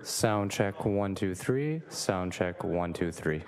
Sound check 1 2 3. Sound check 1 2 3.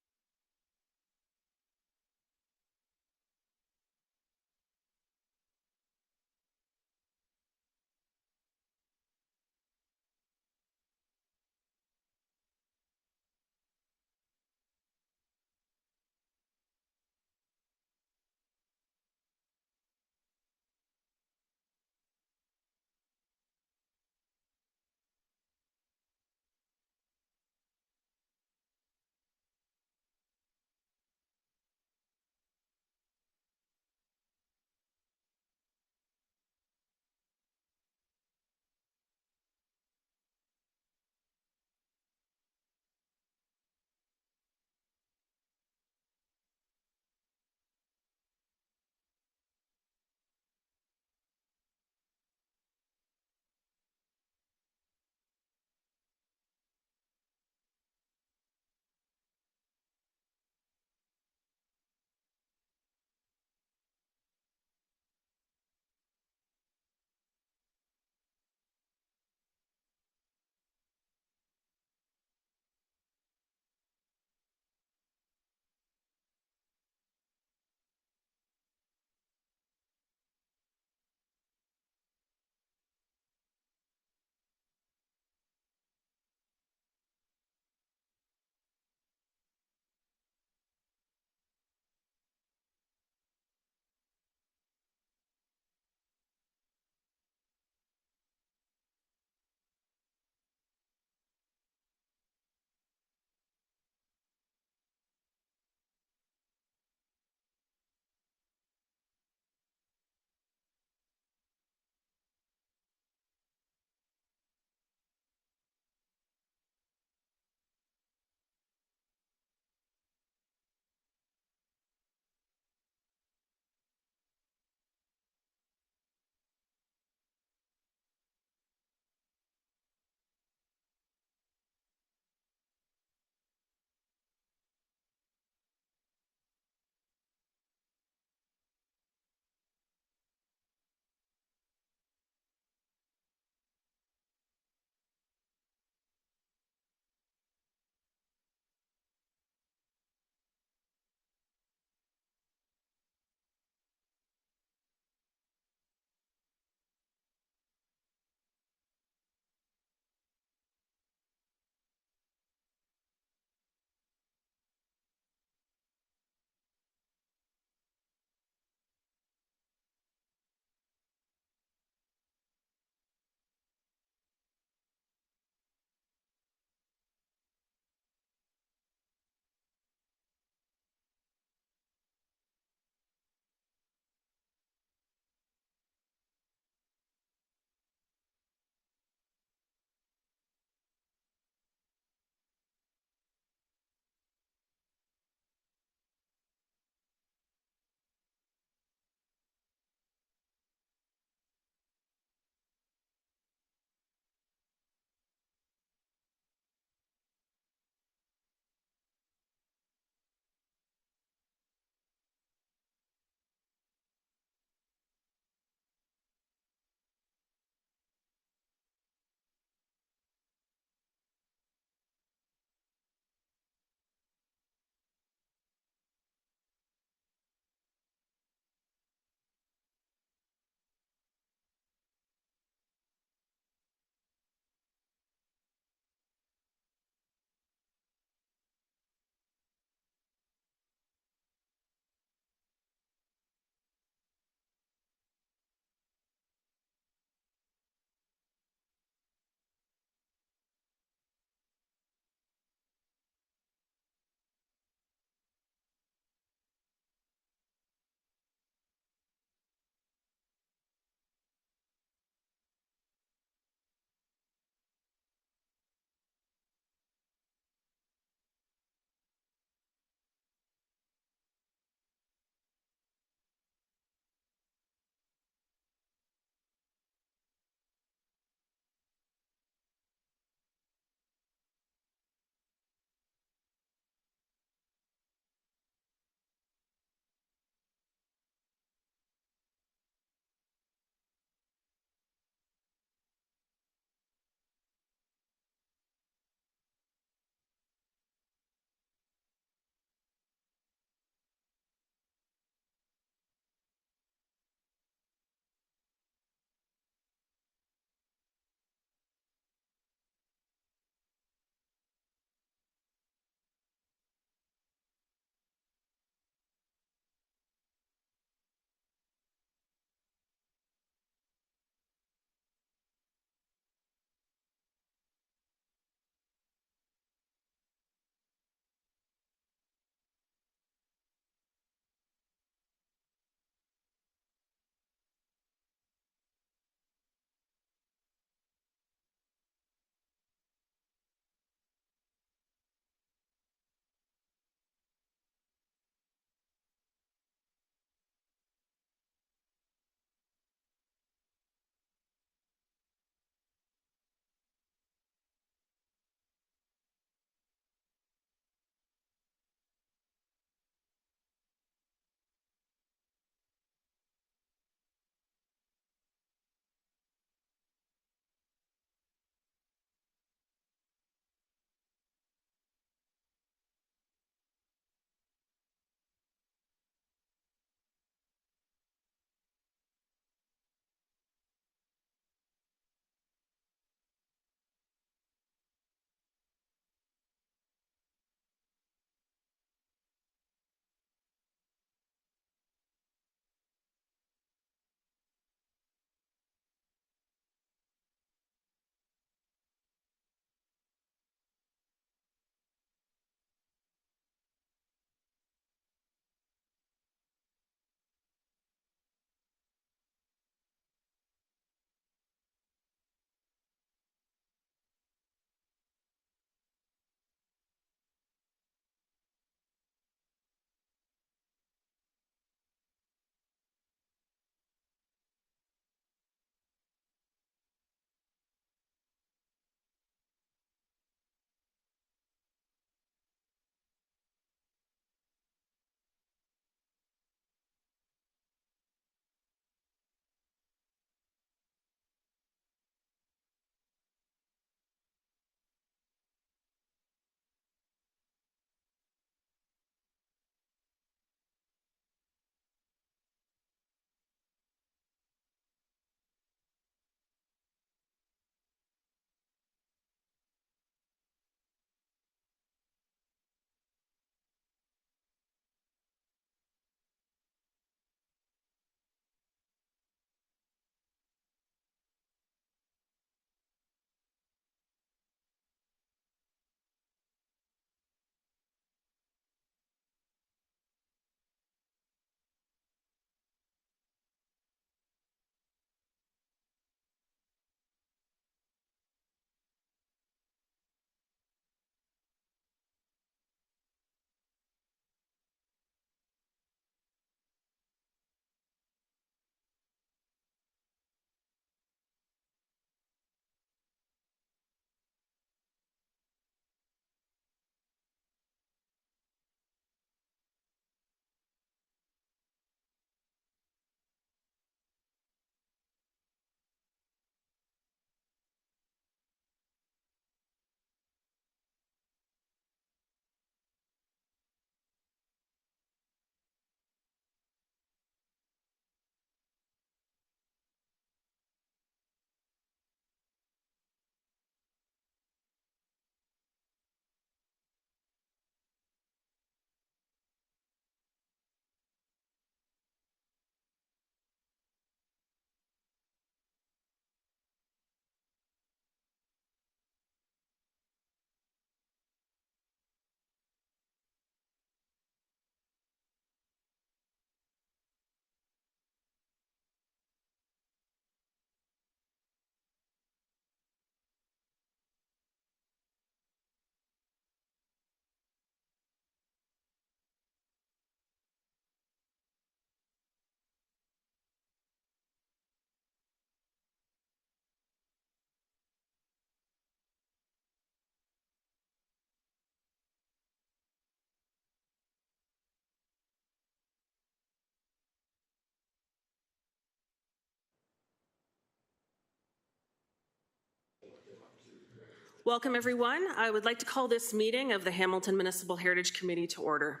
Welcome, everyone. I would like to call this meeting of the Hamilton Municipal Heritage Committee to order.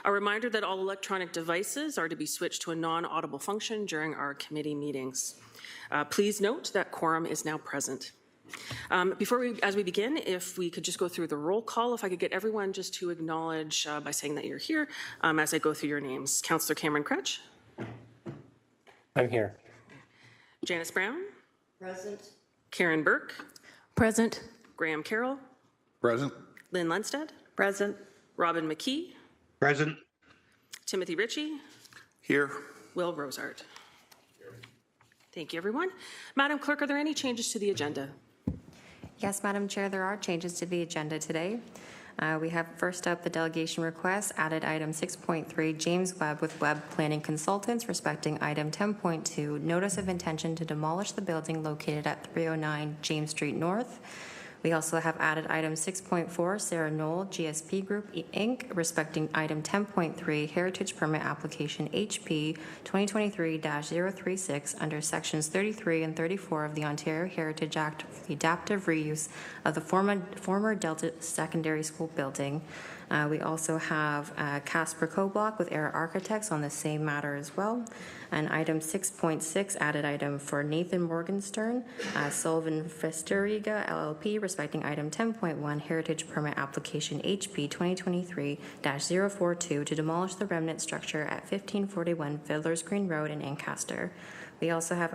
A reminder that all electronic devices are to be switched to a non-audible function during our committee meetings. Please note that quorum is now present. As we begin, if we could just go through the roll call, if I could get everyone just to acknowledge by saying that you're here as I go through your names. Councillor Cameron Crutch. I'm here. Janice Brown. Present. Karen Burke. Present. Graham Carroll. Present. Lynn Lundstead. Present. Robin McKee. Present. Timothy Ritchie. Here. Will Rosart. Thank you, everyone. Madam Clerk, are there any changes to the agenda? Yes, Madam Chair, there are changes to the agenda today. We have first up the delegation request, added item 6.3, James Webb with Webb Planning Consultants, respecting item 10.2, notice of intention to demolish the building located at 309 James Street North. We also have added item 6.4, Sarah Knoll, GSP Group, Inc., respecting item 10.3, Heritage Permit Application HP 2023-036 under Sections 33 and 34 of the Ontario Heritage Act for the adaptive reuse of the former Delta Secondary School building. We also have Casper Co-Block with Era Architects on the same matter as well. And item 6.6, added item for Nathan Morgenstern, Sullivan Festeriga LLP, respecting item 10.1, Heritage Permit Application HP 2023-042 to demolish the remnant structure at 1541 Fiddler's Green Road in Ancaster. We also have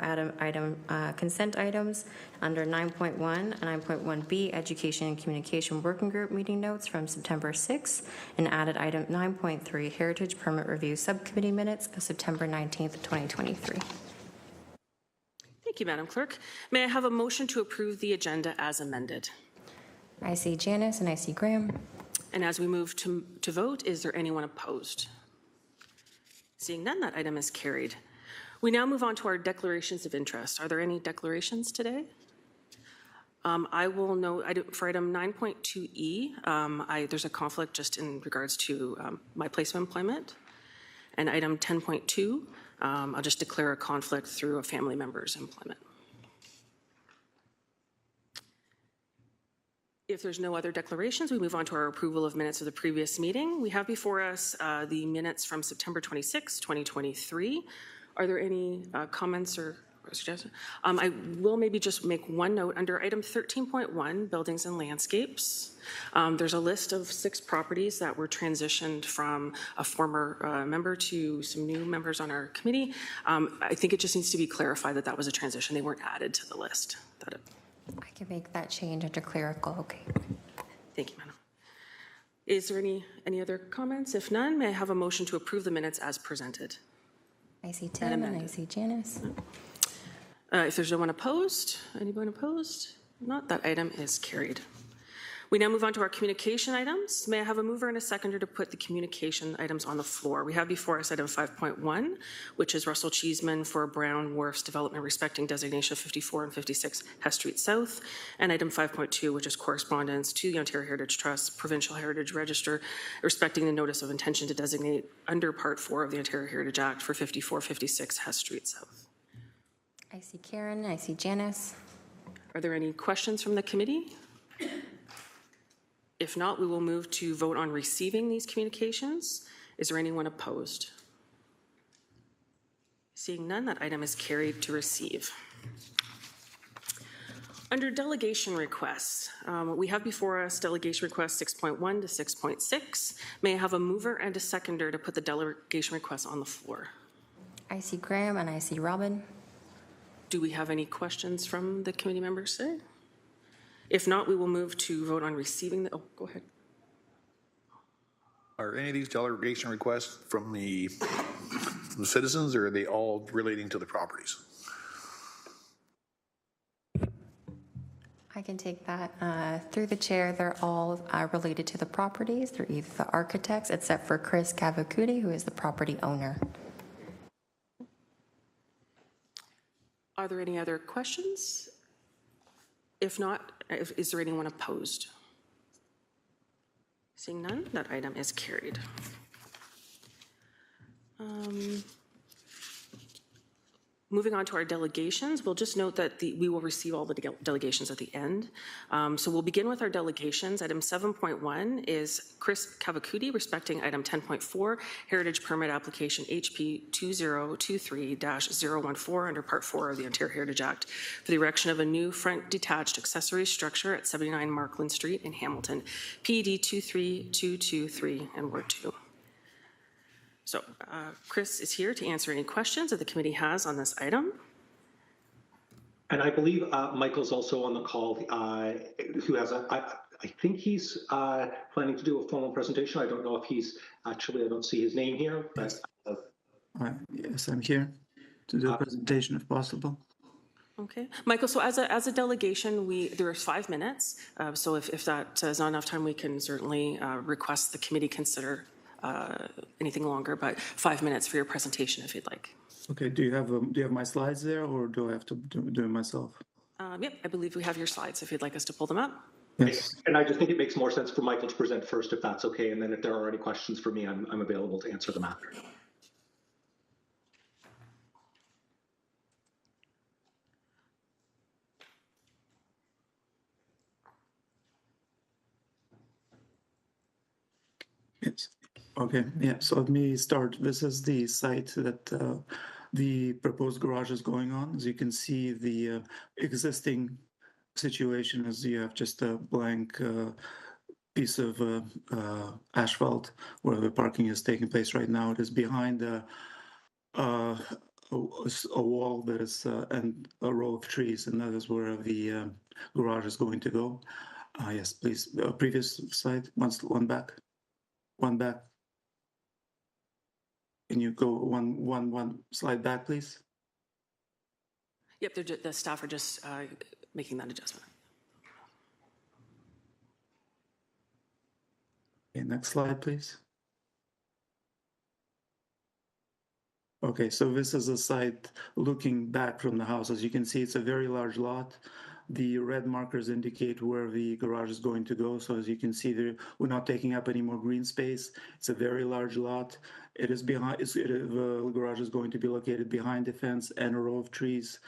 consent items under 9.1 and 9.1b, Education and Communication Working Group meeting notes from September 6th, and added item 9.3, Heritage Permit Review Subcommittee minutes of September 19th, 2023. Thank you, Madam Clerk. May I have a motion to approve the agenda as amended? I see Janice and I see Graham. And as we move to vote, is there anyone opposed? Seeing none, that item is carried. We now move on to our declarations of interest. Are there any declarations today? I will note for item 9.2e, there's a conflict just in regards to my place of employment. And item 10.2, I'll just declare a conflict through a family member's employment. If there's no other declarations, we move on to our approval of minutes of the previous meeting. We have before us the minutes from September 26, 2023. Are there any comments or suggestions? I will maybe just make one note under item 13.1, buildings and landscapes. There's a list of 6 properties that were transitioned from a former member to some new members on our committee. I think it just needs to be clarified that that was a transition. They weren't added to the list. I can make that change under clerical. Okay. Thank you, madam. Is there any other comments? If none, may I have a motion to approve the minutes as presented? I see Tim and I see Janice. If there's no one opposed, anyone opposed? Not, that item is carried. We now move on to our communication items. May I have a mover and a seconder to put the communication items on the floor? We have before us item 5.1, which is Russell Cheeseman for Brown Wharf's development respecting designation of 54 and 56 Hess Street South, and item 5.2, which is correspondence to the Ontario Heritage Trust Provincial Heritage Register respecting the notice of intention to designate under Part 4 of the Ontario Heritage Act for 5456 Hess Street South. I see Karen, I see Janice. Are there any questions from the committee? If not, we will move to vote on receiving these communications. Is there anyone opposed? Seeing none, that item is carried to receive. Under delegation requests, we have before us delegation requests 6.1 to 6.6. May I have a mover and a seconder to put the delegation requests on the floor? I see Graham and I see Robin. Do we have any questions from the committee members today? If not, we will move to vote on receiving the, go ahead. Are any of these delegation requests from the citizens, or are they all relating to the properties? I can take that. Through the chair, they're all related to the properties. They're either the architects, except for Chris Cavacuti, who is the property owner. Are there any other questions? If not, is there anyone opposed? Seeing none, that item is carried. Moving on to our delegations, we'll just note that we will receive all the delegations at the end. So we'll begin with our delegations. Item 7.1 is Chris Cavacuti respecting item 10.4, Heritage Permit Application HP 2023-014 under Part 4 of the Ontario Heritage Act for the erection of a new front detached accessory structure at 79 Markland Street in Hamilton, PED 23223 and Ward 2. So Chris is here to answer any questions that the committee has on this item. And I believe Michael's also on the call, who has I think he's planning to do a formal presentation. I don't know if he's actually, I don't see his name here, but. Yes, I'm here to do a presentation if possible. Okay, Michael, so as a delegation, there are 5 minutes. So if that is not enough time, we can certainly request the committee consider anything longer, but 5 minutes for your presentation if you'd like. Okay, do you have my slides there, or do I have to do it myself? Yep, I believe we have your slides if you'd like us to pull them up. Yes. And I just think it makes more sense for Michael to present first, if that's okay. And then if there are any questions for me, I'm available to answer them after. Yes. Okay, yeah, so let me start. This is the site that the proposed garage is going on. As you can see, the existing situation is you have just a blank piece of asphalt where the parking is taking place right now. It is behind a wall that is and a row of trees, and that is where the garage is going to go. Yes, please. Previous slide, one back. One back. Can you go one slide back, please? Yep, the staff are just making that adjustment. Okay, next slide, please. Okay, so this is a site looking back from the house. As you can see, it's a very large lot. The red markers indicate where the garage is going to go. So as you can see there, we're not taking up any more green space. It's a very large lot. It is behind, the garage is going to be located behind the fence and a row of trees.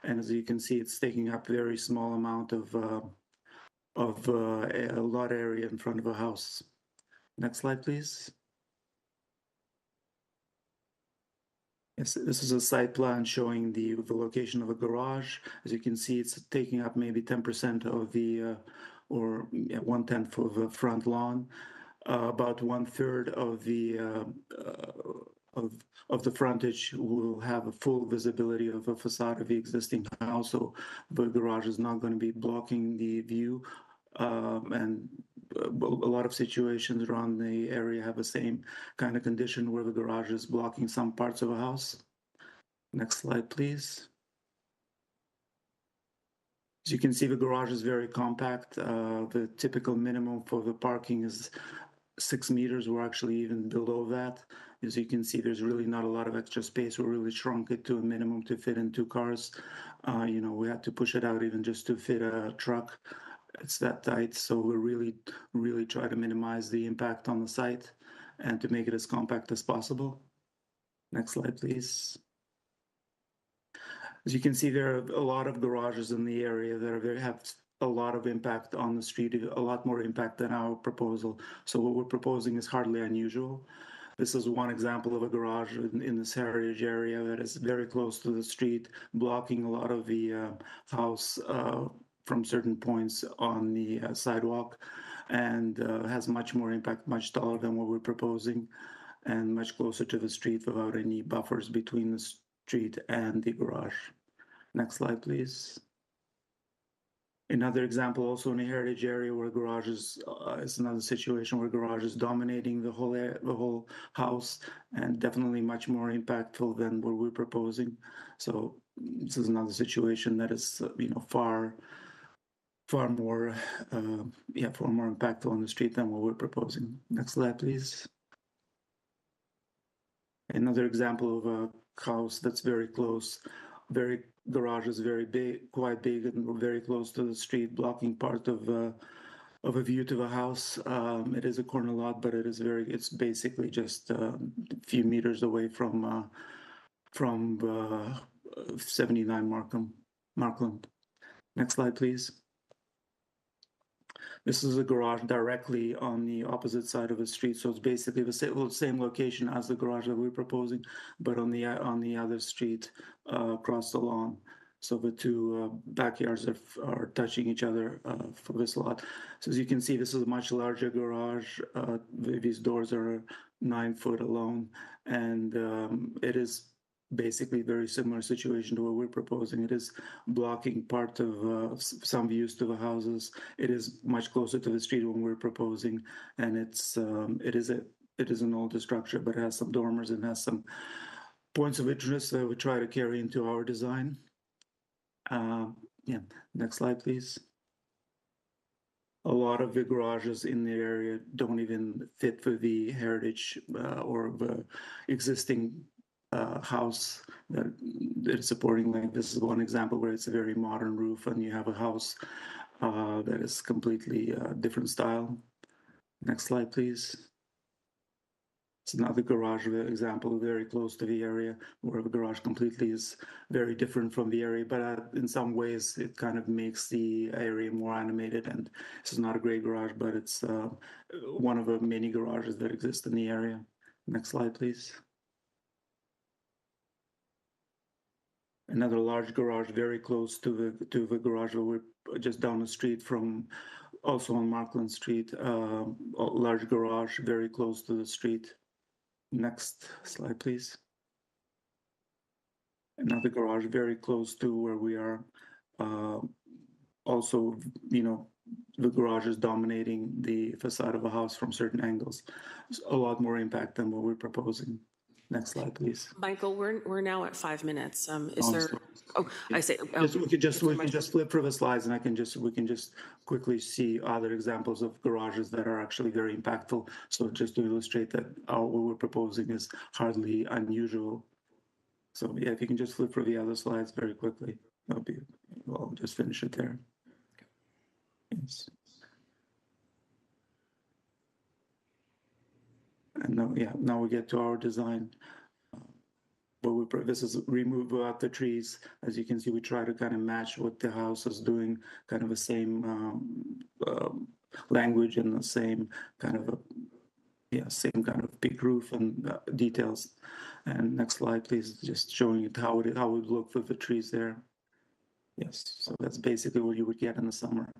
And as you can see, it's taking up very small amount of a lot area in front of a house. Next slide, please. Yes, this is a site plan showing the location of a garage. As you can see, it's taking up maybe 10% of the, or 1/10 of the front lawn. About 1/3 of the frontage will have a full visibility of a facade of the existing house. So the garage is not going to be blocking the view, and a lot of situations around the area have the same kind of condition where the garage is blocking some parts of a house. Next slide, please. As you can see, the garage is very compact. The typical minimum for the parking is 6 meters. We're actually even below that. As you can see, there's really not a lot of extra space. We really shrunk it to a minimum to fit in 2 cars. You know, we had to push it out even just to fit a truck. It's that tight, so we really try to minimize the impact on the site and to make it as compact as possible. Next slide, please. As you can see, there are a lot of garages in the area that have a lot of impact on the street, a lot more impact than our proposal. So what we're proposing is hardly unusual. This is one example of a garage in this heritage area that is very close to the street, blocking a lot of the house from certain points on the sidewalk, and has much more impact, much taller than what we're proposing, and much closer to the street without any buffers between the street and the garage. Next slide, please. Another example, also in a heritage area where garage is another situation where garage is dominating the whole house, and definitely much more impactful than what we're proposing. So this is another situation that is, you know, far more impactful on the street than what we're proposing. Next slide, please. Another example of a house that's very close. Garage is very big, quite big, and very close to the street, blocking part of a view to the house. It is a corner lot, but it's basically just a few meters away from 79 Markland. Next slide, please. This is a garage directly on the opposite side of the street, so it's basically the same location as the garage that we're proposing, but on the other street across the lawn. So the two backyards are touching each other for this lot. So as you can see, this is a much larger garage. These doors are 9 foot alone, and it is basically very similar situation to what we're proposing. It is blocking part of some views to the houses. It is much closer to the street when we're proposing, and it is an older structure, but it has some dormers and has some points of interest that we try to carry into our design. Yeah, next slide, please. A lot of the garages in the area don't even fit for the heritage or the existing house that is supporting. Like this is one example where it's a very modern roof, and you have a house that is completely different style. Next slide, please. It's another garage example, very close to the area, where the garage completely is very different from the area, but in some ways it kind of makes the area more animated. And this is not a great garage, but it's one of the many garages that exist in the area. Next slide, please. Another large garage very close to the garage that we're just down the street from, also on Markland Street. A large garage very close to the street. Next slide, please. Another garage very close to where we are. Also, the garage is dominating the facade of a house from certain angles. It's a lot more impact than what we're proposing. Next slide, please. Michael, we're now at 5 minutes. Is there? Oh, I say. We can just flip through the slides, and we can just quickly see other examples of garages that are actually very impactful. So just to illustrate that what we're proposing is hardly unusual. So yeah, if you can just flip through the other slides very quickly, that'll be. Well, I'll just finish it there. Yes. And now we get to our design. This is remove out the trees. As you can see, we try to kind of match what the house is doing, kind of the same language and the same kind of same kind of big roof and details. And next slide, please, just showing it how it would look with the trees there. Yes, so that's basically what you would get in the summer.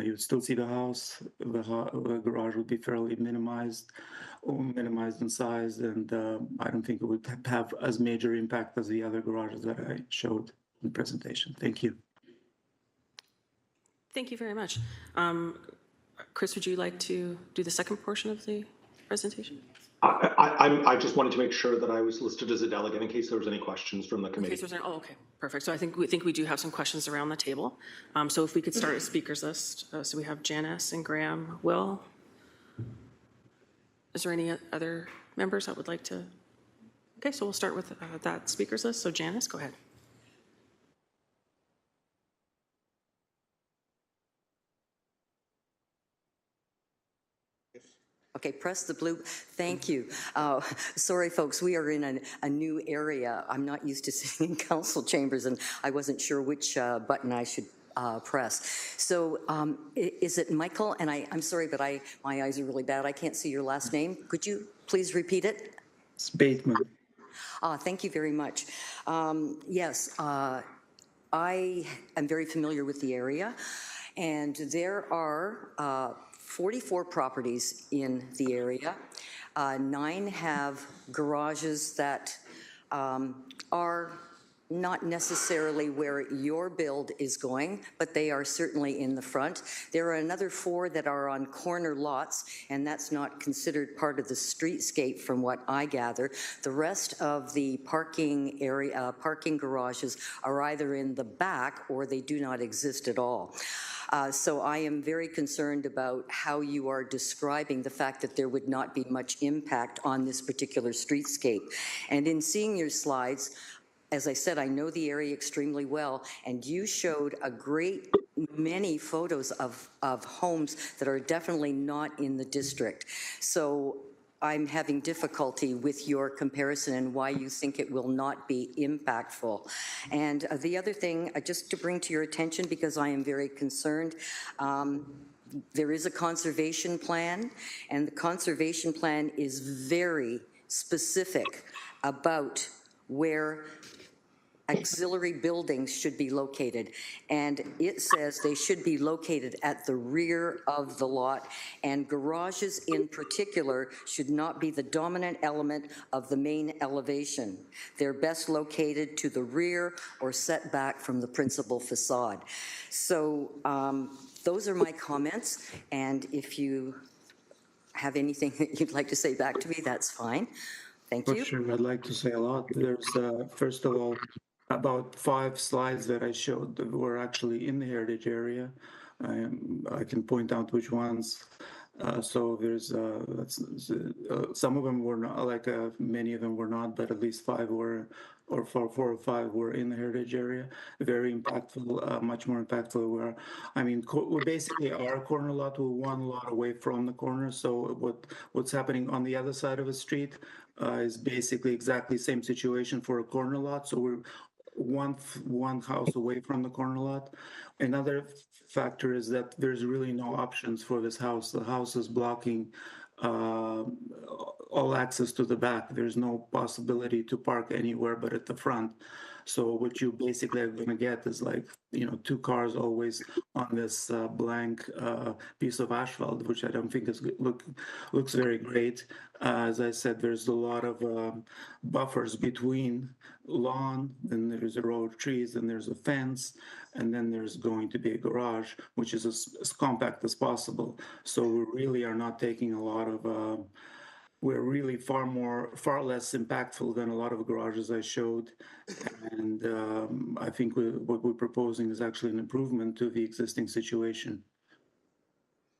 You would still see the house. The garage would be fairly minimized in size, and I don't think it would have as major impact as the other garages that I showed in the presentation. Thank you. Thank you very much. Chris, would you like to do the second portion of the presentation? I just wanted to make sure that I was listed as a delegate in case there was any questions from the committee. Okay, perfect. So I think we do have some questions around the table. So if we could start with speakers list. So we have Janice and Graham. Will, is there any other members that would like to? Okay, so we'll start with that speakers list. So Janice, go ahead. Okay, press the blue. Thank you. Sorry, folks, we are in a new area. I'm not used to sitting in council chambers, and I wasn't sure which button I should press. So is it Michael? And I'm sorry, but my eyes are really bad. I can't see your last name. Could you please repeat it? It's Bateman. Thank you very much. Yes, I am very familiar with the area, and there are 44 properties in the area. 9 have garages that are not necessarily where your build is going, but they are certainly in the front. There are another 4 that are on corner lots, and that's not considered part of the streetscape from what I gather. The rest of the parking area, parking garages are either in the back or they do not exist at all. So I am very concerned about how you are describing the fact that there would not be much impact on this particular streetscape. And in seeing your slides, as I said, I know the area extremely well, and you showed a great many photos of homes that are definitely not in the district. So I'm having difficulty with your comparison and why you think it will not be impactful. And the other thing, just to bring to your attention, because I am very concerned, there is a conservation plan, and the conservation plan is very specific about where auxiliary buildings should be located. And it says they should be located at the rear of the lot, and garages in particular should not be the dominant element of the main elevation. They're best located to the rear or set back from the principal facade. So those are my comments, and if you have anything that you'd like to say back to me, that's fine. Thank you. Sure, I'd like to say a lot. There's, first of all, about 5 slides that I showed that were actually in the heritage area. I can point out which ones. So there's some of them were not, like many of them were not, but at least 5 were, or 4 or 5 were in the heritage area. Very impactful, much more impactful. Where, I mean, we basically are a corner lot. We're 1 lot away from the corner. So what's happening on the other side of the street is basically exactly the same situation for a corner lot. So we're one house away from the corner lot. Another factor is that there's really no options for this house. The house is blocking all access to the back. There's no possibility to park anywhere but at the front. So what you basically are going to get is, like, 2 cars always on this blank piece of asphalt, which I don't think is looks very great. As I said, there's a lot of buffers between lawn, then there's a row of trees, then there's a fence, and then there's going to be a garage, which is as compact as possible. So we really are not taking a lot of we're really far less impactful than a lot of garages I showed. And I think what we're proposing is actually an improvement to the existing situation.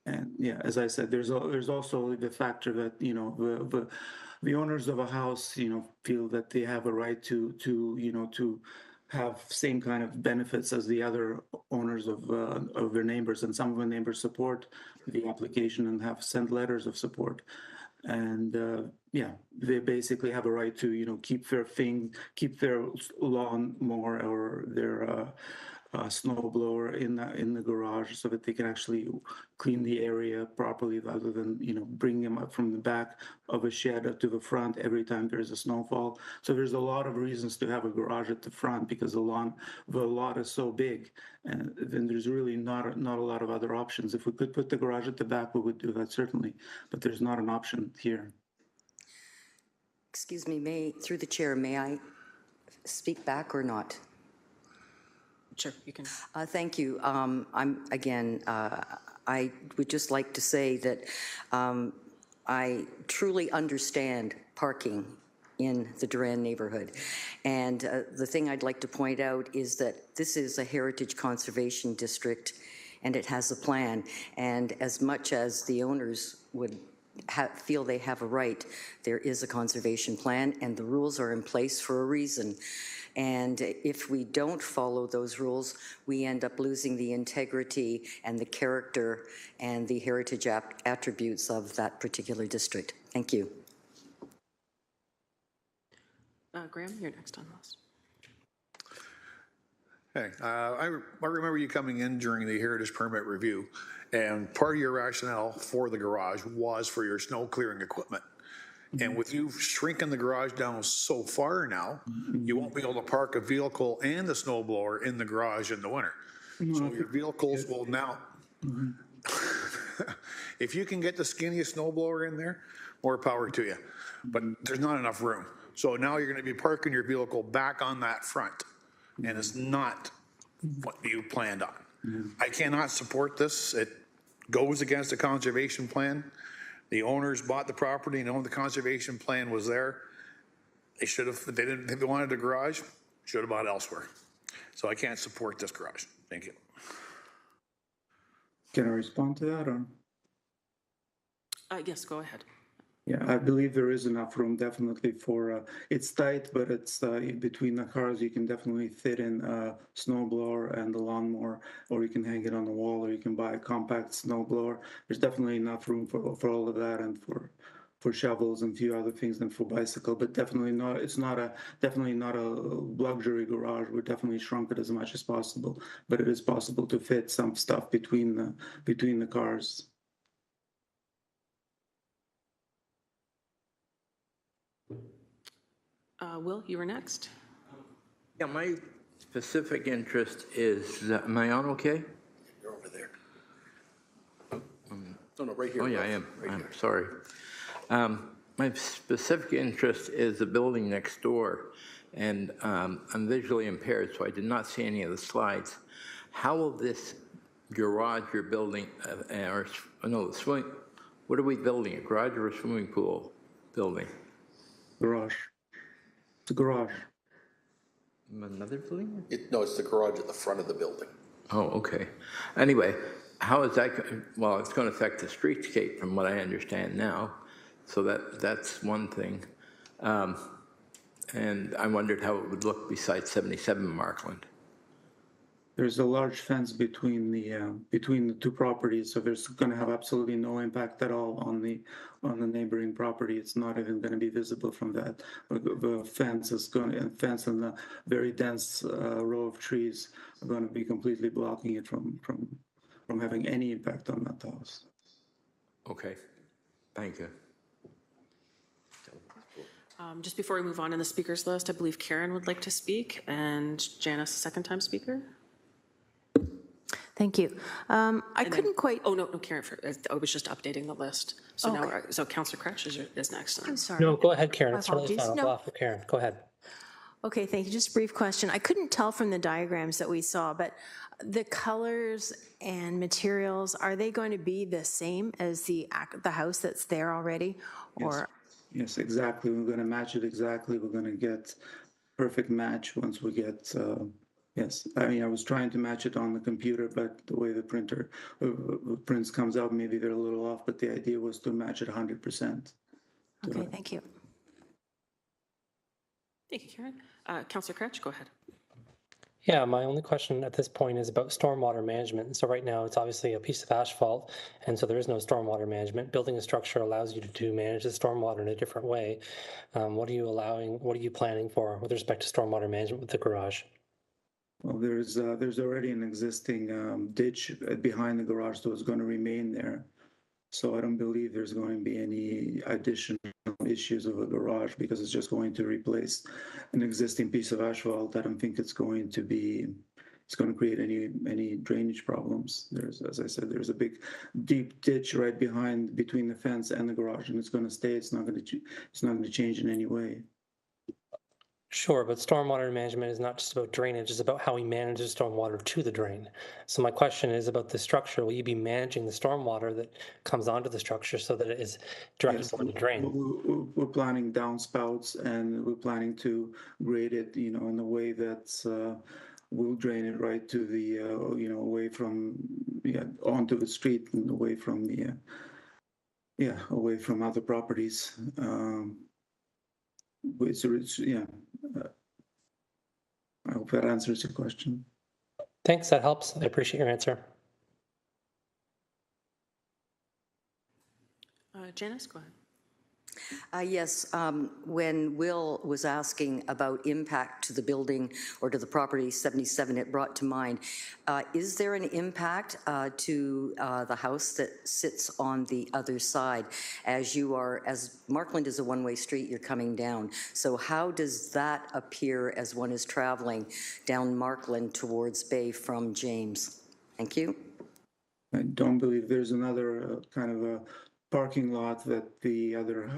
And yeah, as I said, there's also the factor that, the owners of a house, feel that they have a right to have same kind of benefits as the other owners of their neighbors. And some of the neighbors support the application and have sent letters of support. And yeah, they basically have a right to keep their lawn mower or their snow blower in the garage, so that they can actually clean the area properly, rather than bring them up from the back of a shed to the front every time there's a snowfall. So there's a lot of reasons to have a garage at the front, because the lot is so big, and then there's really not a lot of other options. If we could put the garage at the back, we would do that, certainly, but there's not an option here. Excuse me, through the chair, may I speak back or not? Sure, you can. Thank you. I would just like to say that I truly understand parking in the Durand neighborhood. And the thing I'd like to point out is that this is a heritage conservation district, and it has a plan. And as much as the owners would feel they have a right, there is a conservation plan, and the rules are in place for a reason. And if we don't follow those rules, we end up losing the integrity and the character and the heritage attributes of that particular district. Thank you. Graham, you're next on the list. Hey, I remember you coming in during the heritage permit review, and part of your rationale for the garage was for your snow clearing equipment. And with you shrinking the garage down so far now, you won't be able to park a vehicle and a snow blower in the garage in the winter. So your vehicles will now, if you can get the skinniest snow blower in there, more power to you. But there's not enough room. So now you're going to be parking your vehicle back on that front, and it's not what you planned on. I cannot support this. It goes against the conservation plan. The owners bought the property and owned the conservation plan was there. They should have, if they wanted a garage, should have bought elsewhere. So I can't support this garage. Thank you. Can I respond to that? Or? Yes, go ahead. Yeah, I believe there is enough room, definitely, for, it's tight, but it's between the cars, you can definitely fit in a snow blower and the lawnmower, or you can hang it on the wall, or you can buy a compact snow blower. There's definitely enough room for all of that, and for shovels and a few other things than for bicycle, but definitely not. It's not a definitely not a luxury garage. We definitely shrunk it as much as possible, but it is possible to fit some stuff between the cars. Will, you were next. Yeah, my specific interest is, am I on okay? You're over there. No, right here. Oh, yeah, I am. I'm sorry. My specific interest is the building next door, and I'm visually impaired, so I did not see any of the slides. How will this garage you're building, or no, the swimming, what are we building, a garage or a swimming pool building? Garage. It's a garage. Another building? No, it's the garage at the front of the building. Oh, okay. Anyway, how is that, well, it's going to affect the streetscape from what I understand now. So that's one thing. And I wondered how it would look beside 77 Markland. There's a large fence between the two properties, so there's going to have absolutely no impact at all on the neighboring property. It's not even going to be visible from that. The fence is going to, fence and the very dense row of trees are going to be completely blocking it from having any impact on that house. Okay, thank you. Just before we move on in the speakers list, I believe Karen would like to speak, and Janice, a second-time speaker. Thank you. I couldn't quite. Oh, no, Karen, I was just updating the list. So now, so Councillor Cratch is next. I'm sorry. No, go ahead, Karen. My It's totally apologies. fine. I'll go off with Karen. Go ahead. Okay, thank you. Just a brief question. I couldn't tell from the diagrams that we saw, but the colors and materials, are they going to be the same as the house that's there already? Or Yes, exactly. We're going to match it exactly. We're going to get perfect match once we get. Yes, I mean, I was trying to match it on the computer, but the way the prints comes out, maybe they're a little off, but the idea was to match it 100%. Okay, thank you. Thank you, Karen. Councillor Cratch, go ahead. Yeah, my only question at this point is about stormwater management. So right now it's obviously a piece of asphalt, and so there is no stormwater management. Building a structure allows you to manage the stormwater in a different way. What are you planning for with respect to stormwater management with the garage? Well, there's already an existing ditch behind the garage that was going to remain there. So I don't believe there's going to be any additional issues of a garage because it's just going to replace an existing piece of asphalt. I don't think it's going to create any drainage problems. As I said, there's a big, deep ditch right between the fence and the garage, and it's going to stay. It's not going to change in any way. Sure, but stormwater management is not just about drainage, it's about how we manage the stormwater to the drain. So my question is about the structure. Will you be managing the stormwater that comes onto the structure so that it is directed toward the drain? We're planning downspouts, and we're planning to grade it, in a way that will drain it right to the, away from, onto the street and away from away from other properties. I hope that answers your question. Thanks, that helps. I appreciate your answer. Janice, go ahead. Yes, when Will was asking about impact to the building or to the property 77, it brought to mind, is there an impact to the house that sits on the other side? As Markland is a one-way street, you're coming down. So how does that appear as one is traveling down Markland towards Bay from James? Thank you. I don't believe there's another kind of a parking lot that the other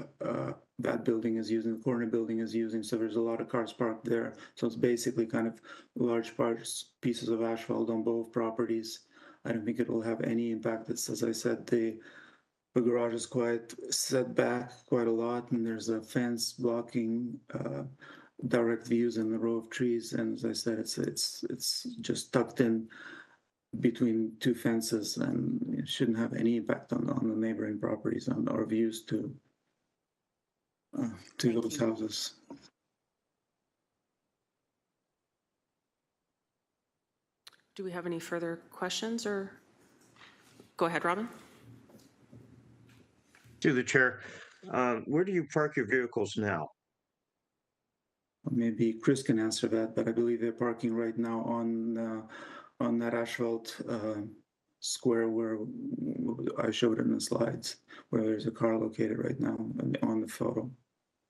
that building is using, the corner building is using, so there's a lot of cars parked there. So it's basically kind of large pieces of asphalt on both properties. I don't think it will have any impact. It's, as I said, the garage is quite set back quite a lot, and there's a fence blocking direct views in the row of trees. And as I said, it's just tucked in between two fences, and it shouldn't have any impact on the neighboring properties and our views to those houses. Do we have any further questions, or go ahead, Robin? To the chair, Where do you park your vehicles now? Maybe Chris can answer that, but I believe they're parking right now on that asphalt square where I showed in the slides, where there's a car located right now on the photo.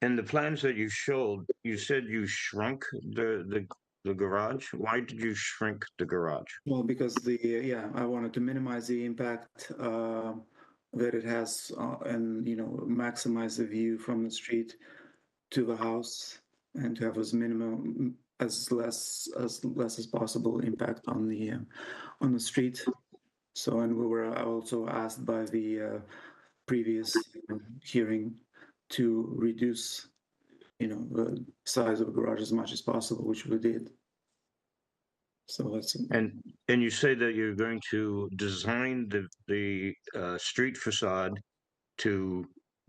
And the plans that you showed, you said you shrunk the garage. Why did you shrink the garage? Well, because I wanted to minimize the impact that it has, and maximize the view from the street to the house, and to have as less as possible impact on the street. So, and we were also asked by the previous hearing to reduce, the size of the garage as much as possible, which we did. So that's And you say that you're going to design the street facade to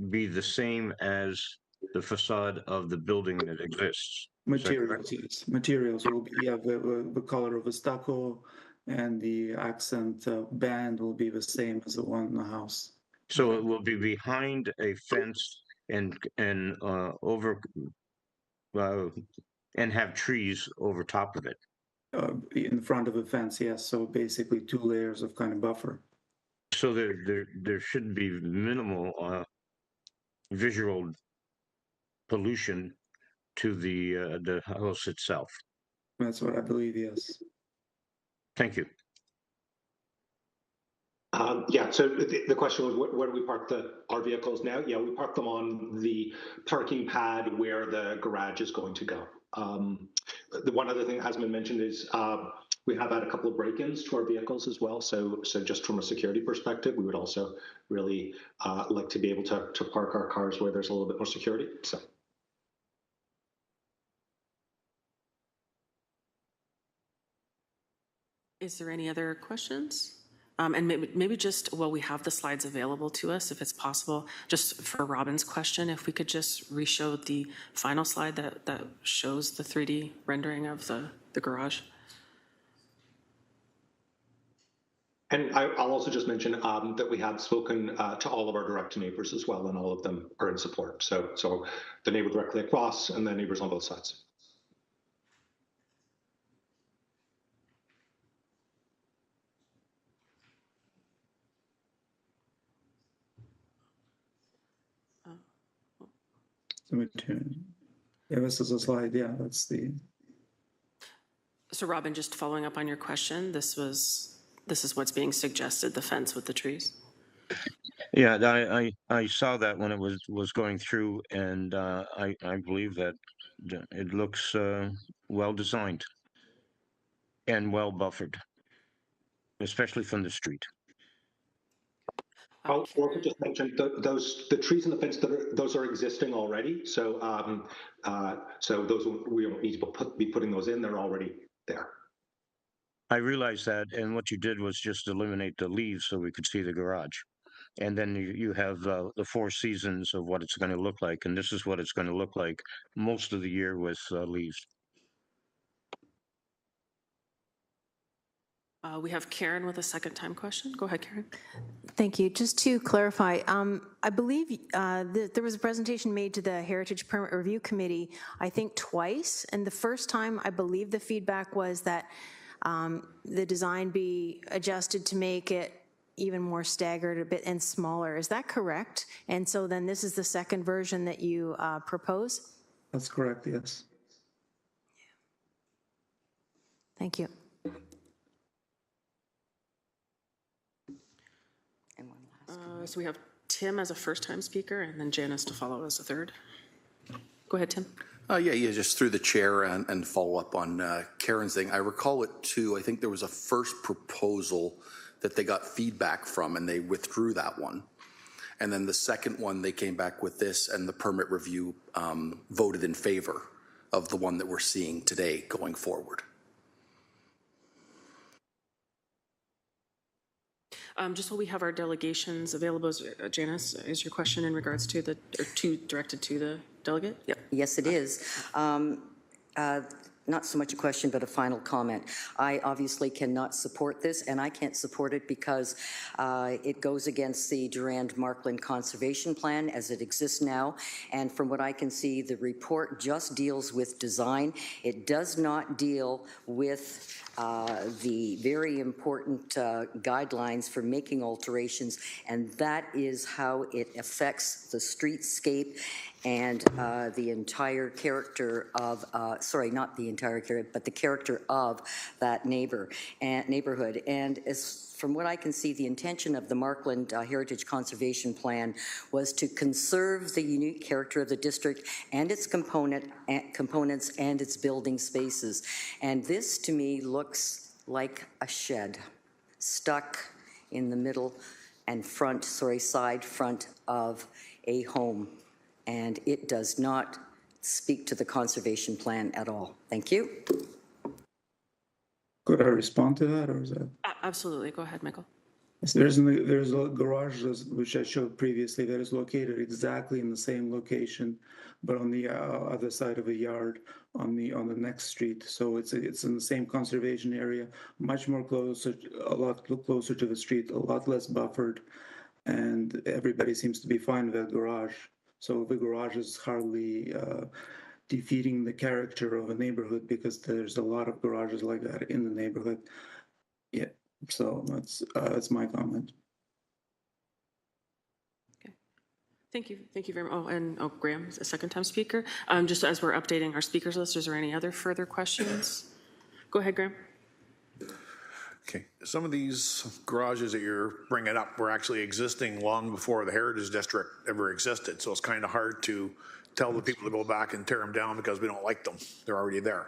be the same as the facade of the building that exists. materials. Yes, materials will be the color of the stucco, and the accent band will be the same as the one in the house. So it will be behind a fence and over and have trees over top of it. In front of the fence, yes. So basically 2 layers of kind of buffer. So there should be minimal visual pollution to the house itself. That's what I believe, yes. Thank you. Yeah, so the question was, where do we park our vehicles now? Yeah, we park them on the parking pad where the garage is going to go. The one other thing that hasn't been mentioned is we have had a couple of break-ins to our vehicles as well. So just from a security perspective, we would also really like to be able to park our cars where there's a little bit more security. So. Is there any other questions? And maybe just, while we have the slides available to us, if it's possible, just for Robin's question, if we could just re-show the final slide that shows the 3D rendering of the garage. And I'll also just mention that we have spoken to all of our direct neighbors as well, and all of them are in support. So the neighbor directly across and the neighbors on both sides. Yeah, this is a slide. Yeah, that's the. So Robin, just following up on your question, this is what's being suggested, the fence with the trees? Yeah, I saw that when it was going through, and I believe that it looks well designed and well buffered, especially from the street. I'll also just mention the trees in the fence those are existing already. So so those we don't need to be putting those in. They're already there. I realized that, and what you did was just eliminate the leaves so we could see the garage. And then you have the 4 seasons of what it's going to look like, and this is what it's going to look like most of the year with leaves. We have Karen with a second time question. Go ahead, Karen. Thank you. Just to clarify, I believe there was a presentation made to the Heritage Permit Review Committee, I think twice, and the first time I believe the feedback was that the design be adjusted to make it even more staggered a bit and smaller. Is that correct? And so then this is the second version that you propose? That's correct, yes. Thank you. So we have Tim as a first-time speaker, and then Janice to follow as a third. Go ahead, Tim. Yeah, just through the chair and follow up on Karen's thing. I recall it too. I think there was a first proposal that they got feedback from, and they withdrew that one. And then the second one, they came back with this, and the permit review voted in favor of the one that we're seeing today going forward. Just while we have our delegations available, Janice, is your question in regards to directed to the delegate? Yep. Yes, it is. not so much a question, but a final comment. I obviously cannot support this, and I can't support it because it goes against the Durand-Markland Conservation Plan as it exists now. And from what I can see, the report just deals with design. It does not deal with the very important guidelines for making alterations, and that is how it affects the streetscape and the entire character of, sorry, not the entire character, but the character of that neighborhood. And as from what I can see, the intention of the Markland Heritage Conservation Plan was to conserve the unique character of the district and its components and its building spaces. And this, to me, looks like a shed stuck in the middle and side front of a home. And it does not speak to the conservation plan at all. Thank you. Could I respond to that, or is that? Absolutely. Go ahead, Michael. There's a garage, which I showed previously, that is located exactly in the same location, but on the other side of a yard on the next street. So it's in the same conservation area, much more closer, a lot closer to the street, a lot less buffered, and everybody seems to be fine with that garage. So the garage is hardly defeating the character of a neighborhood, because there's a lot of garages like that in the neighborhood. Yeah, so that's my comment. Okay, thank you very much. Oh, and Graham is a second-time speaker. Just as we're updating our speakers list, is there any other further questions? Go ahead, Graham. Okay, some of these garages that you're bringing up were actually existing long before the Heritage District ever existed, so it's kind of hard to tell the people to go back and tear them down because we don't like them. They're already there,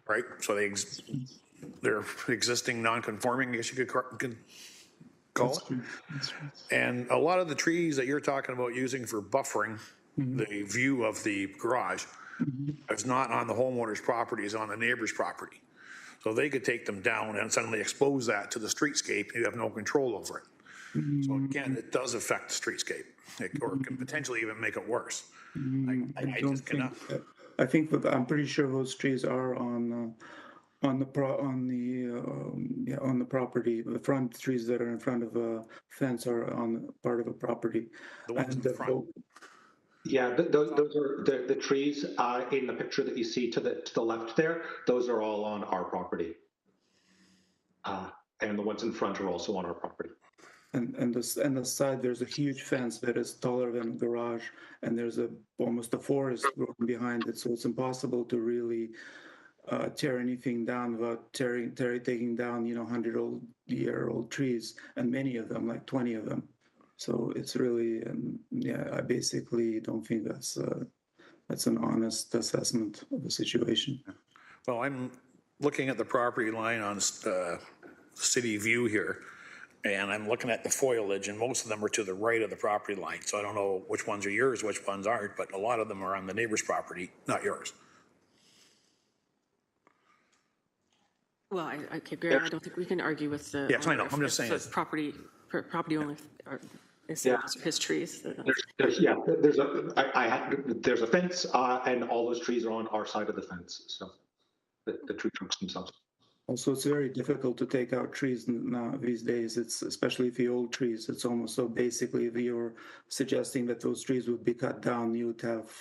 right? So they're existing non-conforming, I guess you could call it. And a lot of the trees that you're talking about using for buffering the view of the garage is not on the homeowner's property, it's on the neighbor's property. So they could take them down and suddenly expose that to the streetscape, and you have no control over it. So again, it does affect the streetscape, or can potentially even make it worse. I think that I'm pretty sure those trees are on the property. The front trees that are in front of a fence are on part of a property. The ones in the front. Yeah, those are the trees in the picture that you see to the left there. Those are all on our property, and the ones in front are also on our property. And the side, there's a huge fence that is taller than the garage, and there's almost a forest growing behind it. So it's impossible to really tear anything down without taking down 100-year-old trees, and many of them, like 20 of them. So it's really, I basically don't think that's an honest assessment of the situation. Well, I'm looking at the property line on City View here, and I'm looking at the foliage, and most of them are to the right of the property line. So I don't know which ones are yours, which ones aren't, but a lot of them are on the neighbor's property, not yours. Well, I don't think we can argue with the. Yes, I know. I'm just saying. The property only is his trees. There's a fence, and all those trees are on our side of the fence. So the tree trunks themselves. Also, it's very difficult to take out trees now these days. It's especially the old trees. It's almost so basically if you're suggesting that those trees would be cut down, you would have,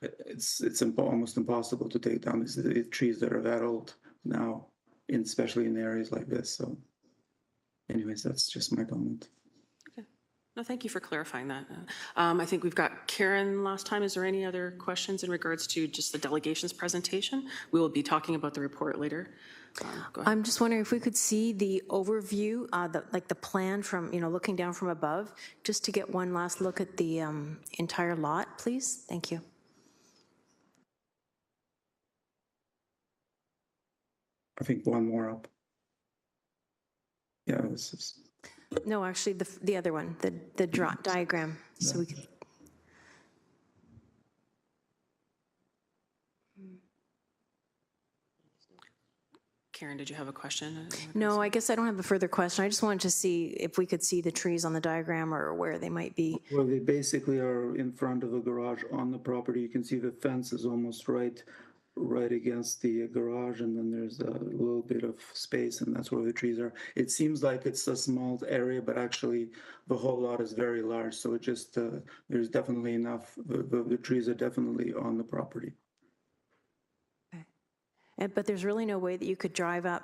it's almost impossible to take down these trees that are that old now, especially in areas like this. So anyways, that's just my comment. Okay. No, thank you for clarifying that. I think we've got Karen last time. Is there any other questions in regards to just the delegation's presentation? We will be talking about the report later. Go ahead. I'm just wondering if we could see the overview, the plan from, looking down from above, just to get one last look at the entire lot, please. Thank you. I think one more up. Yeah, this is. No, actually, the other one, the diagram. Yeah. So we could. Karen, did you have a question? No, I guess I don't have a further question. I just wanted to see if we could see the trees on the diagram or where they might be. Well, they basically are in front of the garage on the property. You can see the fence is almost right right against the garage, and then there's a little bit of space, and that's where the trees are. It seems like it's a small area, but actually the whole lot is very large. So it just there's definitely enough. The trees are definitely on the property. But there's really no way that you could drive up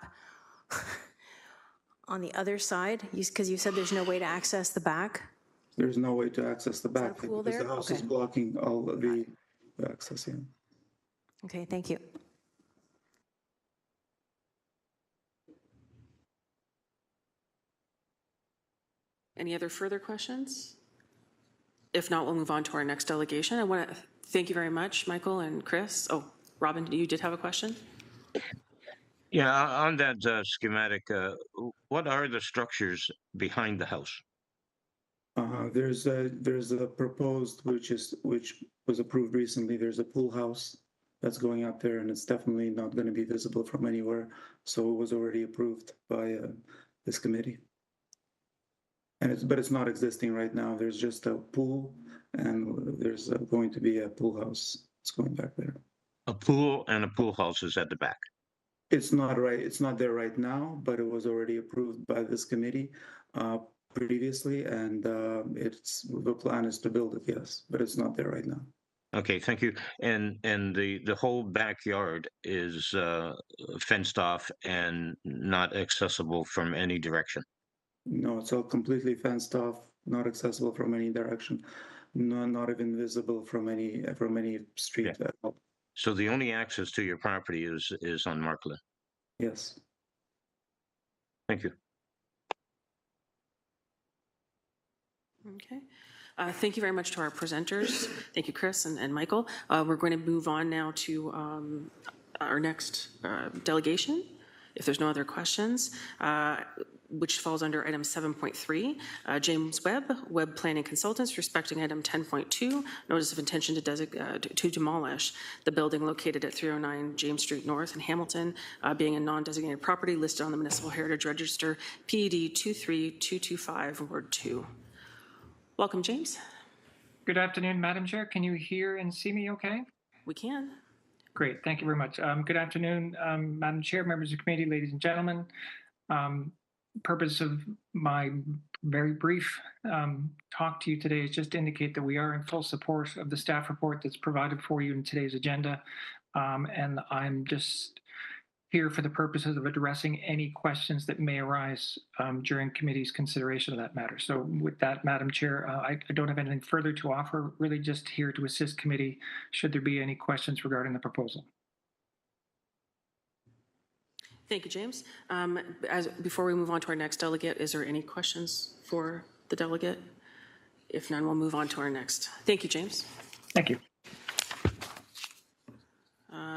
on the other side, because you said there's no way to access the back? There's no way to access the back pool because there? the house is Okay. blocking all of the access. Yeah. Okay, thank you. Any other further questions? If not, we'll move on to our next delegation. I want to thank you very much, Michael and Chris. Oh, Robin, you did have a question? Yeah, on that schematic, what are the structures behind the house? There's a proposed which was approved recently. There's a pool house that's going up there, and it's definitely not going to be visible from anywhere. So it was already approved by this committee. And but it's not existing right now. There's just a pool, and there's going to be a pool house. It's going back there. A pool and a pool house is at the back. It's not right. It's not there right now, but it was already approved by this committee previously, and the plan is to build it. Yes, but it's not there right now. Okay, thank you. And the whole backyard is fenced off and not accessible from any direction. No, it's all completely fenced off, not accessible from any direction, not even visible from any street at all. So the only access to your property is on Markland. Yes. Thank you. Okay. Thank you very much to our presenters. Thank you, Chris and Michael. We're going to move on now to our next delegation, if there's no other questions, which falls under item 7.3, James Webb Planning Consultants, respecting item 10.2, notice of intention to demolish the building located at 309 James Street North in Hamilton, being a non-designated property listed on the Municipal Heritage Register, PED 23225, Ward 2. Welcome, James. Good afternoon, Madam Chair. Can you hear and see me okay? We can. Great, thank you very much. Good afternoon, Madam Chair, members of the committee, ladies and gentlemen. Purpose of my very brief talk to you today is just to indicate that we are in full support of the staff report that's provided for you in today's agenda. And I'm just here for the purposes of addressing any questions that may arise during committee's consideration of that matter. So with that, Madam Chair, I don't have anything further to offer, really just here to assist committee should there be any questions regarding the proposal. Thank you, James. Before we move on to our next delegate, is there any questions for the delegate? If none, we'll move on to our next. Thank you, James. Thank you.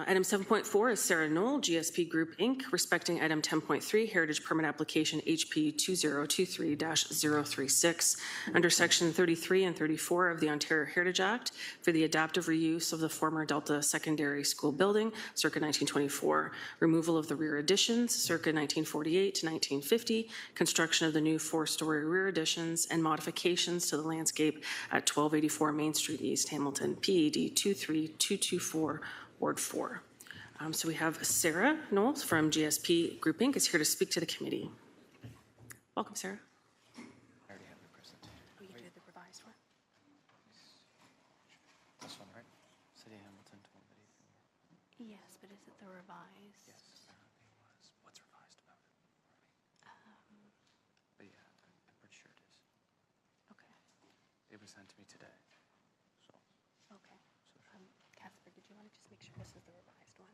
Item 7.4 is Sarah Knoll, GSP Group, Inc., respecting item 10.3, Heritage Permit Application HP 2023-036, under Section 33 and 34 of the Ontario Heritage Act for the adaptive reuse of the former Delta Secondary School building, circa 1924, removal of the rear additions, circa 1948 to 1950, construction of the new 4-story rear additions, and modifications to the landscape at 1284 Main Street East, Hamilton, PED 23224, Ward 4. So we have Sarah Knowles from GSP Group Inc. is here to speak to the committee. Welcome, Sarah. I already have the presentation. Oh, you did the revised one? This one, right? City of Hamilton, 1284. Yes, but is it the revised? Yes, apparently it was. What's revised about it? But yeah, I'm pretty sure it is. Okay. It was sent to me today. So. Okay. Casper, did you want to just make sure this is the revised one?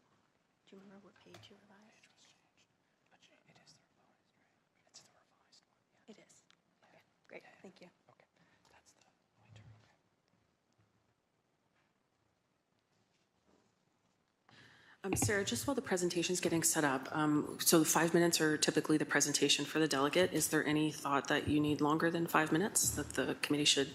Do you remember what page you revised? Page was changed. But it is the revised, right? It's the revised one. Yeah. It is. Okay, great. Yeah. Thank you. Okay. That's the winter. Okay. Sarah, just while the presentation's getting set up, so 5 minutes are typically the presentation for the delegate. Is there any thought that you need longer than 5 minutes, that the committee should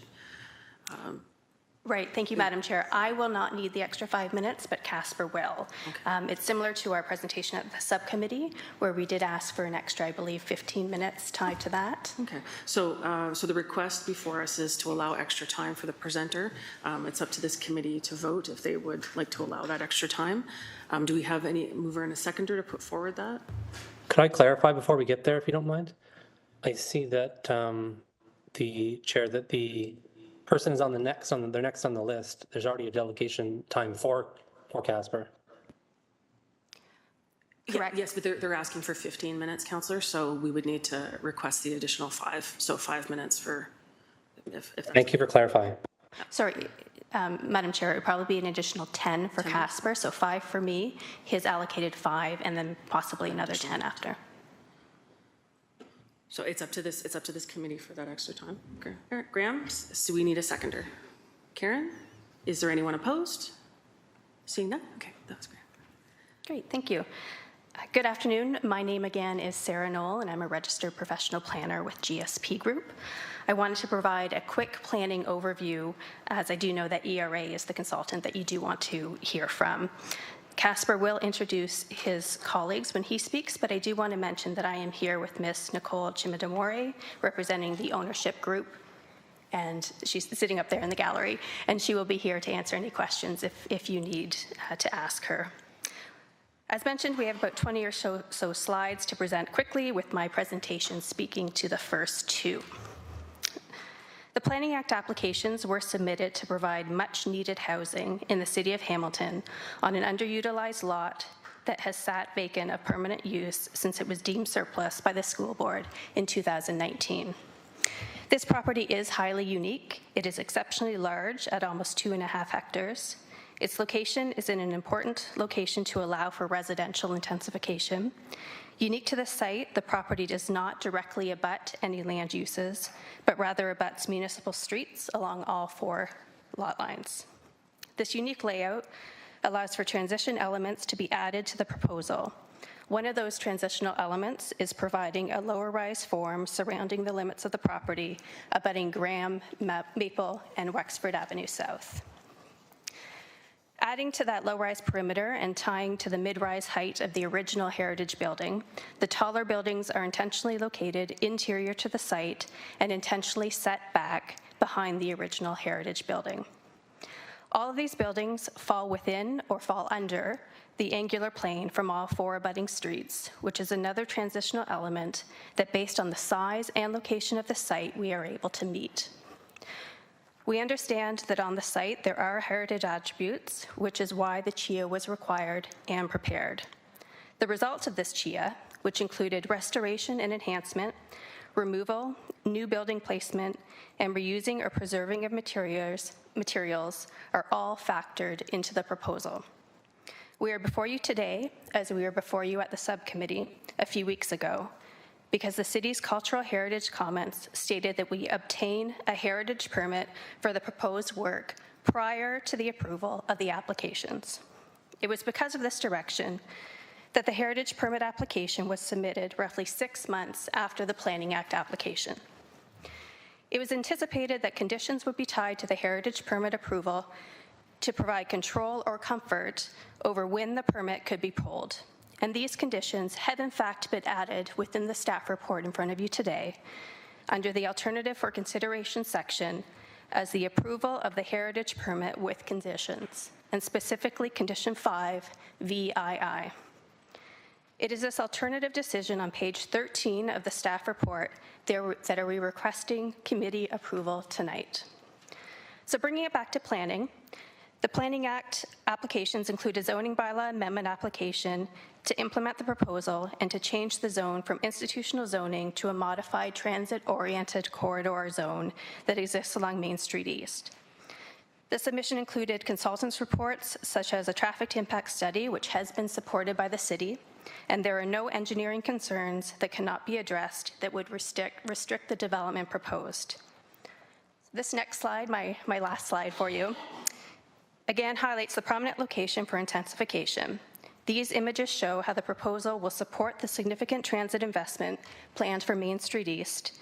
Right, thank you, Madam Chair. I will not need the extra 5 minutes, but Casper will. It's similar to our presentation at the subcommittee, where we did ask for an extra, I believe, 15 minutes tied to that. Okay, so the request before us is to allow extra time for the presenter. It's up to this committee to vote if they would like to allow that extra time. Do we have any mover and a seconder to put forward that? Could I clarify before we get there, if you don't mind? I see that the chair, that the person is they're next on the list. There's already a delegation time for Casper. Correct. Yes, but they're asking for 15 minutes, Councillor, so we would need to request the additional 5, so 5 minutes for, if that's Thank you for clarifying. Sorry, Madam Chair, it would probably be an additional 10 for Casper, so 5 for me, his allocated 5, and then possibly another 10 after. So it's up to this committee for that extra time. Okay. Graham, so we need a seconder. Karen, is there anyone opposed? Seeing none? Okay, that was great. Great, thank you. Good afternoon. My name again is Sarah Knoll, and I'm a registered professional planner with GSP Group. I wanted to provide a quick planning overview, as I do know that ERA is the consultant that you do want to hear from. Casper will introduce his colleagues when he speaks, but I do want to mention that I am here with Ms. Nicole Chimidamore, representing the ownership group, and she's sitting up there in the gallery, and she will be here to answer any questions if you need to ask her. As mentioned, we have about 20 or so slides to present quickly, with my presentation speaking to the first 2. The Planning Act applications were submitted to provide much-needed housing in the City of Hamilton on an underutilized lot that has sat vacant of permanent use since it was deemed surplus by the school board in 2019. This property is highly unique. It is exceptionally large at almost 2.5 hectares. Its location is in an important location to allow for residential intensification. Unique to the site, the property does not directly abut any land uses, but rather abuts municipal streets along all 4 lot lines. This unique layout allows for transition elements to be added to the proposal. One of those transitional elements is providing a lower-rise form surrounding the limits of the property, abutting Graham, Maple, and Wexford Avenue South. Adding to that low-rise perimeter and tying to the mid-rise height of the original heritage building, the taller buildings are intentionally located interior to the site and intentionally set back behind the original heritage building. All of these buildings fall within or fall under the angular plane from all 4 abutting streets, which is another transitional element that, based on the size and location of the site, we are able to meet. We understand that on the site there are heritage attributes, which is why the CHIA was required and prepared. The results of this CHIA, which included restoration and enhancement, removal, new building placement, and reusing or preserving of materials are all factored into the proposal. We are before you today, as we were before you at the subcommittee a few weeks ago, because the city's cultural heritage comments stated that we obtain a heritage permit for the proposed work prior to the approval of the applications. It was because of this direction that the heritage permit application was submitted roughly 6 months after the Planning Act application. It was anticipated that conditions would be tied to the heritage permit approval to provide control or comfort over when the permit could be pulled. And these conditions have in fact been added within the staff report in front of you today under the Alternative for Consideration section as the approval of the heritage permit with conditions, and specifically Condition 5, VII. It is this alternative decision on page 13 of the staff report that are we requesting committee approval tonight. So bringing it back to planning, the Planning Act applications include a zoning bylaw amendment application to implement the proposal and to change the zone from institutional zoning to a modified transit-oriented corridor zone that exists along Main Street East. The submission included consultants' reports, such as a traffic impact study, which has been supported by the city, and there are no engineering concerns that cannot be addressed that would restrict the development proposed. This next slide, my last slide for you, again highlights the prominent location for intensification. These images show how the proposal will support the significant transit investment planned for Main Street East,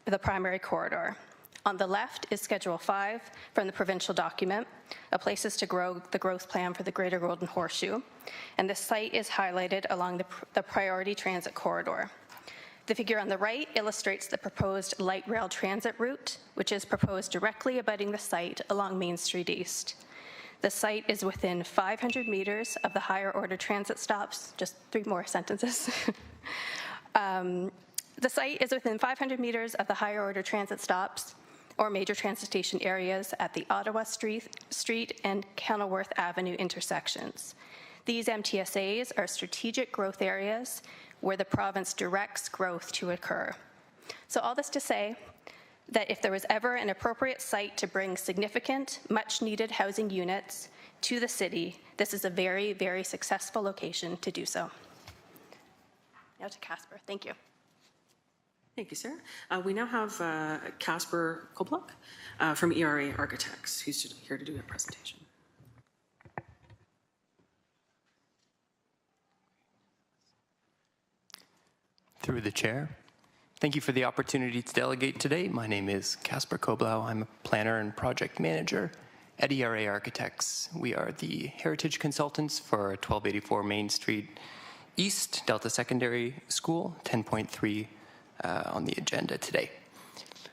the primary corridor. On the left is Schedule 5 from the provincial document, a places to grow the growth plan for the Greater Golden Horseshoe, and the site is highlighted along the priority transit corridor. The figure on the right illustrates the proposed light rail transit route, which is proposed directly abutting the site along Main Street East. The site is within 500 meters of the higher order transit stops, just 3 more sentences. The site is within 500 meters of the higher order transit stops or major transportation areas at the Ottawa Street and Kenilworth Avenue intersections. These MTSAs are strategic growth areas where the province directs growth to occur. So all this to say that if there was ever an appropriate site to bring significant, much-needed housing units to the city, this is a very, very successful location to do so. Now to Casper. Thank you. Thank you, Sarah. We now have Casper Kobluck from ERA Architects, who's here to do a presentation. Through the chair. Thank you for the opportunity to delegate today. My name is Casper Koblau. I'm a planner and project manager at ERA Architects. We are the heritage consultants for 1284 Main Street East, Delta Secondary School, 10.3 on the agenda today.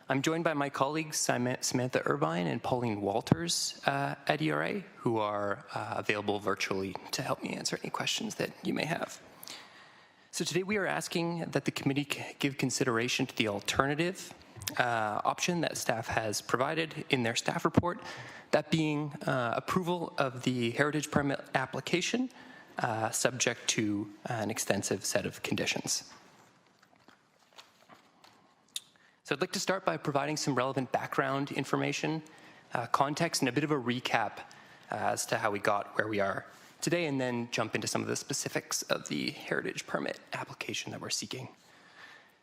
I'm joined by my colleagues Samantha Irvine and Pauline Walters at ERA, who are available virtually to help me answer any questions that you may have. So today we are asking that the committee give consideration to the alternative option that staff has provided in their staff report, that being approval of the heritage permit application subject to an extensive set of conditions. So I'd like to start by providing some relevant background information, context, and a bit of a recap as to how we got where we are today, and then jump into some of the specifics of the heritage permit application that we're seeking.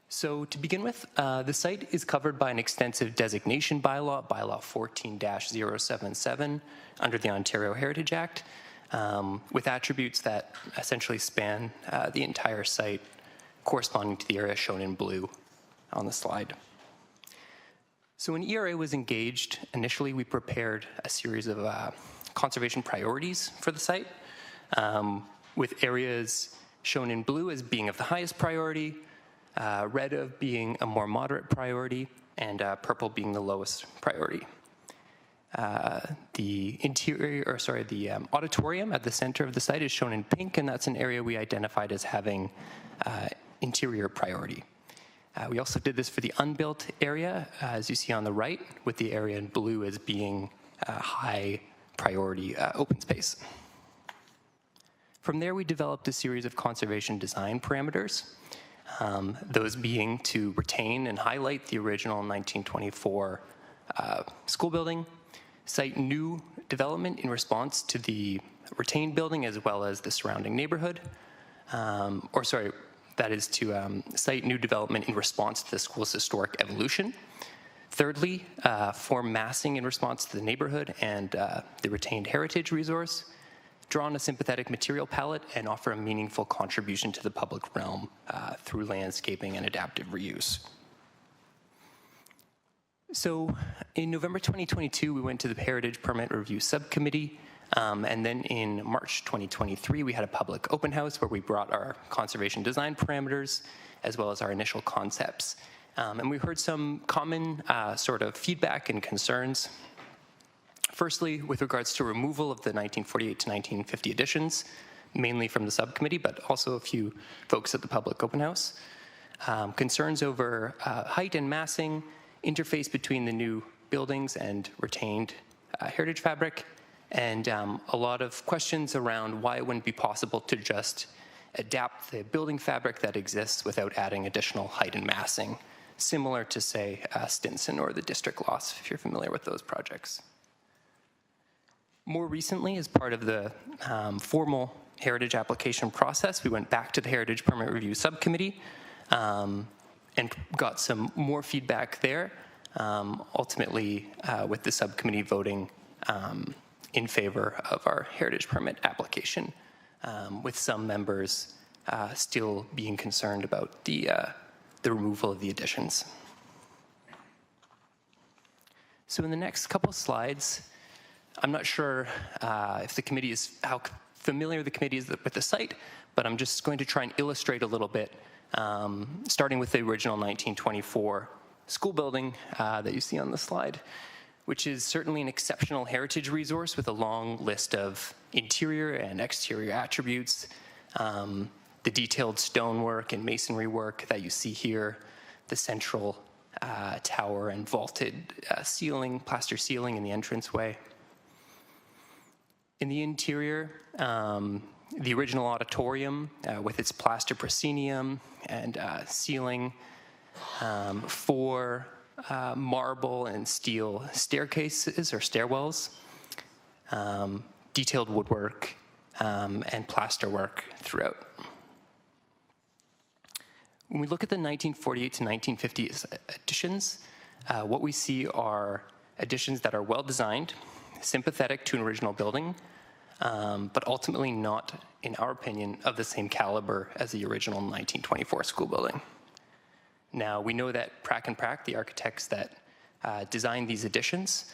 So to begin with, the site is covered by an extensive designation bylaw, bylaw 14-077 under the Ontario Heritage Act, with attributes that essentially span the entire site, corresponding to the area shown in blue on the slide. So when ERA was engaged, initially we prepared a series of conservation priorities for the site, with areas shown in blue as being of the highest priority, red of being a more moderate priority, and purple being the lowest priority. The auditorium at the center of the site is shown in pink, and that's an area we identified as having interior priority. We also did this for the unbuilt area, as you see on the right, with the area in blue as being high priority open space. From there, we developed a series of conservation design parameters, those being to retain and highlight the original 1924 school building, cite new development in response to the retained building as well as the surrounding neighborhood, that is to cite new development in response to the school's historic evolution. Thirdly, form massing in response to the neighborhood and the retained heritage resource, draw on a sympathetic material palette, and offer a meaningful contribution to the public realm through landscaping and adaptive reuse. So in November 2022, we went to the Heritage Permit Review Subcommittee, and then in March 2023, we had a public open house where we brought our conservation design parameters as well as our initial concepts. And we heard some common sort of feedback and concerns. Firstly, with regards to removal of the 1948 to 1950 additions, mainly from the subcommittee, but also a few folks at the public open house. Concerns over height and massing, interface between the new buildings and retained heritage fabric, and a lot of questions around why it wouldn't be possible to just adapt the building fabric that exists without adding additional height and massing, similar to, say, Stinson or the District Loss, if you're familiar with those projects. More recently, as part of the formal heritage application process, we went back to the Heritage Permit Review Subcommittee and got some more feedback there, ultimately with the subcommittee voting in favor of our heritage permit application, with some members still being concerned about the removal of the additions. So in the next couple slides, I'm not sure if the committee is, how familiar the committee is with the site, but I'm just going to try and illustrate a little bit, starting with the original 1924 school building that you see on the slide, which is certainly an exceptional heritage resource with a long list of interior and exterior attributes. The detailed stonework and masonry work that you see here, the central tower and vaulted ceiling, plaster ceiling in the entranceway. In the interior, the original auditorium with its plaster proscenium and ceiling, 4 marble and steel staircases or stairwells, detailed woodwork, and plasterwork throughout. When we look at the 1948 to 1950 additions, what we see are additions that are well designed, sympathetic to an original building, but ultimately not, in our opinion, of the same caliber as the original 1924 school building. Now, we know that Prack & Prack, the architects that designed these additions,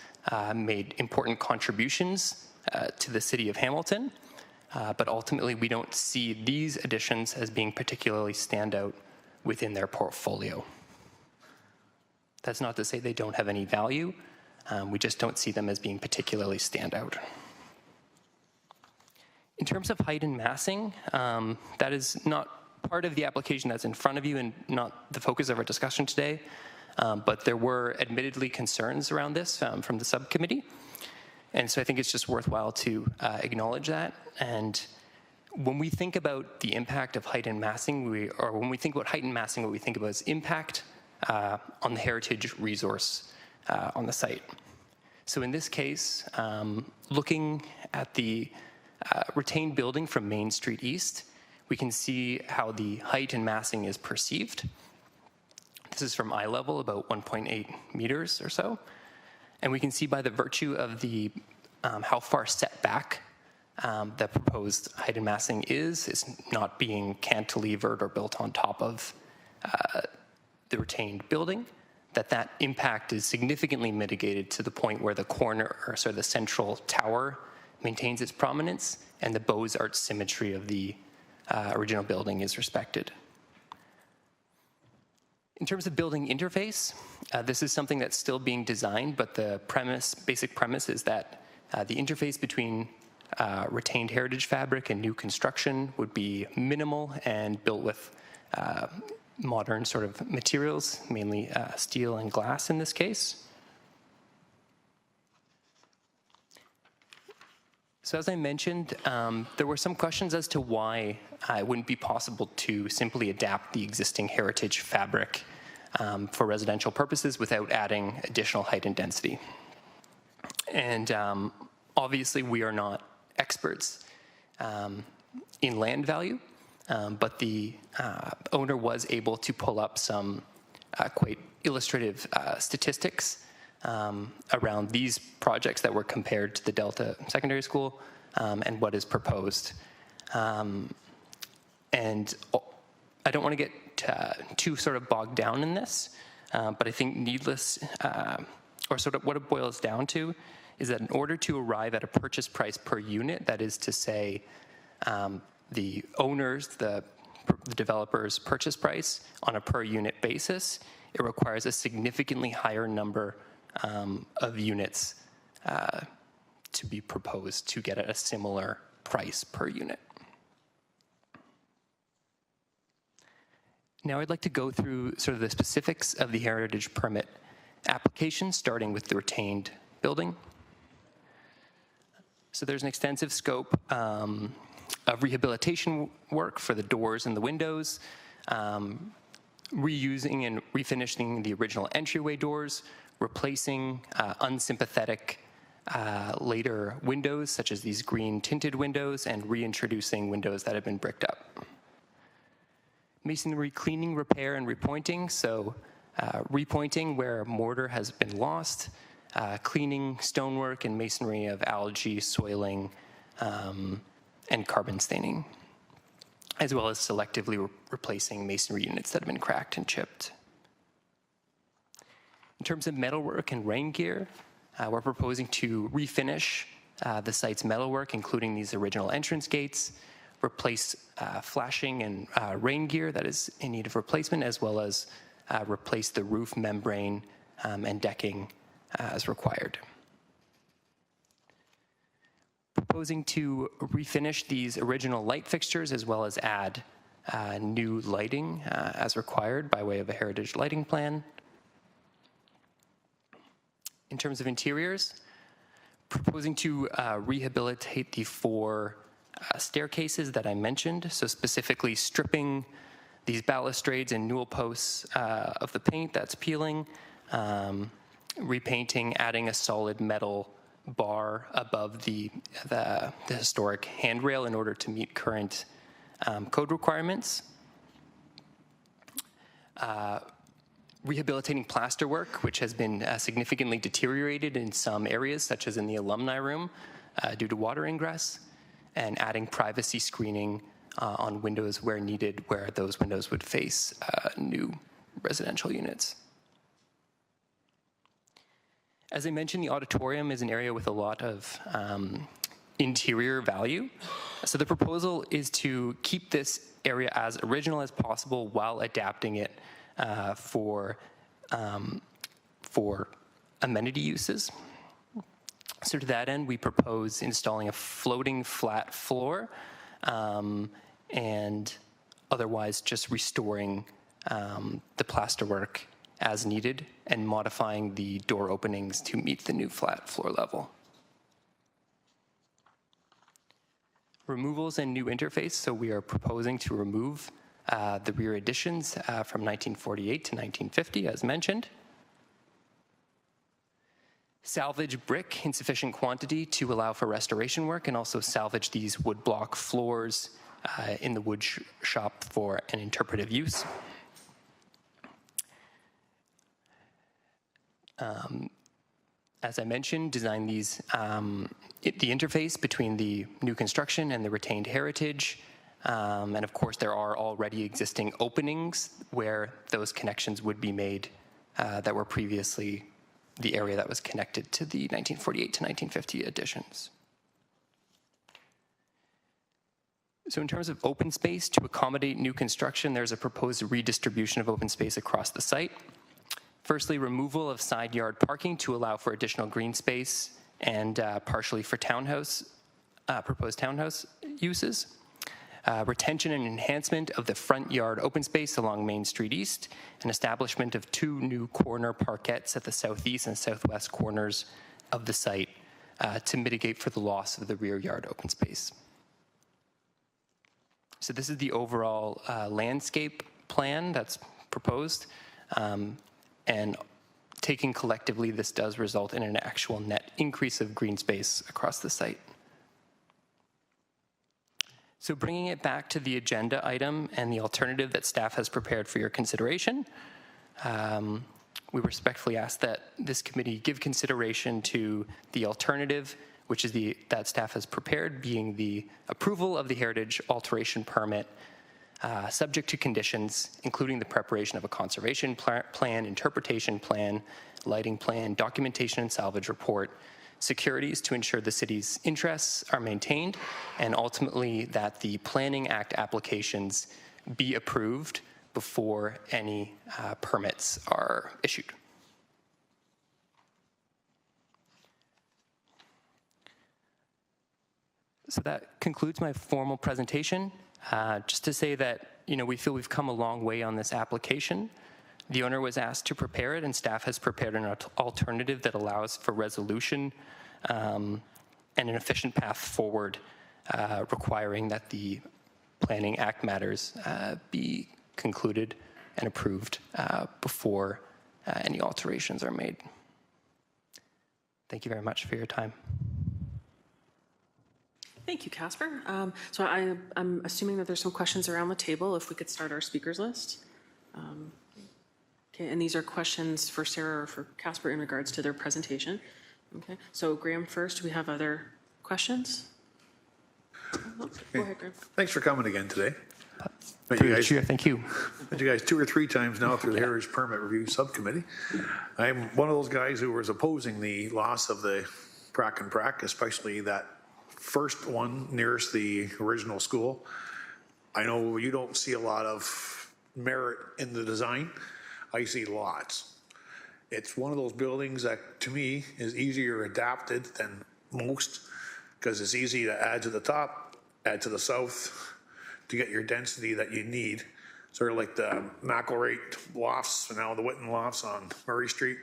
made important contributions to the city of Hamilton, but ultimately we don't see these additions as being particularly standout within their portfolio. That's not to say they don't have any value, we just don't see them as being particularly standout. In terms of height and massing, that is not part of the application that's in front of you and not the focus of our discussion today, but there were admittedly concerns around this from the subcommittee. And so I think it's just worthwhile to acknowledge that. And when we think about the impact of height and massing, when we think about height and massing, what we think about is impact on the heritage resource on the site. So in this case, looking at the retained building from Main Street East, we can see how the height and massing is perceived. This is from eye level, about 1.8 meters or so. And we can see by the virtue of the how far set back the proposed height and massing is, it's not being cantilevered or built on top of the retained building, that impact is significantly mitigated to the point where the corner, or sorry, the central tower maintains its prominence and the Beaux-Arts symmetry of the original building is respected. In terms of building interface, this is something that's still being designed, but the basic premise is that the interface between retained heritage fabric and new construction would be minimal and built with modern sort of materials, mainly steel and glass in this case. So as I mentioned, there were some questions as to why it wouldn't be possible to simply adapt the existing heritage fabric for residential purposes without adding additional height and density. And obviously we are not experts in land value, but the owner was able to pull up some quite illustrative statistics around these projects that were compared to the Delta Secondary School and what is proposed. And I don't want to get too sort of bogged down in this, but I think needless, or sort of what it boils down to is that in order to arrive at a purchase price per unit, that is to say the owners, the developer's purchase price on a per unit basis, it requires a significantly higher number of units to be proposed to get at a similar price per unit. Now I'd like to go through sort of the specifics of the heritage permit application, starting with the retained building. So there's an extensive scope of rehabilitation work for the doors and the windows, reusing and refinishing the original entryway doors, replacing unsympathetic later windows, such as these green tinted windows, and reintroducing windows that have been bricked up. Masonry cleaning, repair, and repointing, so repointing where mortar has been lost, cleaning stonework and masonry of algae, soiling, and carbon staining, as well as selectively replacing masonry units that have been cracked and chipped. In terms of metalwork and rain gear, we're proposing to refinish the site's metalwork, including these original entrance gates, replace flashing and rain gear that is in need of replacement, as well as replace the roof membrane and decking as required. Proposing to refinish these original light fixtures as well as add new lighting as required by way of a heritage lighting plan. In terms of interiors, proposing to rehabilitate the 4 staircases that I mentioned, so specifically stripping these balustrades and newel posts of the paint that's peeling, repainting, adding a solid metal bar above the historic handrail in order to meet current code requirements. Rehabilitating plasterwork, which has been significantly deteriorated in some areas, such as in the alumni room, due to water ingress, and adding privacy screening on windows where needed, where those windows would face new residential units. As I mentioned, the auditorium is an area with a lot of interior value. So the proposal is to keep this area as original as possible while adapting it for amenity uses. So to that end, we propose installing a floating flat floor and otherwise just restoring the plasterwork as needed and modifying the door openings to meet the new flat floor level. Removals and new interface, so we are proposing to remove the rear additions from 1948 to 1950, as mentioned. Salvage brick in sufficient quantity to allow for restoration work, and also salvage these woodblock floors in the wood shop for an interpretive use. As I mentioned, design these, the interface between the new construction and the retained heritage. And of course, there are already existing openings where those connections would be made that were previously the area that was connected to the 1948 to 1950 additions. So in terms of open space, to accommodate new construction, there's a proposed redistribution of open space across the site. Firstly, removal of side yard parking to allow for additional green space and partially for proposed townhouse uses. Retention and enhancement of the front yard open space along Main Street East, and establishment of 2 new corner parkettes at the southeast and southwest corners of the site to mitigate for the loss of the rear yard open space. So this is the overall landscape plan that's proposed. And taken collectively, this does result in an actual net increase of green space across the site. So bringing it back to the agenda item and the alternative that staff has prepared for your consideration, we respectfully ask that this committee give consideration to the alternative, which is that staff has prepared, being the approval of the heritage alteration permit, subject to conditions, including the preparation of a conservation plan, interpretation plan, lighting plan, documentation and salvage report, securities to ensure the city's interests are maintained, and ultimately that the Planning Act applications be approved before any permits are issued. So that concludes my formal presentation. Just to say that, we feel we've come a long way on this application. The owner was asked to prepare it, and staff has prepared an alternative that allows for resolution and an efficient path forward, requiring that the Planning Act matters be concluded and approved before any alterations are made. Thank you very much for your time. Thank you, Casper. So I'm assuming that there's some questions around the table. If we could start our speakers list. Okay, and these are questions for Sarah or for Casper in regards to their presentation. Okay, so Graham first. Do we have other questions? Oh, go ahead, Graham. Thanks for coming again today. Through the chair, thank you. Met you guys 2 or 3 times now through the Heritage Permit Review Subcommittee. I'm one of those guys who was opposing the loss of the Prac and Prac, especially that first one nearest the original school. I know you don't see a lot of merit in the design. I see lots. It's one of those buildings that, to me, is easier adapted than most because it's easy to add to the top, add to the south to get your density that you need. Sort of like the McElwright lofts, and now the Whitten lofts on Murray Street,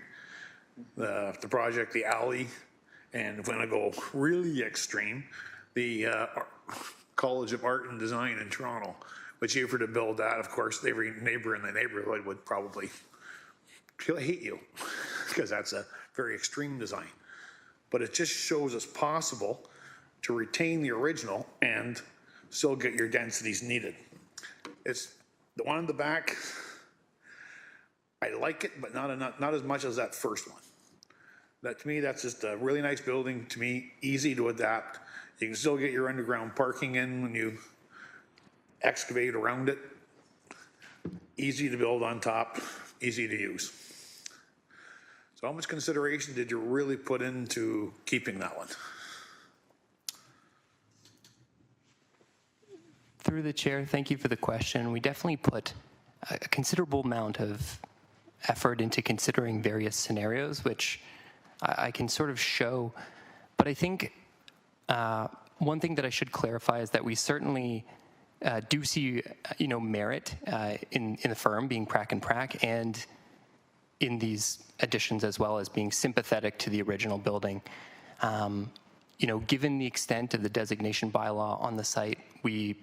the project, the alley, and if we're gonna go really extreme, the College of Art and Design in Toronto. But if you were to build that, of course, every neighbor in the neighborhood would probably hate you because that's a very extreme design. But it just shows us possible to retain the original and still get your densities needed. It's the one in the back, I like it, but not as much as that first one. That, to me, that's just a really nice building. To me, easy to adapt. You can still get your underground parking in when you excavate around it. Easy to build on top, easy to use. So how much consideration did you really put into keeping that one? Through the chair, thank you for the question. We definitely put a considerable amount of effort into considering various scenarios, which I can sort of show. But I think one thing that I should clarify is that we certainly do see, merit in the firm being Prac and Prac, and in these additions as well as being sympathetic to the original building. Given the extent of the designation bylaw on the site, we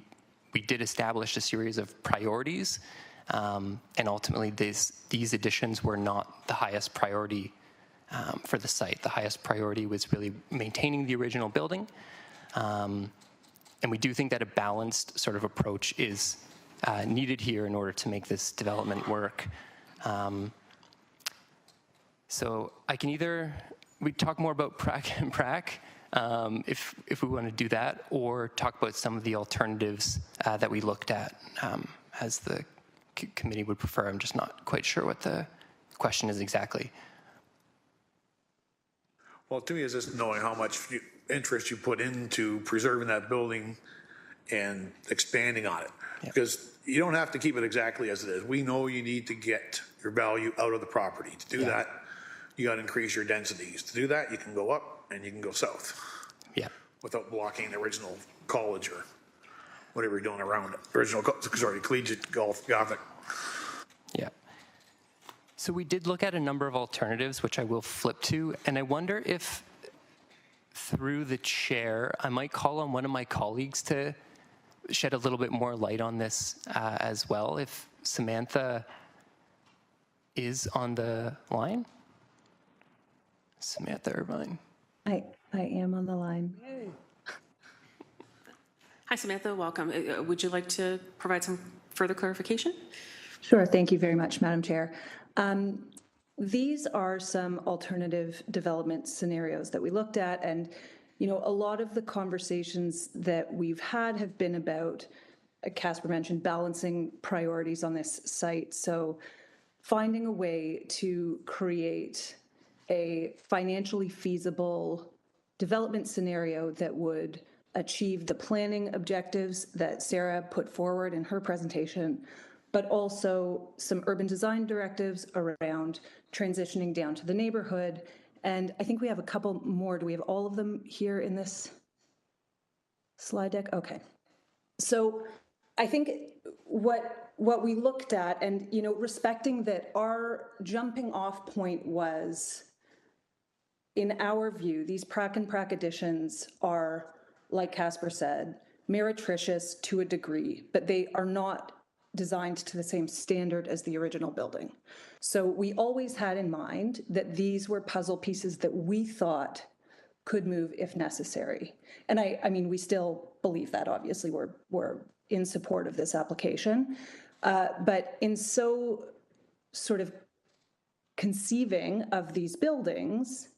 did establish a series of priorities, and ultimately these additions were not the highest priority for the site. The highest priority was really maintaining the original building, and we do think that a balanced sort of approach is needed here in order to make this development work. So I can we talk more about Prac and Prac, if we want to do that, or talk about some of the alternatives that we looked at, as the committee would prefer. I'm just not quite sure what the question is exactly. Well, to me, it's just knowing how much interest you put into preserving that building and expanding on it. Yep. Because you don't have to keep it exactly as it is. We know you need to get your value out of the property. To do that, you got to increase your densities. To do that, you can go up and you can go south. Yeah. Without blocking the original college or whatever you're doing around it. Collegiate Golf Gothic. Yeah. So we did look at a number of alternatives, which I will flip to, and I wonder if, through the chair, I might call on one of my colleagues to shed a little bit more light on this as well, if Samantha is on the line. Samantha Irvine. I am on the line. Hi, Samantha. Welcome. Would you like to provide some further clarification? Sure. Thank you very much, Madam Chair. These are some alternative development scenarios that we looked at, and a lot of the conversations that we've had have been about, Casper mentioned, balancing priorities on this site. So finding a way to create a financially feasible development scenario that would achieve the planning objectives that Sarah put forward in her presentation, but also some urban design directives around transitioning down to the neighborhood. And I think we have a couple more. Do we have all of them here in this slide deck? Okay. So I think what we looked at, and respecting that our jumping off point was, in our view, these Prac and Prac additions are, like Casper said, meretricious to a degree, but they are not designed to the same standard as the original building. So we always had in mind that these were puzzle pieces that we thought could move if necessary. And I mean, we still believe that. Obviously, we're in support of this application. But in so sort of conceiving of these buildings,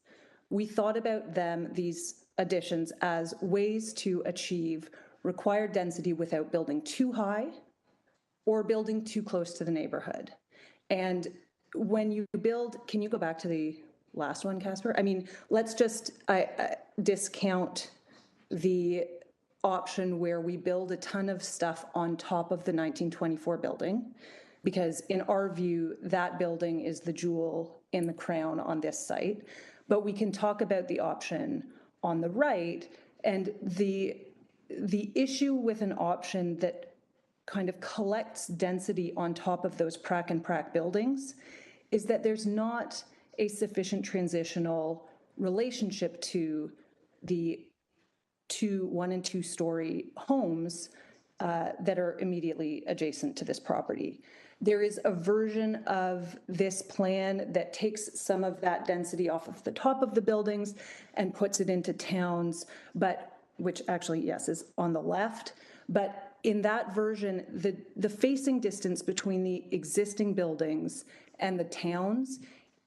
we thought about these additions, as ways to achieve required density without building too high or building too close to the neighborhood. And when you build, can you go back to the last one, Casper? I mean, let's just discount the option where we build a ton of stuff on top of the 1924 building, because in our view, that building is the jewel in the crown on this site. But we can talk about the option on the right, and the issue with an option that kind of collects density on top of those Prac and Prac buildings is that there's not a sufficient transitional relationship to the 1 and 2 story homes that are immediately adjacent to this property. There is a version of this plan that takes some of that density off of the top of the buildings and puts it into towns, but which actually, yes, is on the left. But in that version, the facing distance between the existing buildings and the towns,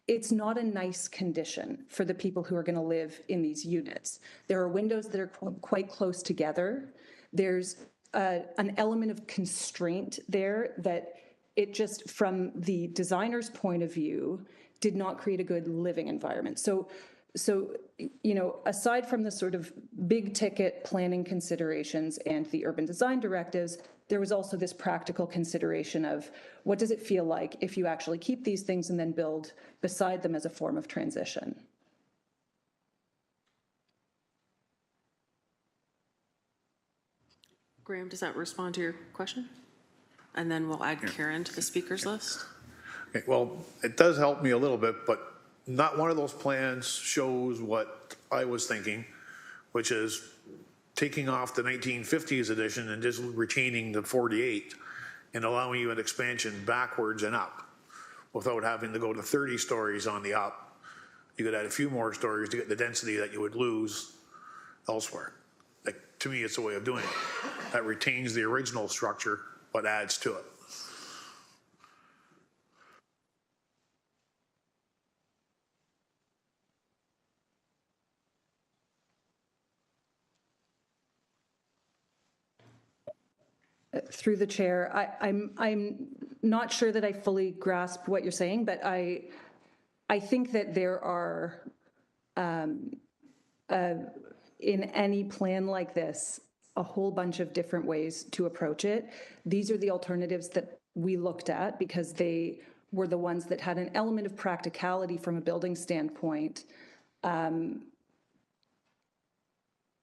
it's not a nice condition for the people who are going to live in these units. There are windows that are quite close together. There's an element of constraint there that it just, from the designer's point of view, did not create a good living environment. So, you know, aside from the sort of big ticket planning considerations and the urban design directives, there was also this practical consideration of what does it feel like if you actually keep these things and then build beside them as a form of transition. Graham, does that respond to your question? And then we'll add Karen to the speakers list. Okay, well, it does help me a little bit, but not one of those plans shows what I was thinking, which is taking off the 1950s edition and just retaining the 48 and allowing you an expansion backwards and up without having to go to 30 stories on the up. You could add a few more stories to get the density that you would lose elsewhere. Like, to me, it's a way of doing it. That retains the original structure, but adds to it. Through the chair, I'm not sure that I fully grasp what you're saying, but I think that there are, in any plan like this, a whole bunch of different ways to approach it. These are the alternatives that we looked at because they were the ones that had an element of practicality from a building standpoint. I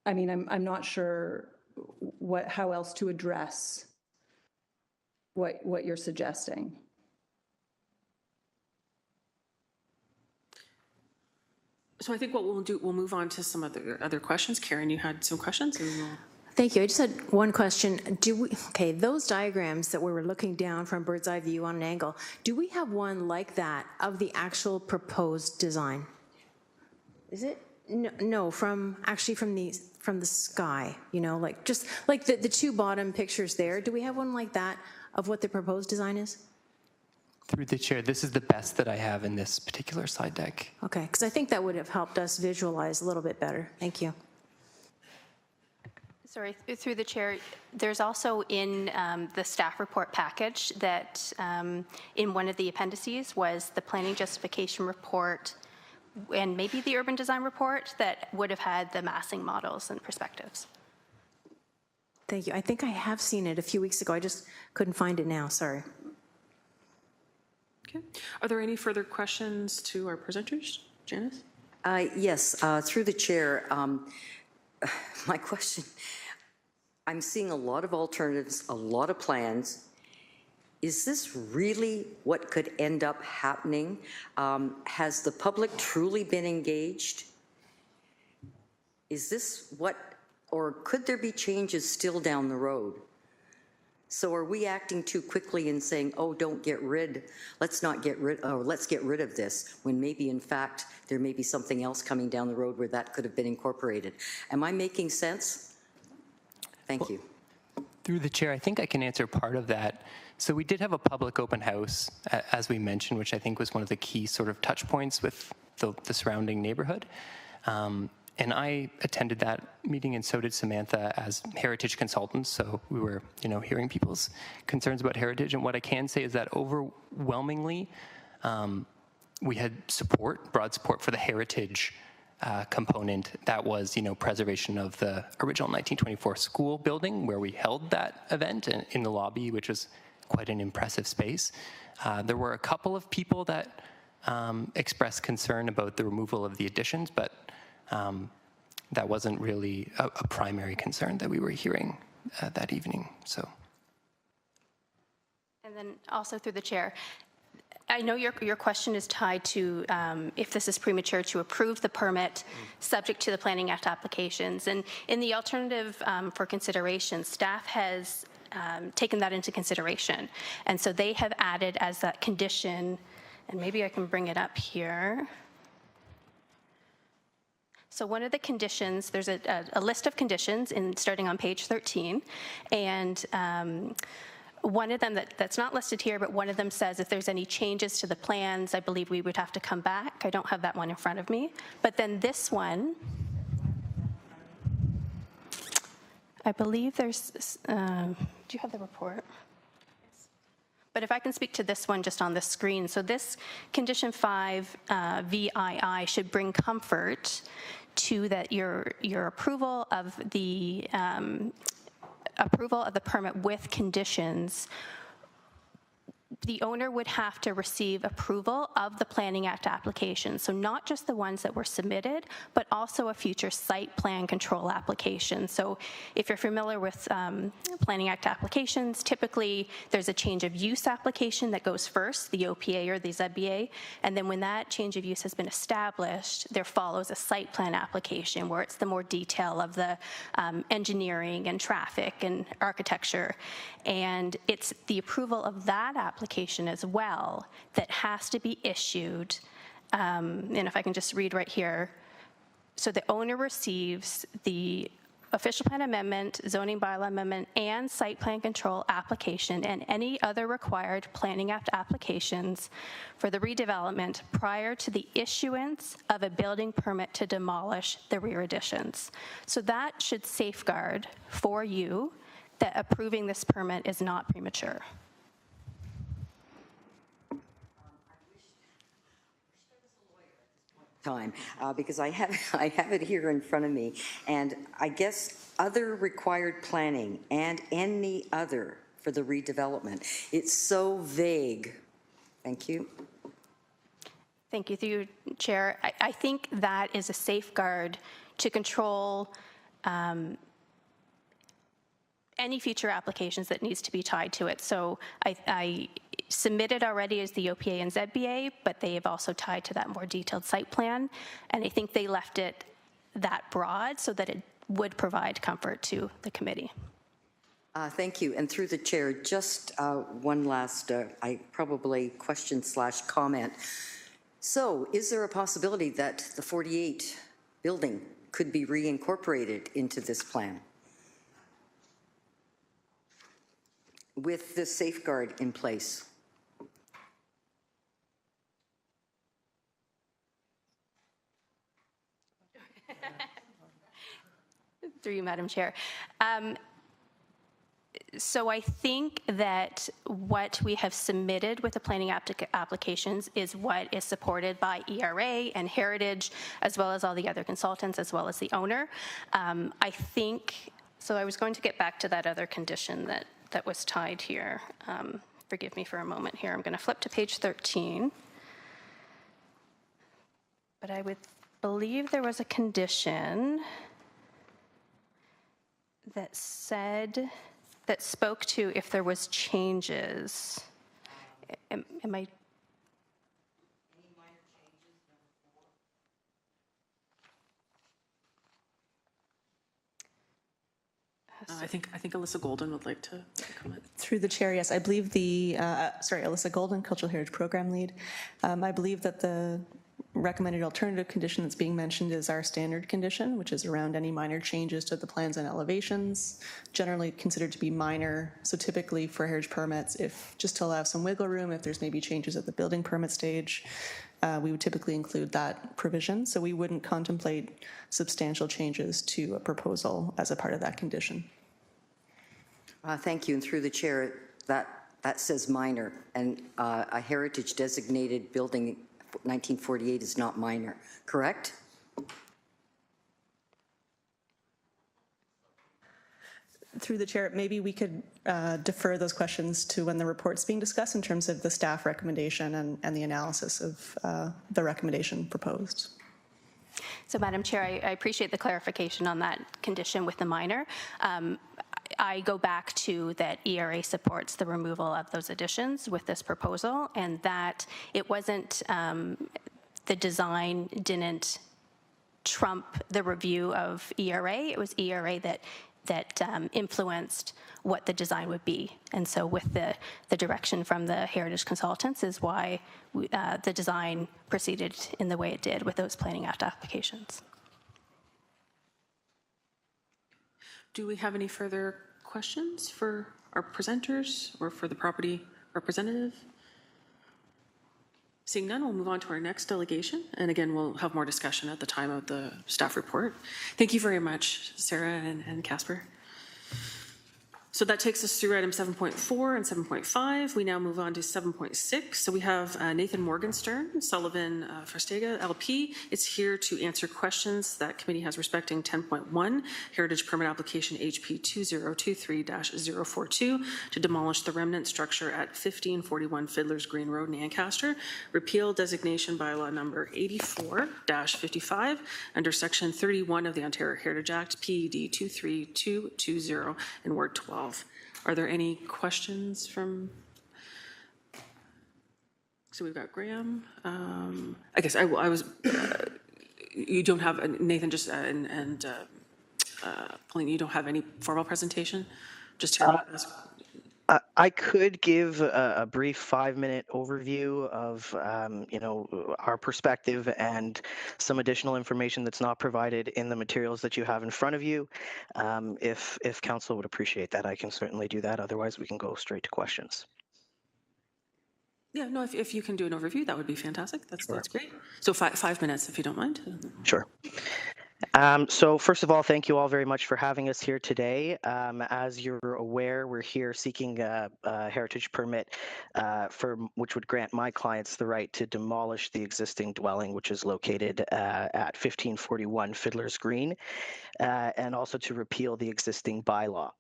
mean, I'm not sure how else to address what you're suggesting. So I think what we'll do, we'll move on to some other questions. Karen, you had some questions? Thank you. I just had one question. Okay, those diagrams that we were looking down from bird's eye view on an angle, do we have one like that of the actual proposed design? Is it? No, from the sky, you know, like just like the two bottom pictures there. Do we have one like that of what the proposed design is? Through the chair, this is the best that I have in this particular slide deck. Okay, because I think that would have helped us visualize a little bit better. Thank you. Sorry, through the chair, there's also in the staff report package that in one of the appendices was the planning justification report and maybe the urban design report that would have had the massing models and perspectives. Thank you. I think I have seen it a few weeks ago. I just couldn't find it now. Sorry. Okay. Are there any further questions to our presenters? Janice? Yes, through the chair. My question, I'm seeing a lot of alternatives, a lot of plans. Is this really what could end up happening? Has the public truly been engaged? Is this what, or could there be changes still down the road? So are we acting too quickly and saying, oh, don't get rid, let's get rid of this, when maybe in fact there may be something else coming down the road where that could have been incorporated? Am I making sense? Thank you. Through the chair, I think I can answer part of that. So we did have a public open house, as we mentioned, which I think was one of the key sort of touch points with the surrounding neighborhood. And I attended that meeting, and so did Samantha as heritage consultants. So we were, hearing people's concerns about heritage. And what I can say is that overwhelmingly, we had broad support for the heritage component. That was, preservation of the original 1924 school building where we held that event in the lobby, which was quite an impressive space. There were a couple of people that expressed concern about the removal of the additions, but that wasn't really a primary concern that we were hearing that evening. So, and then also through the chair, I know your question is tied to if this is premature to approve the permit subject to the Planning Act applications. And in the alternative for consideration, staff has taken that into consideration. And so they have added as that condition, and maybe I can bring it up here. So one of the conditions, there's a list of conditions starting on page 13, and one of them that's not listed here, but one of them says if there's any changes to the plans, I believe we would have to come back. I don't have that one in front of me. But then this one, I believe there's, do you have the report? But if I can speak to this one just on the screen. So this condition 5 VII should bring comfort to that your approval of the permit with conditions. The owner would have to receive approval of the Planning Act application. So not just the ones that were submitted, but also a future site plan control application. So if you're familiar with Planning Act applications, typically there's a change of use application that goes first, the OPA or the ZBA. And then when that change of use has been established, there follows a site plan application where it's the more detail of the engineering and traffic and architecture. And it's the approval of that application as well that has to be issued. And if I can just read right here. So the owner receives the official plan amendment, zoning bylaw amendment, and site plan control application and any other required Planning Act applications for the redevelopment prior to the issuance of a building permit to demolish the rear additions. So that should safeguard for you that approving this permit is not premature. Time because I have it here in front of me, and I guess other required planning and any other for the redevelopment. It's so vague. Thank you. Thank you, through you, Chair. I think that is a safeguard to control any future applications that needs to be tied to it. So I submitted already as the OPA and ZBA, but they have also tied to that more detailed site plan. And I think they left it that broad so that it would provide comfort to the committee. Thank you. And through the chair, just one last, probably question/comment. So is there a possibility that the 48 building could be reincorporated into this plan with the safeguard in place? Through you, Madam Chair. So I think that what we have submitted with the planning applications is what is supported by ERA and Heritage, as well as all the other consultants, as well as the owner. I think, so I was going to get back to that other condition that was tied here. Forgive me for a moment here. I'm going to flip to page 13. But I would believe there was a condition that spoke to if there was changes. Am I? Any minor changes, number 4? I think Alyssa Golden would like to comment. Through the chair, yes, I believe Alyssa Golden, Cultural Heritage Program Lead. I believe that the recommended alternative condition that's being mentioned is our standard condition, which is around any minor changes to the plans and elevations, generally considered to be minor. So typically for heritage permits, if just to allow some wiggle room, if there's maybe changes at the building permit stage, we would typically include that provision. So we wouldn't contemplate substantial changes to a proposal as a part of that condition. Thank you. And through the chair, that says minor, and a heritage designated building 1948 is not minor, correct? Through the chair, maybe we could defer those questions to when the report's being discussed in terms of the staff recommendation and the analysis of the recommendation proposed. So, Madam Chair, I appreciate the clarification on that condition with the minor. I go back to that ERA supports the removal of those additions with this proposal, and that it wasn't, the design didn't trump the review of ERA. It was ERA that influenced what the design would be. And so with the direction from the heritage consultants is why the design proceeded in the way it did with those Planning Act applications. Do we have any further questions for our presenters or for the property representative? Seeing none, we'll move on to our next delegation. And again, we'll have more discussion at the time of the staff report. Thank you very much, Sarah and Casper. So that takes us through item 7.4 and 7.5. We now move on to 7.6. So we have Nathan Morgenstern, Sullivan Farstega, LP. It's here to answer questions that committee has respecting 10.1, Heritage Permit Application HP 2023-042 to demolish the remnant structure at 1541 Fiddler's Green Road in Ancaster, repeal designation bylaw number 84-55 under section 31 of the Ontario Heritage Act, PED 23220 in Ward 12. Are there any questions from? So we've got Graham. I guess I was. You don't have Nathan just and Pauline. You don't have any formal presentation. Just here. I could give a brief 5-minute overview of, our perspective and some additional information that's not provided in the materials that you have in front of you. If council would appreciate that, I can certainly do that. Otherwise, we can go straight to questions. Yeah, no, if you can do an overview, that would be fantastic. That's great. So 5 minutes, if you don't mind. Sure. So first of all, thank you all very much for having us here today. As you're aware, we're here seeking a heritage permit which would grant my clients the right to demolish the existing dwelling, which is located at 1541 Fiddler's Green, and also to repeal the existing bylaw.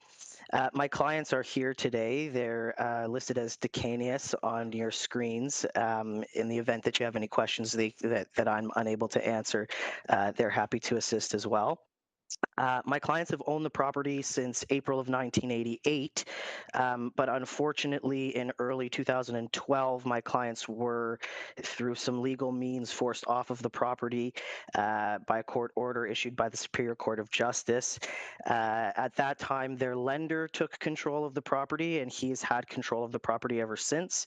My clients are here today. They're listed as Decanius on your screens. In the event that you have any questions that I'm unable to answer, they're happy to assist as well. My clients have owned the property since April of 1988, but unfortunately in early 2012, my clients were, through some legal means, forced off of the property by a court order issued by the Superior Court of Justice. At that time, their lender took control of the property, and he's had control of the property ever since.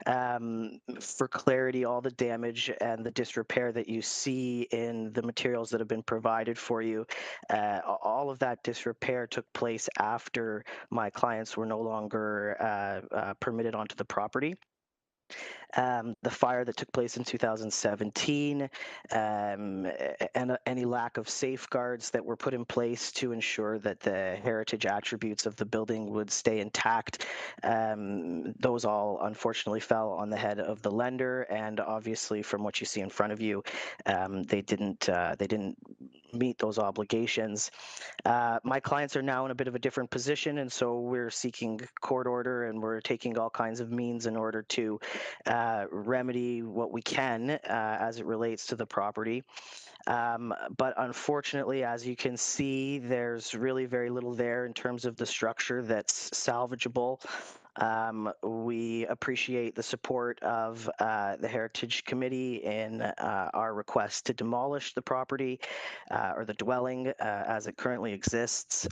For clarity, all the damage and the disrepair that you see in the materials that have been provided for you, all of that disrepair took place after my clients were no longer permitted onto the property. The fire that took place in 2017, and any lack of safeguards that were put in place to ensure that the heritage attributes of the building would stay intact, those all unfortunately fell on the head of the lender, and obviously from what you see in front of you, they didn't meet those obligations. My clients are now in a bit of a different position, and so we're seeking court order, and we're taking all kinds of means in order to remedy what we can as it relates to the property. But unfortunately, as you can see, there's really very little there in terms of the structure that's salvageable. We appreciate the support of the Heritage Committee in our request to demolish the property or the dwelling as it currently exists.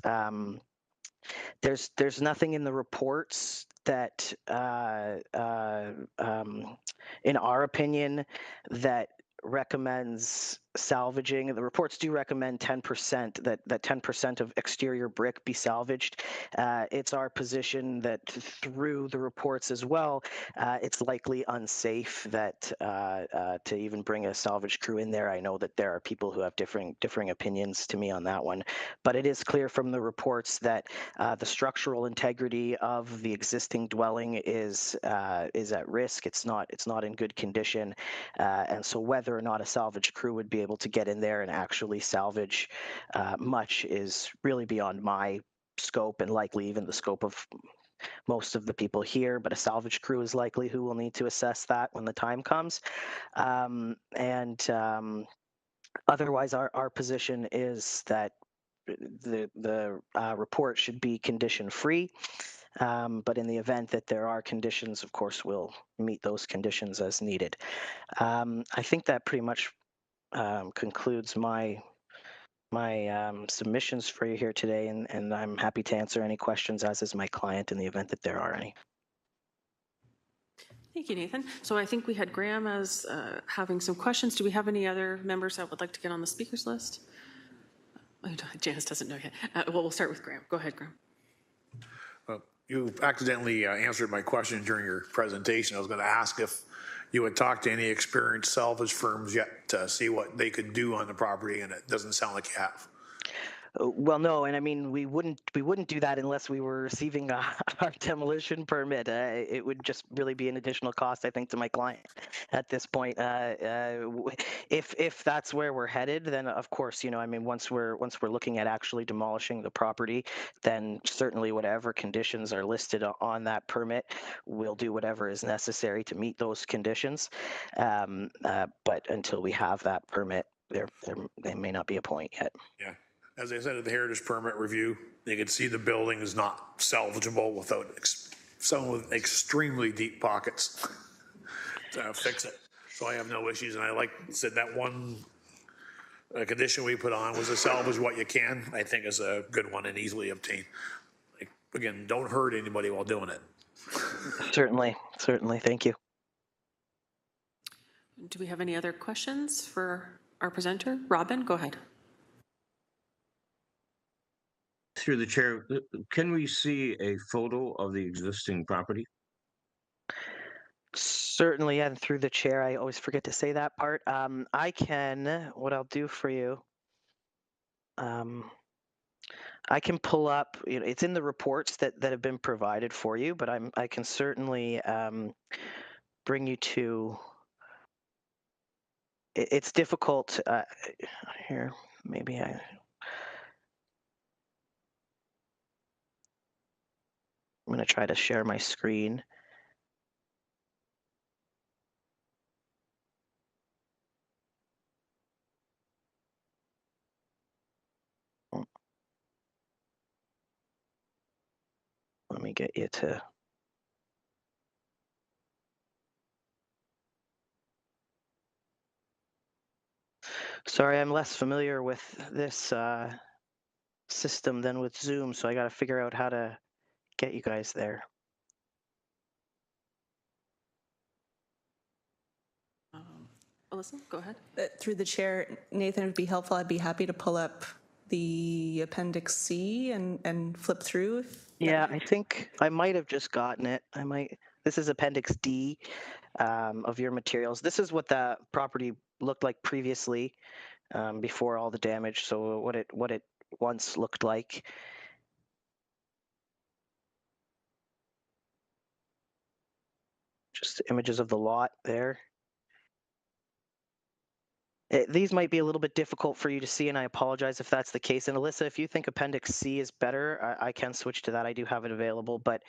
There's nothing in the reports that, in our opinion, that recommends salvaging. The reports do recommend 10%, that 10% of exterior brick be salvaged. It's our position that through the reports as well, it's likely unsafe that to even bring a salvage crew in there. I know that there are people who have differing opinions to me on that one, but it is clear from the reports that the structural integrity of the existing dwelling is at risk. It's not in good condition, and so whether or not a salvage crew would be able to get in there and actually salvage much is really beyond my scope, and likely even the scope of most of the people here, but a salvage crew is likely who will need to assess that when the time comes. Otherwise, our position is that the report should be condition free, but in the event that there are conditions, of course, we'll meet those conditions as needed. I think that pretty much concludes my submissions for you here today, and I'm happy to answer any questions, as is my client, in the event that there are any. Thank you, Nathan. So I think we had Graham as having some questions. Do we have any other members that would like to get on the speakers list? Oh, Janice doesn't know yet. Well, we'll start with Graham. Go ahead, Graham. You accidentally answered my question during your presentation. I was going to ask if you had talked to any experienced salvage firms yet to see what they could do on the property, and it doesn't sound like you have. Well, no, and I mean we wouldn't do that unless we were receiving our demolition permit. It would just really be an additional cost, I think, to my client at this point. If that's where we're headed, then of course, I mean, once we're looking at actually demolishing the property, then certainly whatever conditions are listed on that permit, we'll do whatever is necessary to meet those conditions. But until we have that permit, there may not be a point yet. Yeah. As I said at the Heritage Permit Review, they could see the building is not salvageable without someone with extremely deep pockets to fix it. So I have no issues, and I said that one condition we put on was to salvage what you can. I think is a good one and easily obtained. Again, don't hurt anybody while doing it. Certainly. Thank you. Do we have any other questions for our presenter? Robin, go ahead. Through the chair, can we see a photo of the existing property? Certainly, and through the chair, I always forget to say that part. What I'll do for you, I can pull up, it's in the reports that have been provided for you, but I can certainly bring you to, it's difficult, here, maybe I'm going to try to share my screen. Let me get you to. Sorry, I'm less familiar with this system than with Zoom, so I got to figure out how to get you guys there. Alyssa, go ahead. Through the chair, Nathan, it would be helpful. I'd be happy to pull up the Appendix C and flip through. Yeah, I think I might have just gotten it. This is Appendix D of your materials. This is what the property looked like previously, before all the damage. So what it once looked like. Just images of the lot there. These might be a little bit difficult for you to see, and I apologize if that's the case. And Alyssa, if you think Appendix C is better, I can switch to that. I do have it available, but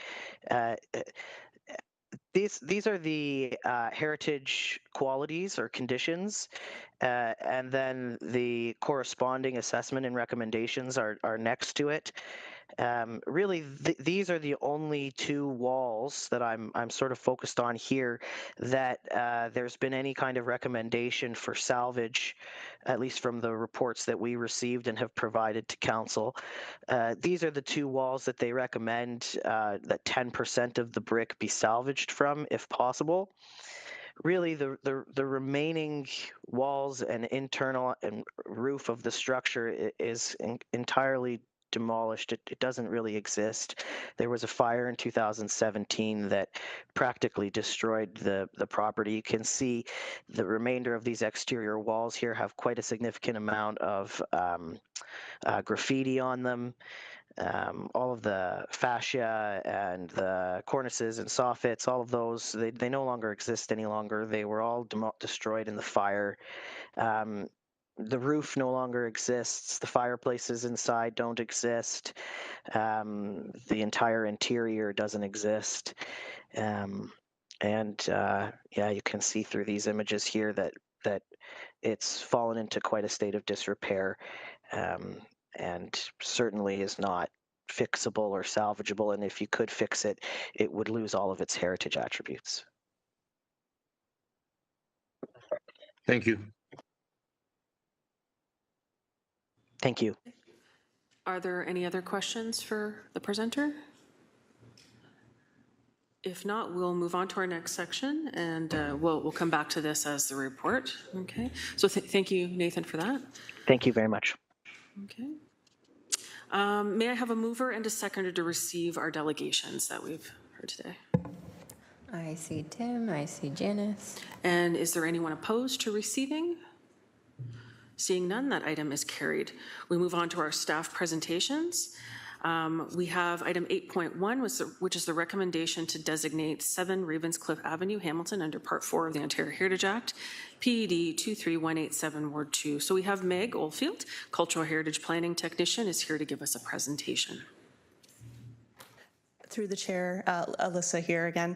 these are the heritage qualities or conditions, and then the corresponding assessment and recommendations are next to it. Really, these are the only two walls that I'm sort of focused on here that there's been any kind of recommendation for salvage, at least from the reports that we received and have provided to council. These are the two walls that they recommend that 10% of the brick be salvaged from, if possible. really the remaining walls and internal and roof of the structure is entirely demolished. It doesn't really exist. There was a fire in 2017 that practically destroyed the property. You can see the remainder of these exterior walls here have quite a significant amount of graffiti on them. All of the fascia and the cornices and soffits, all of those, they no longer exist any longer. They were all destroyed in the fire. The roof no longer exists. The fireplaces inside don't exist. The entire interior doesn't exist. Yeah, you can see through these images here that it's fallen into quite a state of disrepair, and certainly is not fixable or salvageable. And if you could fix it, it would lose all of its heritage attributes. Thank you. Thank you. Are there any other questions for the presenter? If not, we'll move on to our next section, and we'll come back to this as the report. Okay. So thank you, Nathan, for that. Thank you very much. Okay. May I have a mover and a seconder to receive our delegations that we've heard today? I see Tim. I see Janice. And is there anyone opposed to receiving? Seeing none, that item is carried. We move on to our staff presentations. We have item 8.1, which is the recommendation to designate 7 Ravenscliffe Avenue, Hamilton, under Part 4 of the Ontario Heritage Act, PED 23187, Ward 2. So we have Meg Oldfield, Cultural Heritage Planning Technician, is here to give us a presentation. Through the chair, Alyssa here again.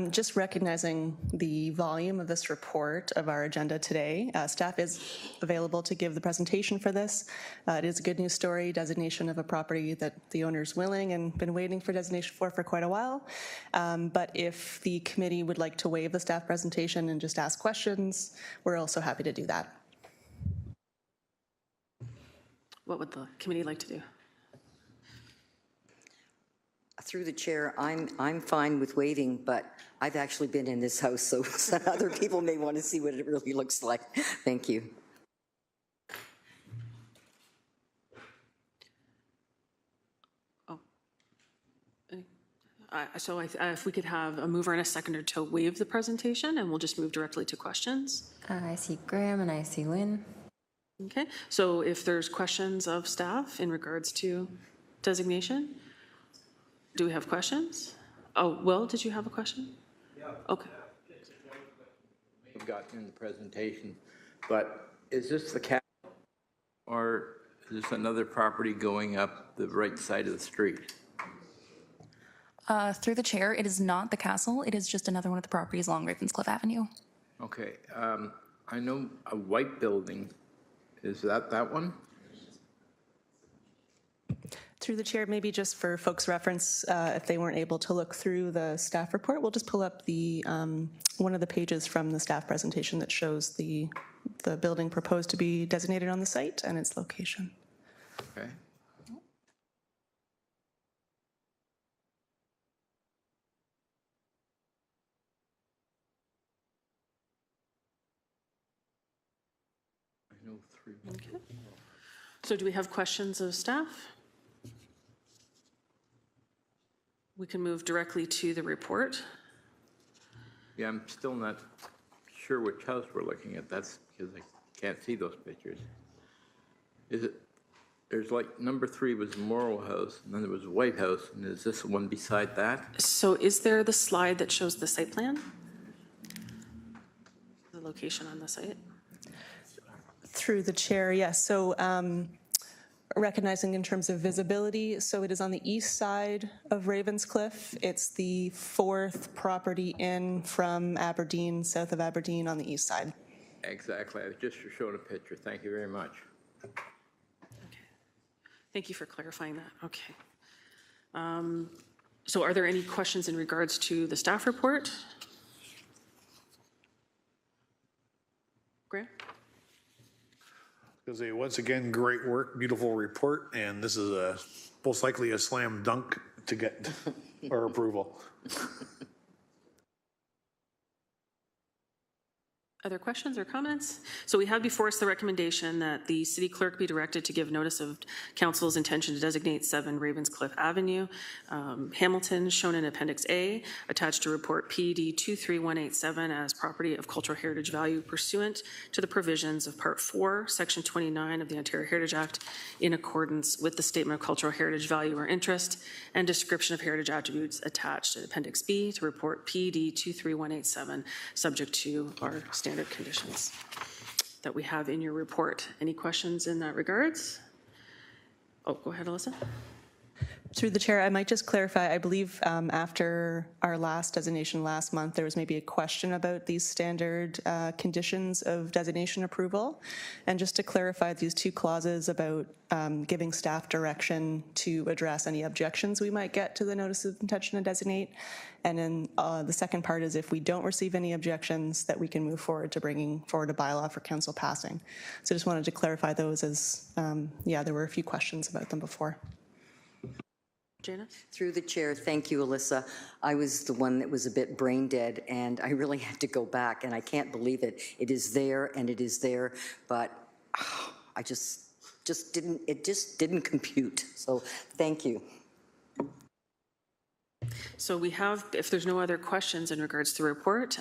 Just recognizing the volume of this report of our agenda today, staff is available to give the presentation for this. It is a good news story, designation of a property that the owner is willing and been waiting for designation for quite a while. But if the committee would like to waive the staff presentation and just ask questions, we're also happy to do that. What would the committee like to do? Through the chair, I'm fine with waiving, but I've actually been in this house, so some other people may want to see what it really looks like. Thank you. Oh. So if we could have a mover and a seconder to waive the presentation, and we'll just move directly to questions. I see Graham and I see Lynn. Okay, so if there's questions of staff in regards to designation, do we have questions? Oh, Will, did you have a question? Yeah. Okay. I've gotten in the presentation, but is this the castle or is this another property going up the right side of the street? Through the chair, it is not the castle. It is just another one of the properties along Ravenscliffe Avenue. Okay. I know a white building. Is that one? Through the chair, maybe just for folks' reference, if they weren't able to look through the staff report, we'll just pull up the one of the pages from the staff presentation that shows the building proposed to be designated on the site and its location. Okay. I know 3. Okay. So do we have questions of staff? We can move directly to the report. Yeah, I'm still not sure which house we're looking at. That's because I can't see those pictures. Is it, there's like number 3 was Morrow House, and then there was a White House, and is this the one beside that? So is there the slide that shows the site plan? The location on the site? Through the chair, yes. So recognizing in terms of visibility, so it is on the east side of Ravenscliffe. It's the 4th property in from Aberdeen, south of Aberdeen on the east side. Exactly. I was just showing a picture. Thank you very much. Okay. Thank you for clarifying that. Okay. So are there any questions in regards to the staff report? Graham? Because once again, great work, beautiful report, and this is most likely a slam dunk to get our approval. Other questions or comments? So we have before us the recommendation that the city clerk be directed to give notice of council's intention to designate 7 Ravenscliff Avenue, Hamilton, shown in Appendix A, attached to report PD 23187 as property of cultural heritage value pursuant to the provisions of Part 4, Section 29 of the Ontario Heritage Act, in accordance with the Statement of Cultural Heritage Value or Interest and description of heritage attributes attached to Appendix B to report PD 23187, subject to our standard conditions that we have in your report. Any questions in that regards? Oh, go ahead, Alyssa. Through the chair, I might just clarify, I believe after our last designation last month, there was maybe a question about these standard conditions of designation approval. And just to clarify these 2 clauses about giving staff direction to address any objections we might get to the notice of intention to designate. And then the second part is if we don't receive any objections, that we can move forward to bringing forward a bylaw for council passing. So just wanted to clarify those as, yeah, there were a few questions about them before. Jana? Through the chair, thank you, Alyssa. I was the one that was a bit brain dead, and I really had to go back, and I can't believe it. It is there, and it is there, but I just didn't compute. So thank you. So we have, if there's no other questions in regards to the report,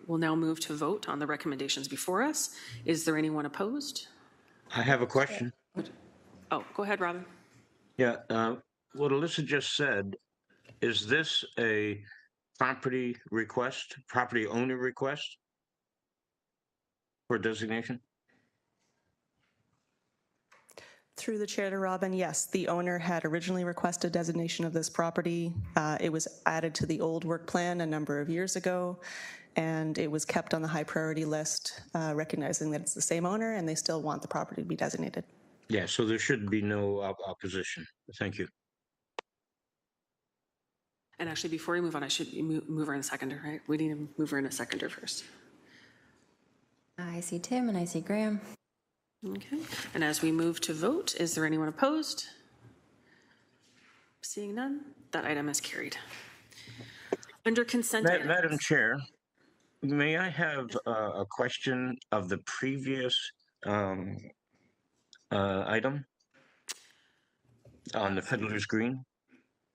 we'll now move to vote on the recommendations before us. Is there anyone opposed? I have a question. Oh, go ahead, Robin. Yeah, what Alyssa just said, is this a property request, property owner request for designation? Through the chair to Robin, yes, the owner had originally requested designation of this property. It was added to the old work plan a number of years ago, and it was kept on the high priority list, recognizing that it's the same owner and they still want the property to be designated. Yeah, so there should be no opposition. Thank you. And actually, before we move on, I should move her in a seconder, right? We need to move her in a seconder first. I see Tim and I see Graham. Okay. And as we move to vote, is there anyone opposed? Seeing none, that item is carried. Under consent items. Madam Chair, may I have a question of the previous item on the Fiddler's Green?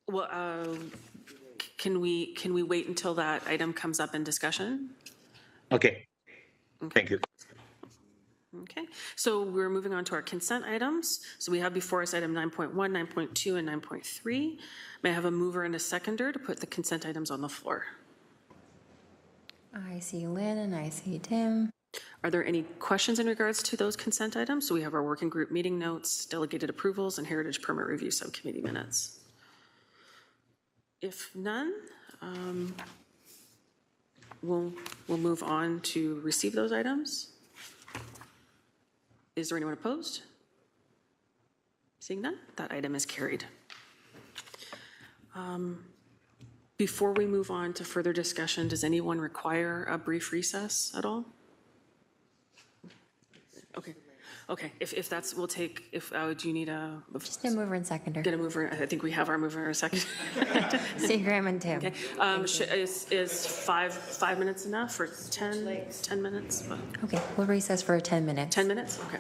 Well, can we wait until that item comes up in discussion? Okay. Thank you. Okay, so we're moving on to our consent items. So we have before us item 9.1, 9.2, and 9.3. May I have a mover and a seconder to put the consent items on the floor? I see Lynn and I see Tim. Are there any questions in regards to those consent items? So we have our working group meeting notes, delegated approvals, and heritage permit review subcommittee minutes. If none, we'll move on to receive those items. Is there anyone opposed? Seeing none, that item is carried. Before we move on to further discussion, does anyone require a brief recess at all? Okay. Okay, if that's, we'll take, if, do you need a? Just a mover and seconder. Get a mover, I think we have our mover and a second. See Graham and Tim. Okay, is 5 minutes enough or 10 minutes? Okay, we'll recess for 10 minutes. 10 minutes, okay.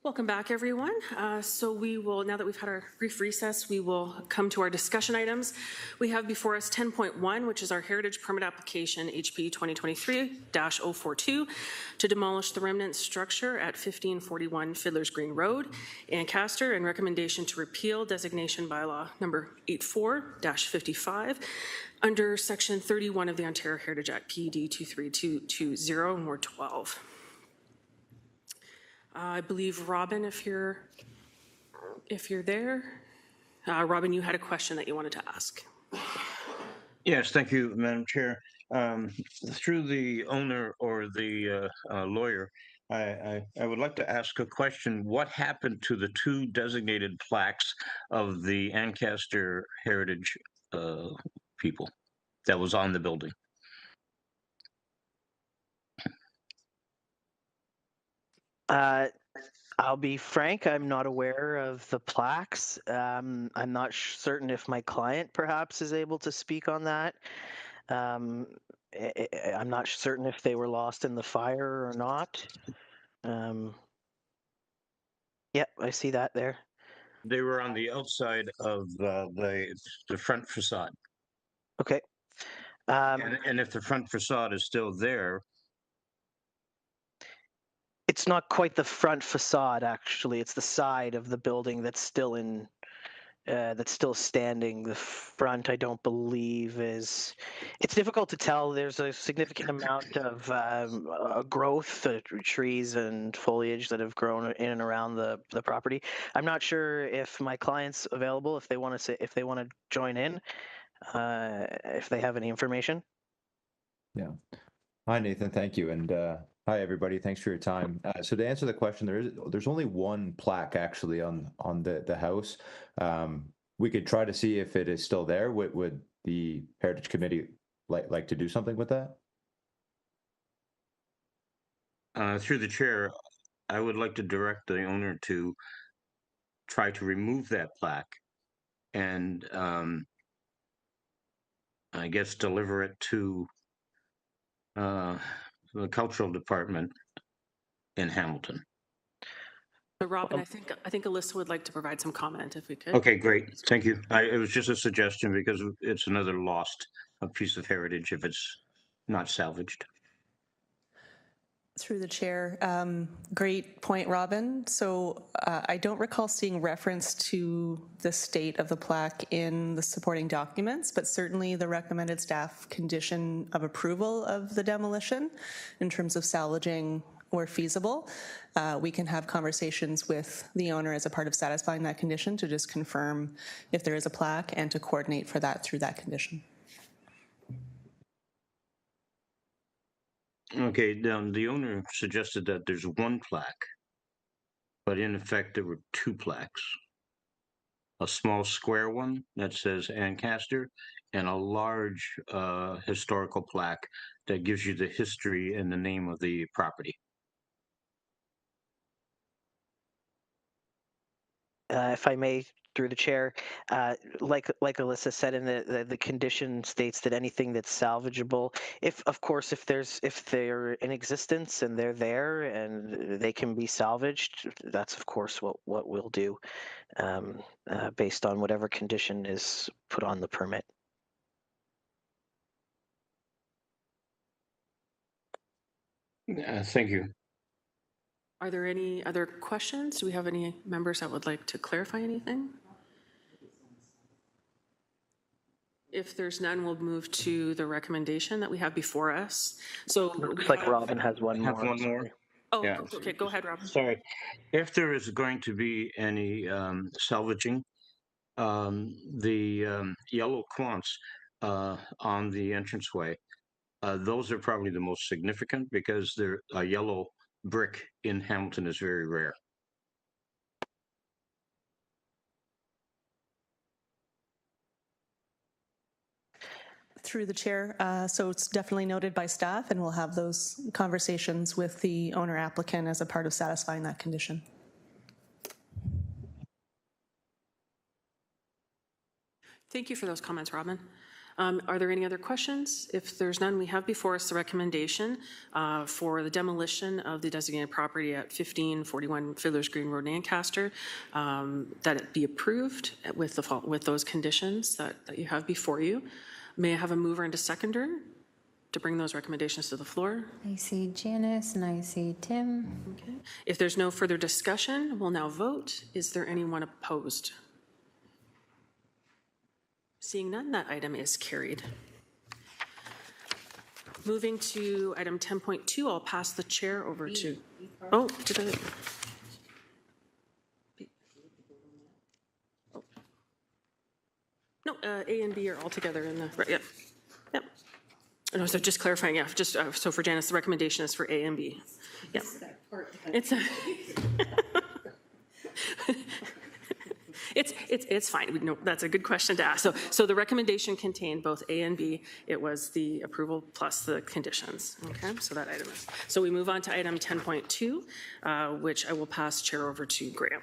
Welcome back, everyone. So we will, now that we've had our brief recess, we will come to our discussion items. We have before us 10.1, which is our heritage permit application, HP 2023-042, to demolish the remnant structure at 1541 Fiddler's Green Road, Ancaster, and recommendation to repeal designation bylaw number 84-55 under section 31 of the Ontario Heritage Act, PED 23220, and Ward 12. I believe, Robin, if you're there. Robin, you had a question that you wanted to ask. Yes, thank you, Madam Chair. Through the owner or the lawyer, I would like to ask a question. What happened to the two designated plaques of the Ancaster Heritage people that was on the building? I'll be frank, I'm not aware of the plaques. I'm not certain if my client perhaps is able to speak on that. I'm not certain if they were lost in the fire or not. Yep, I see that there. They were on the outside of the front facade. Okay. And if the front facade is still there, it's not quite the front facade, actually. It's the side of the building that's still in, that's still standing. The front, I don't believe, is. It's difficult to tell. There's a significant amount of growth, trees and foliage that have grown in and around the property. I'm not sure if my client's available. If they want to join in, if they have any information. Yeah. Hi, Nathan. Thank you. And hi, everybody. Thanks for your time. So to answer the question, there's only one plaque actually on the house. We could try to see if it is still there. Would the Heritage Committee like to do something with that? Through the chair, I would like to direct the owner to try to remove that plaque and I guess deliver it to the cultural department in Hamilton. So Robin, I think Alyssa would like to provide some comment if we could. Okay, great. Thank you. It was just a suggestion because it's another lost piece of heritage if it's not salvaged. Through the chair, great point, Robin. So I don't recall seeing reference to the state of the plaque in the supporting documents, but certainly the recommended staff condition of approval of the demolition in terms of salvaging where feasible. We can have conversations with the owner as a part of satisfying that condition to just confirm if there is a plaque and to coordinate for that through that condition. Okay, now the owner suggested that there's one plaque, but in effect there were two plaques. A small square one that says Ancaster and a large historical plaque that gives you the history and the name of the property. If I may, through the chair, like Alyssa said, in the condition states that anything that's salvageable, if they're in existence and they're there and they can be salvaged, that's of course what we'll do, based on whatever condition is put on the permit. Thank you. Are there any other questions? Do we have any members that would like to clarify anything? If there's none, we'll move to the recommendation that we have before us. So looks like Robin has one more. One more. Oh, yeah. Okay, go ahead, Robin. Sorry. If there is going to be any salvaging, the yellow quants on the entranceway, those are probably the most significant because they're a yellow brick in Hamilton is very rare. Through the chair, so it's definitely noted by staff, and we'll have those conversations with the owner applicant as a part of satisfying that condition. Thank you for those comments, Robin. Are there any other questions? If there's none, we have before us the recommendation for the demolition of the designated property at 1541 Fiddler's Green Road, Lancaster, that it be approved with those conditions that you have before you. May I have a mover and a seconder to bring those recommendations to the floor? I see Janice and I see Tim. Okay. If there's no further discussion, we'll now vote. Is there anyone opposed? Seeing none, that item is carried. Moving to item 10.2, I'll pass the chair over to, oh, did I? Oh. No, A and B are all together in the, right, yep. Yep. No, so just clarifying, yeah, just so for Janice, the recommendation is for A and B. Yep. It's a It's fine. We know that's a good question to ask. So the recommendation contained both A and B. It was the approval plus the conditions. Okay, so that item is. So we move on to item 10.2, which I will pass chair over to Graham.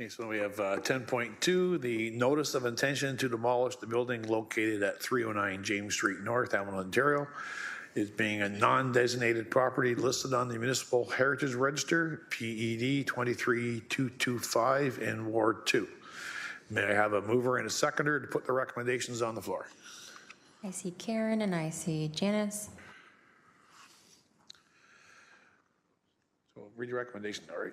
Okay, so we have 10.2, the notice of intention to demolish the building located at 309 James Street North, Hamilton, Ontario. Is being a non-designated property listed on the Municipal Heritage Register, PED 23225 in Ward 2. May I have a mover and a seconder to put the recommendations on the floor? I see Karen and I see Janice. So read your recommendation, all right?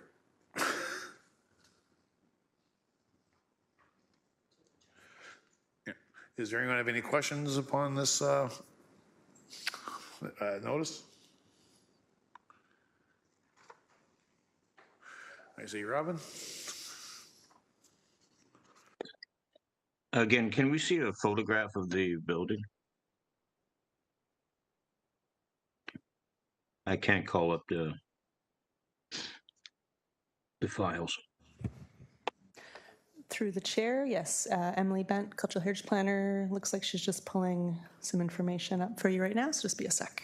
Yeah. Is there anyone have any questions upon this notice? I see Robin. Again, can we see a photograph of the building? I can't call up the files. Through the chair, yes. Emily Bent, Cultural Heritage Planner, looks like she's just pulling some information up for you right now, so just be a sec.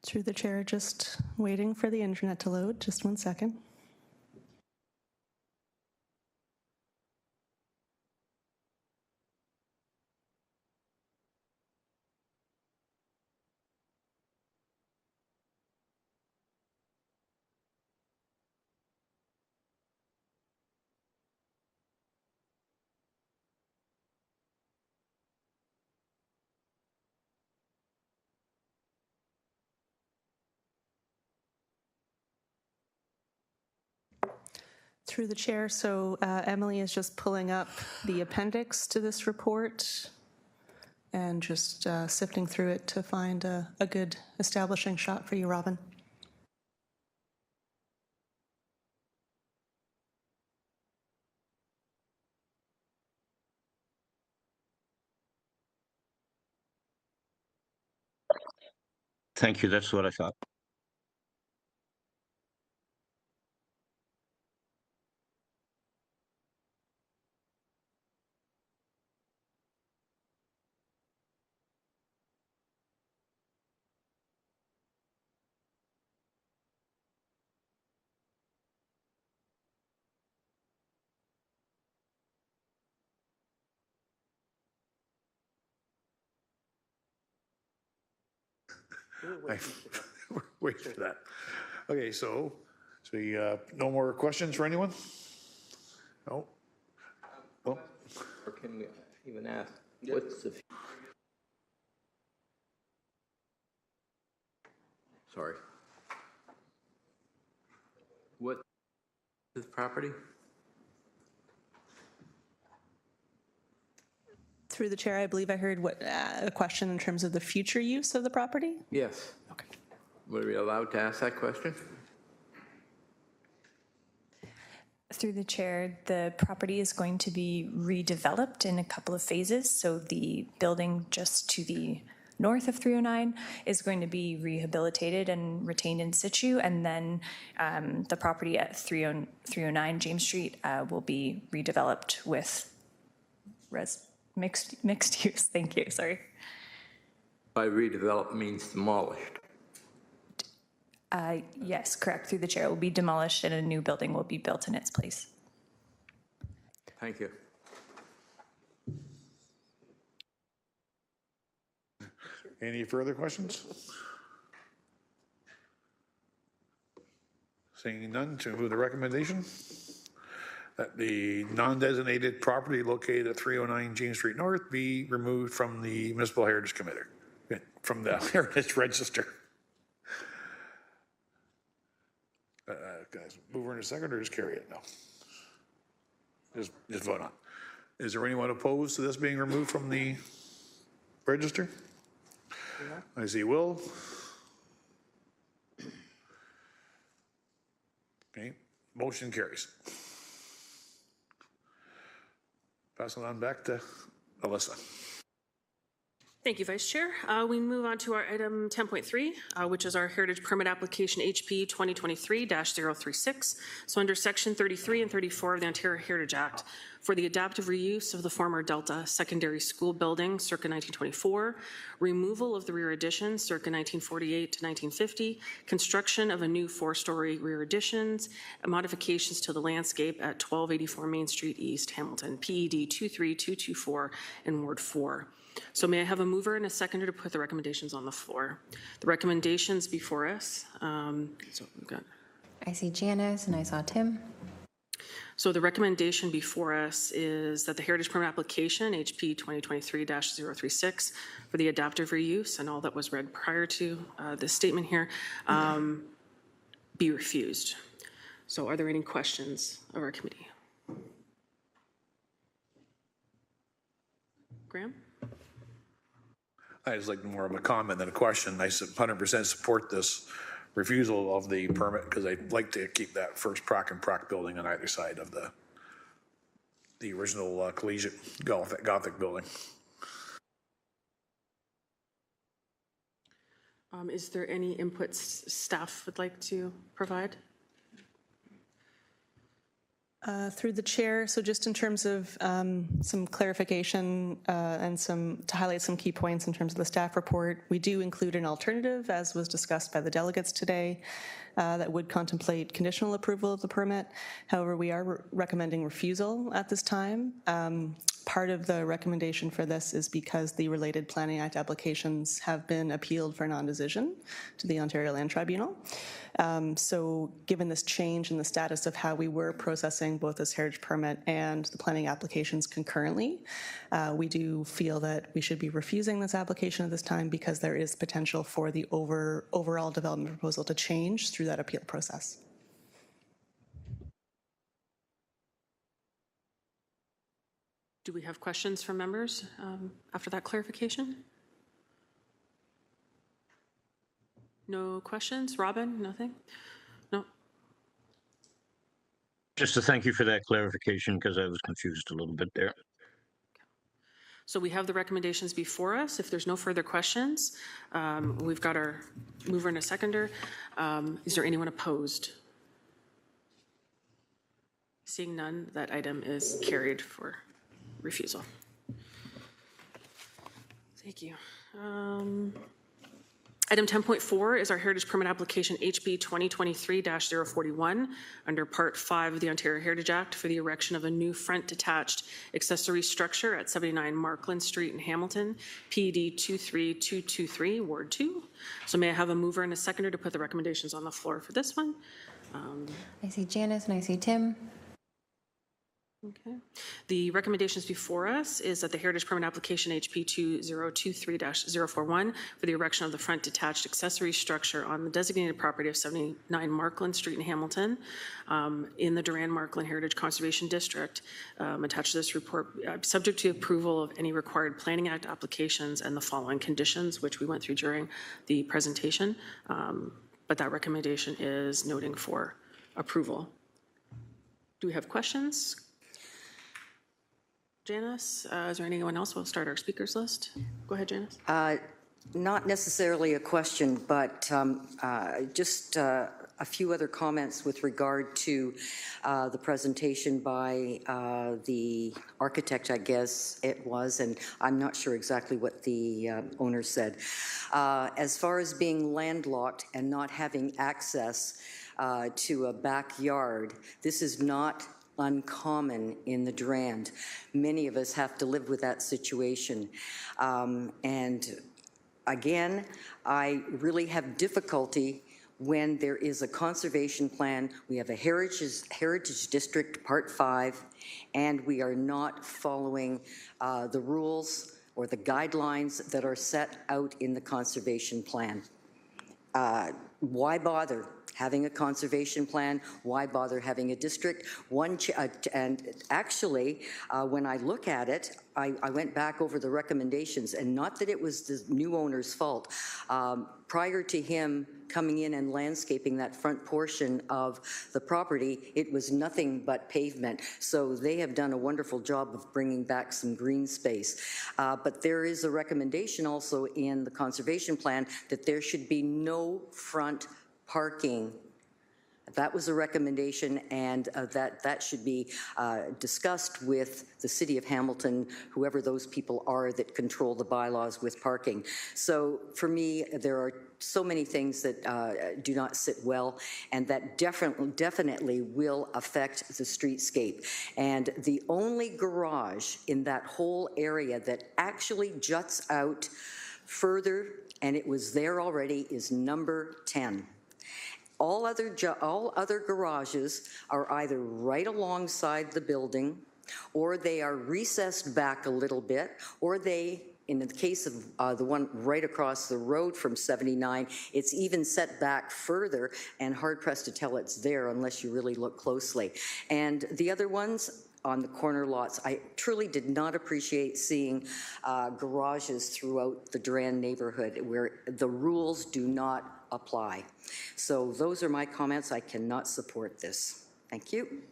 Through the chair, just waiting for the internet to load. Just 1 second. Through the chair, so Emily is just pulling up the appendix to this report and just sifting through it to find a good establishing shot for you, Robin. Thank you, that's what I thought. We're waiting for that. Okay, so no more questions for anyone? No? Oh. Or can we even ask, what's the... Sorry. What is property? Through the chair, I believe I heard a question in terms of the future use of the property? Yes. Okay. Were we allowed to ask that question? Through the chair, the property is going to be redeveloped in a couple of phases. So the building just to the north of 309 is going to be rehabilitated and retained in situ, and then the property at 309 James Street will be redeveloped with mixed use. Thank you. Sorry. By redevelop means demolished. Yes, correct. Through the chair, it will be demolished and a new building will be built in its place. Thank you. Any further questions? Seeing none, to move the recommendation that the non-designated property located at 309 James Street North be removed from the Municipal Heritage Committee, from the Heritage Register. Guys, move her in a second or just carry it? No. Just vote on. Is there anyone opposed to this being removed from the register? No. I see Will. Okay, motion carries. Pass it on back to Alyssa. Thank you, Vice Chair. We move on to our item 10.3, which is our heritage permit application HP 2023-036. So under section 33 and 34 of the Ontario Heritage Act, for the adaptive reuse of the former Delta Secondary School building circa 1924, removal of the rear addition circa 1948 to 1950, construction of a new 4-story rear additions, modifications to the landscape at 1284 Main Street East, Hamilton, PED 23224 in Ward 4. So may I have a mover and a seconder to put the recommendations on the floor? The recommendations before us. So we've got. I see Janice and I saw Tim. So the recommendation before us is that the heritage permit application HP 2023-036 for the adaptive reuse and all that was read prior to this statement here be refused. So are there any questions of our committee? Graham? I just like more of a comment than a question. I 100% support this refusal of the permit because I'd like to keep that first Proc and Proc building on either side of the original collegiate Gothic building. Is there any inputs staff would like to provide? Through the chair, so just in terms of some clarification and to highlight some key points in terms of the staff report, we do include an alternative, as was discussed by the delegates today, that would contemplate conditional approval of the permit. However, we are recommending refusal at this time. Part of the recommendation for this is because the related Planning Act applications have been appealed for non-decision to the Ontario Land Tribunal. So given this change in the status of how we were processing both this heritage permit and the planning applications concurrently, we do feel that we should be refusing this application at this time because there is potential for the overall development proposal to change through that appeal process. Do we have questions from members after that clarification? No questions? Robin, nothing? No. Just to thank you for that clarification because I was confused a little bit there. So we have the recommendations before us. If there's no further questions, we've got our mover and a seconder. Is there anyone opposed? Seeing none, that item is carried for refusal. Thank you. Item 10.4 is our heritage permit application HB 2023-041 under Part 5 of the Ontario Heritage Act for the erection of a new front detached accessory structure at 79 Markland Street in Hamilton, PED 23223, Ward 2. So may I have a mover and a seconder to put the recommendations on the floor for this one? I see Janice and I see Tim. Okay. The recommendations before us is that the heritage permit application HP 2023-041 for the erection of the front detached accessory structure on the designated property of 79 Markland Street in Hamilton in the Durand-Markland Heritage Conservation District. Attached to this report, subject to approval of any required Planning Act applications and the following conditions, which we went through during the presentation. But that recommendation is noting for approval. Do we have questions? Janice, is there anyone else? We'll start our speakers list. Go ahead, Janice. Not necessarily a question, but just a few other comments with regard to the presentation by the architect, I guess it was, and I'm not sure exactly what the owner said. As far as being landlocked and not having access to a backyard, this is not uncommon in the Durand. Many of us have to live with that situation. And again, I really have difficulty when there is a conservation plan, we have a heritage district, part 5, and we are not following the rules or the guidelines that are set out in the conservation plan. Why bother having a conservation plan? Why bother having a district? And actually, when I look at it, I went back over the recommendations, and not that it was the new owner's fault. Prior to him coming in and landscaping that front portion of the property, it was nothing but pavement. So they have done a wonderful job of bringing back some green space. But there is a recommendation also in the conservation plan that there should be no front parking. That was a recommendation, and that should be discussed with the City of Hamilton, whoever those people are that control the bylaws with parking. So for me, there are so many things that do not sit well, and that definitely will affect the streetscape. And the only garage in that whole area that actually juts out further, and it was there already, is number 10. All other garages are either right alongside the building, or they are recessed back a little bit, or they, in the case of the one right across the road from 79, it's even set back further, and hard-pressed to tell it's there unless you really look closely. And the other ones on the corner lots, I truly did not appreciate seeing garages throughout the Durand neighborhood where the rules do not apply. So those are my comments. I cannot support this. Thank you.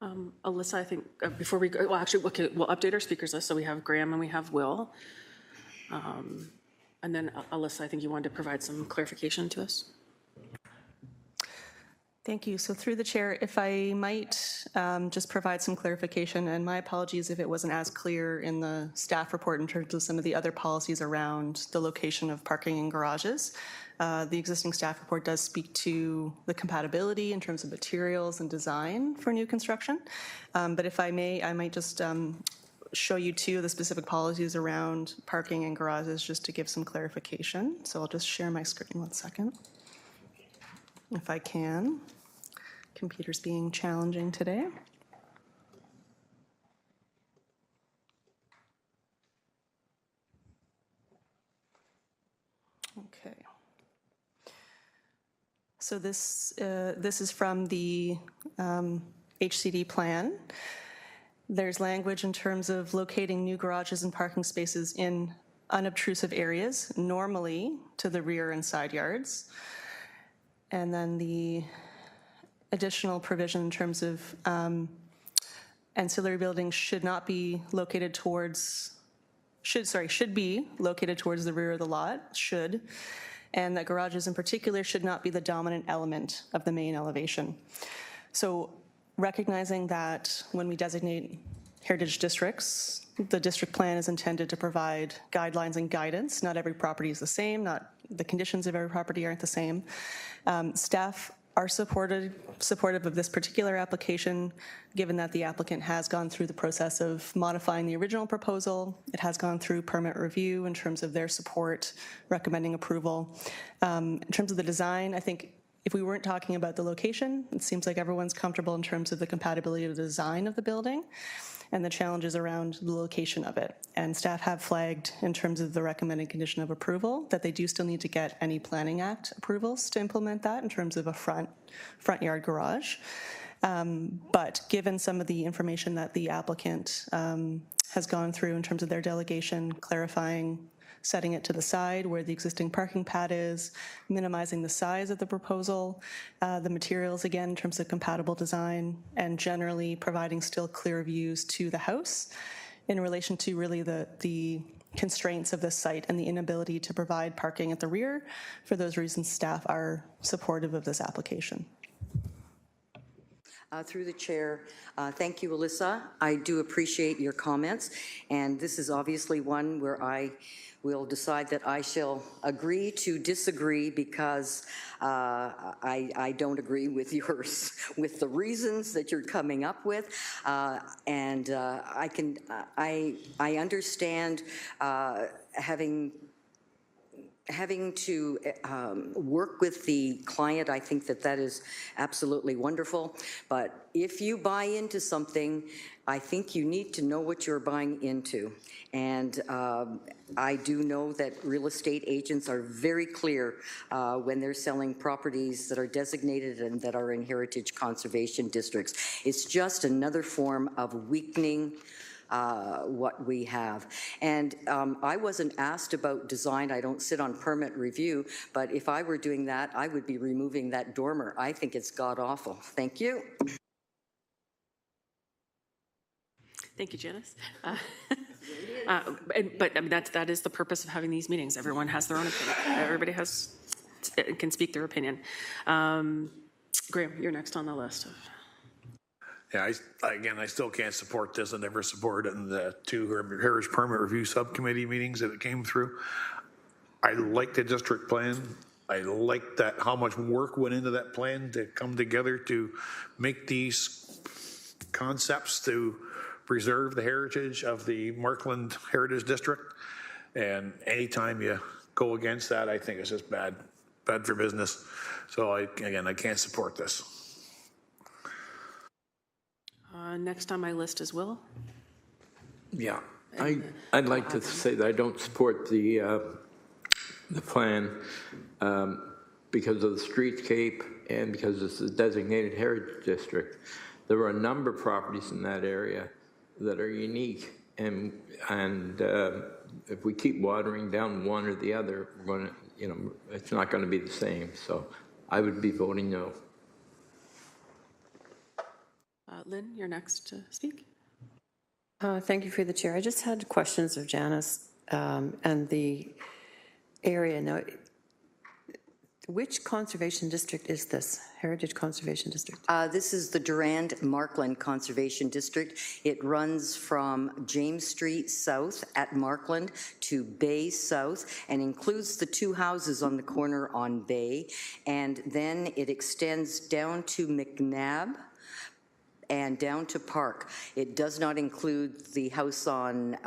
Alyssa, I think before we go, well, actually, okay, we'll update our speakers list. So we have Graham and we have Will. And then Alyssa, I think you wanted to provide some clarification to us. Thank you. So through the chair, if I might just provide some clarification, and my apologies if it wasn't as clear in the staff report in terms of some of the other policies around the location of parking and garages. The existing staff report does speak to the compatibility in terms of materials and design for new construction. But if I may, I might just show you two of the specific policies around parking and garages just to give some clarification. So I'll just share my screen 1 second, if I can. Computer's being challenging today. Okay. So this is from the HCD plan. There's language in terms of locating new garages and parking spaces in unobtrusive areas, normally to the rear and side yards. And then the additional provision in terms of ancillary buildings should be located towards the rear of the lot, and that garages in particular should not be the dominant element of the main elevation. So recognizing that when we designate heritage districts, the district plan is intended to provide guidelines and guidance. Not every property is the same, not the conditions of every property aren't the same. Staff are supportive of this particular application, given that the applicant has gone through the process of modifying the original proposal. It has gone through permit review in terms of their support, recommending approval. In terms of the design, I think if we weren't talking about the location, it seems like everyone's comfortable in terms of the compatibility of the design of the building and the challenges around the location of it. And staff have flagged in terms of the recommended condition of approval that they do still need to get any Planning Act approvals to implement that in terms of a front yard garage. But given some of the information that the applicant has gone through in terms of their delegation, clarifying setting it to the side where the existing parking pad is, minimizing the size of the proposal, the materials, again, in terms of compatible design, and generally providing still clear views to the house in relation to really the constraints of this site and the inability to provide parking at the rear. For those reasons, staff are supportive of this application. Through the chair, thank you, Alyssa. I do appreciate your comments, and this is obviously one where I will decide that I shall agree to disagree because I don't agree with yours, with the reasons that you're coming up with, and I understand having to work with the client. I think that is absolutely wonderful. But if you buy into something, I think you need to know what you're buying into. And I do know that real estate agents are very clear when they're selling properties that are designated and that are in heritage conservation districts. It's just another form of weakening what we have. And I wasn't asked about design. I don't sit on permit review, but if I were doing that, I would be removing that dormer. I think it's god-awful. Thank you. Thank you, Janice. But I mean, that is the purpose of having these meetings. Everyone has their own opinion. Everybody can speak their opinion. Graham, you're next on the list. Yeah, I still can't support this. I never supported it in the two Heritage Permit Review Subcommittee meetings that it came through. I like the district plan. I like that how much work went into that plan to come together to make these concepts to preserve the heritage of the Markland Heritage District. And anytime you go against that, I think it's just bad for business. So I can't support this. Next on my list is Will. Yeah, I'd like to say that I don't support the plan because of the streetscape and because it's a designated heritage district. There are a number of properties in that area that are unique, and if we keep watering down one or the other, we're going to, it's not going to be the same. So I would be voting no. Lynn, you're next to speak. Thank you for the chair. I just had questions of Janice and the area. Now, which conservation district is this? Heritage Conservation District? This is the Durand-Markland Conservation District. It runs from James Street South at Markland to Bay South and includes the two houses on the corner on Bay. And then it extends down to McNabb and down to Park. It does not include the house on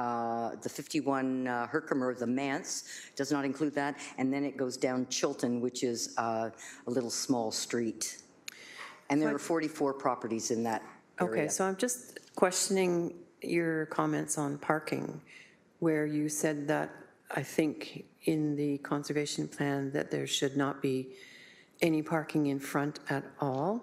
the 51 Herkimer, the Manse, does not include that. And then it goes down Chilton, which is a little small street. And there are 44 properties in that area. Okay, so I'm just questioning your comments on parking, where you said that I think in the conservation plan that there should not be any parking in front at all.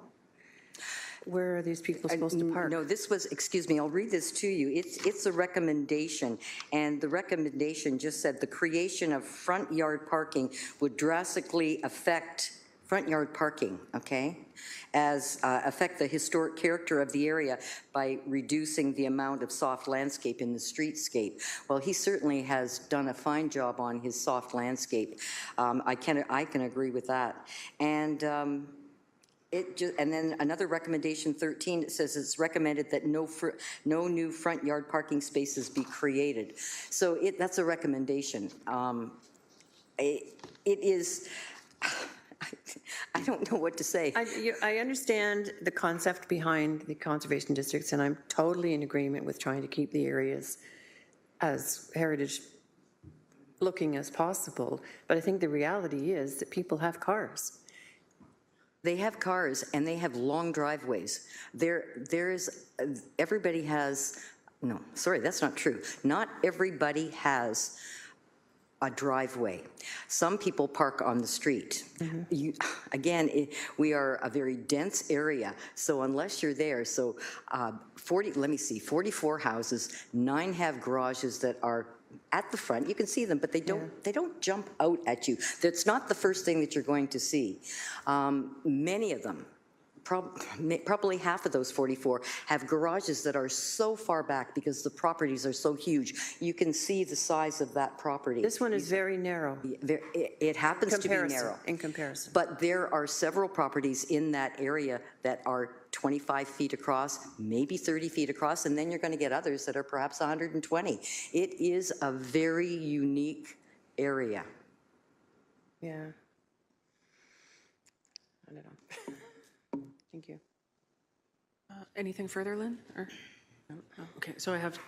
Where are these people supposed to park? No, this was, excuse me, I'll read this to you. It's a recommendation, and the recommendation just said the creation of front yard parking would drastically affect front yard parking, okay, affect the historic character of the area by reducing the amount of soft landscape in the streetscape. Well, he certainly has done a fine job on his soft landscape. I can agree with that. And and then another recommendation 13, it says it's recommended that no new front yard parking spaces be created. So that's a recommendation. It is, I don't know what to say. I understand the concept behind the conservation districts, and I'm totally in agreement with trying to keep the areas as heritage looking as possible. But I think the reality is that people have cars. They have cars and they have long driveways. Everybody has, no, sorry, that's not true. Not everybody has a driveway. Some people park on the street. Mm-hmm. We are a very dense area, so unless you're there, so 44 houses, 9 have garages that are at the front. You can see them, but they don't jump out at you. That's not the first thing that you're going to see. Many of them, probably half of those 44 have garages that are so far back because the properties are so huge. You can see the size of that property. This one is very narrow. It happens to be narrow. In comparison. But there are several properties in that area that are 25 feet across, maybe 30 feet across, and then you're going to get others that are perhaps 120. It is a very unique area. Yeah. I don't know. Thank you. Anything further, Lynn? Or, no? Oh, okay, so I have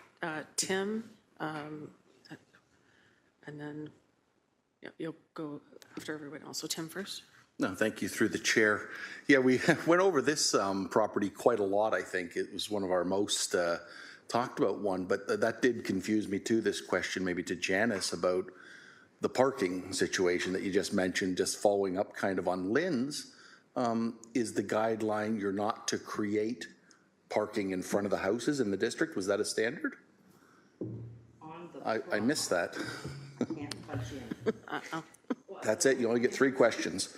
Tim, and then you'll go after everyone else. So Tim first. No, thank you, through the chair. Yeah, we went over this property quite a lot, I think. It was one of our most talked about one, but that did confuse me too, this question maybe to Janice about the parking situation that you just mentioned, just following up kind of on Lynn's. Is the guideline you're not to create parking in front of the houses in the district? Was that a standard? I missed that. That's it, you only get 3 questions.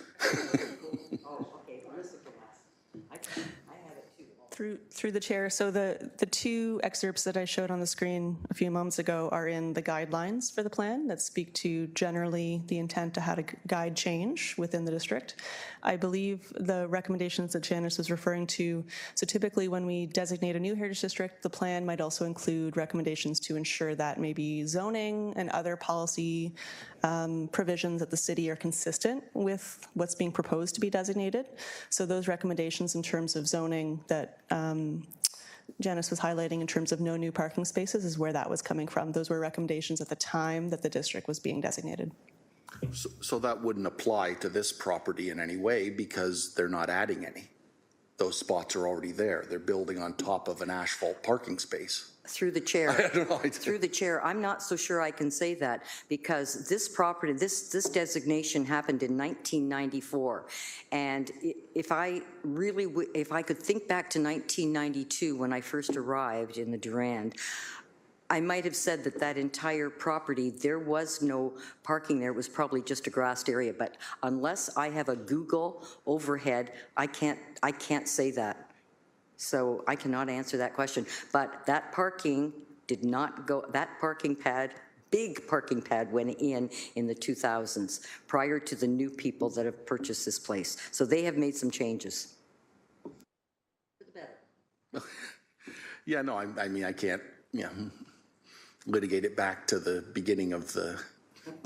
Through the chair, so the 2 excerpts that I showed on the screen a few moments ago are in the guidelines for the plan that speak to generally the intent to how to guide change within the district. I believe the recommendations that Janice was referring to, so typically when we designate a new heritage district, the plan might also include recommendations to ensure that maybe zoning and other policy provisions at the city are consistent with what's being proposed to be designated. So those recommendations in terms of zoning that Janice was highlighting in terms of no new parking spaces is where that was coming from. Those were recommendations at the time that the district was being designated. So that wouldn't apply to this property in any way because they're not adding any. Those spots are already there. They're building on top of an asphalt parking space. Through the chair, I don't know. Through the chair, I'm not so sure I can say that because this property, this designation happened in 1994, and if I could think back to 1992 when I first arrived in the Durand, I might have said that entire property, there was no parking there. It was probably just a grassed area, but unless I have a Google overhead, I can't say that. So I cannot answer that question. But that parking did not go, that parking pad, big parking pad went in the 2000s prior to the new people that have purchased this place. So they have made some changes. Yeah, no, I mean, I can't, litigate it back to the beginning of the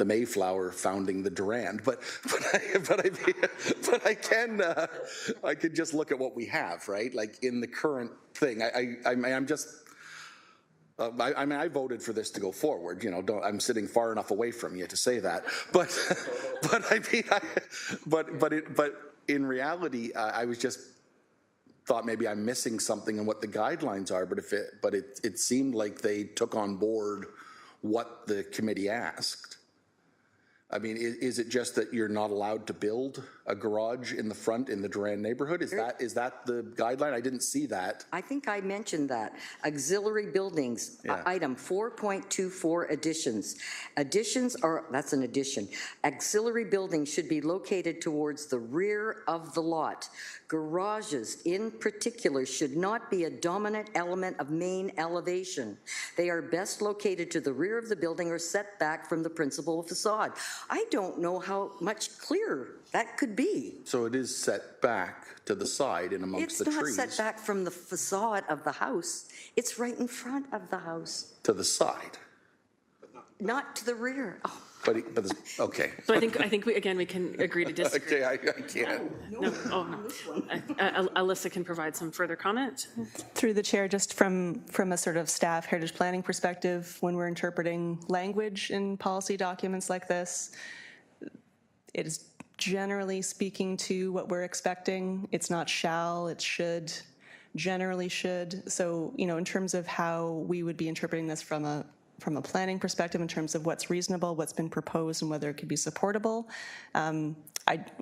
Mayflower founding the Durand, but I can just look at what we have, right? Like in the current thing, I voted for this to go forward. I'm sitting far enough away from you to say that, but in reality, I was just thought maybe I'm missing something in what the guidelines are, but it seemed like they took on board what the committee asked. I mean, is it just that you're not allowed to build a garage in the front in the Durand neighborhood? Is that the guideline? I didn't see that. I think I mentioned that. Auxiliary buildings, item 4.24 additions. Additions are, that's an addition. Auxiliary buildings should be located towards the rear of the lot. Garages, in particular, should not be a dominant element of main elevation. They are best located to the rear of the building or set back from the principal facade. I don't know how much clearer that could be. So it is set back to the side and amongst the trees. It's not set back from the facade of the house. It's right in front of the house. To the side. Not to the rear. Oh. But okay. So I think we can agree to disagree. Okay, I can't. No. Alyssa can provide some further comment. Through the chair, just from a sort of staff heritage planning perspective, when we're interpreting language in policy documents like this, it is generally speaking to what we're expecting. It's not shall, it's should, generally should. So, in terms of how we would be interpreting this from a from a planning perspective in terms of what's reasonable, what's been proposed, and whether it could be supportable.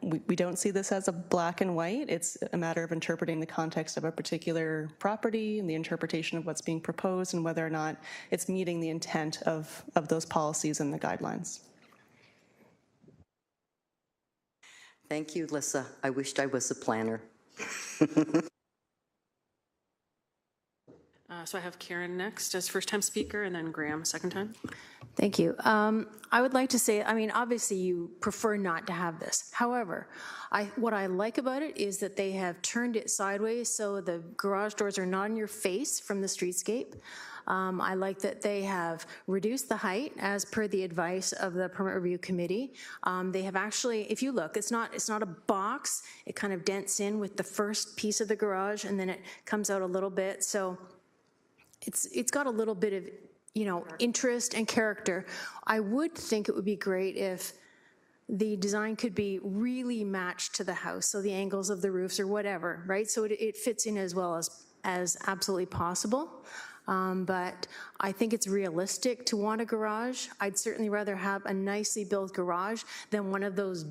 We don't see this as a black and white. It's a matter of interpreting the context of a particular property and the interpretation of what's being proposed and whether or not it's meeting the intent of those policies and the guidelines. Thank you, Lissa. I wished I was a planner. So I have Karen next as first-time speaker, and then Graham second time. Thank you. I would like to say, I mean, obviously you prefer not to have this. However, what I like about it is that they have turned it sideways so the garage doors are not in your face from the streetscape. I like that they have reduced the height as per the advice of the Permit Review Committee. They have actually, if you look, it's not a box. It kind of dents in with the first piece of the garage and then it comes out a little bit. So it's got a little bit of, you know, interest and character. I would think it would be great if the design could be really matched to the house, so the angles of the roofs or whatever, right? So it fits in as well as absolutely possible. But I think it's realistic to want a garage. I'd certainly rather have a nicely built garage than one of those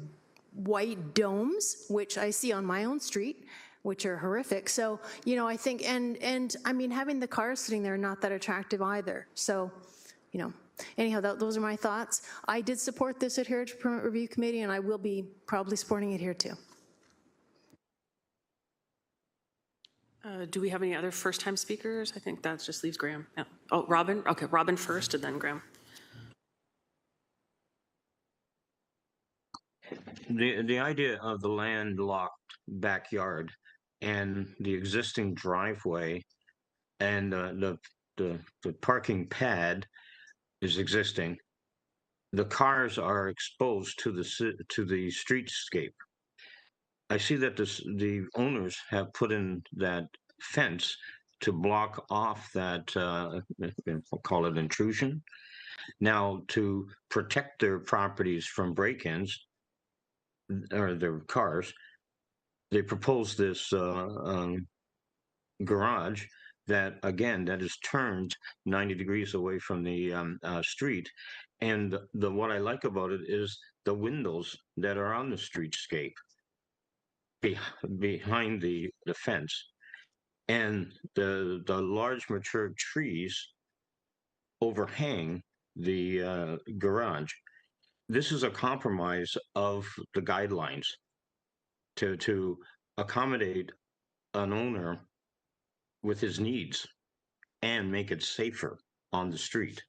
white domes, which I see on my own street, which are horrific. So, you know, I think, and I mean, having the cars sitting there, not that attractive either. So, you know, anyhow, those are my thoughts. I did support this at Heritage Permit Review Committee, and I will be probably supporting it here too. Do we have any other first-time speakers? I think that just leaves Graham. Yeah. Oh, Robin? Okay, Robin first, and then Graham. The idea of the landlocked backyard and the existing driveway and the parking pad is existing. The cars are exposed to the streetscape. I see that the owners have put in that fence to block off that, I'll call it intrusion. Now, to protect their properties from break-ins, or their cars, they propose this garage that, again, that is turned 90 degrees away from the street. And what I like about it is the windows that are on the streetscape behind the fence, and the large mature trees overhang the garage. This is a compromise of the guidelines to accommodate an owner with his needs and make it safer on the street.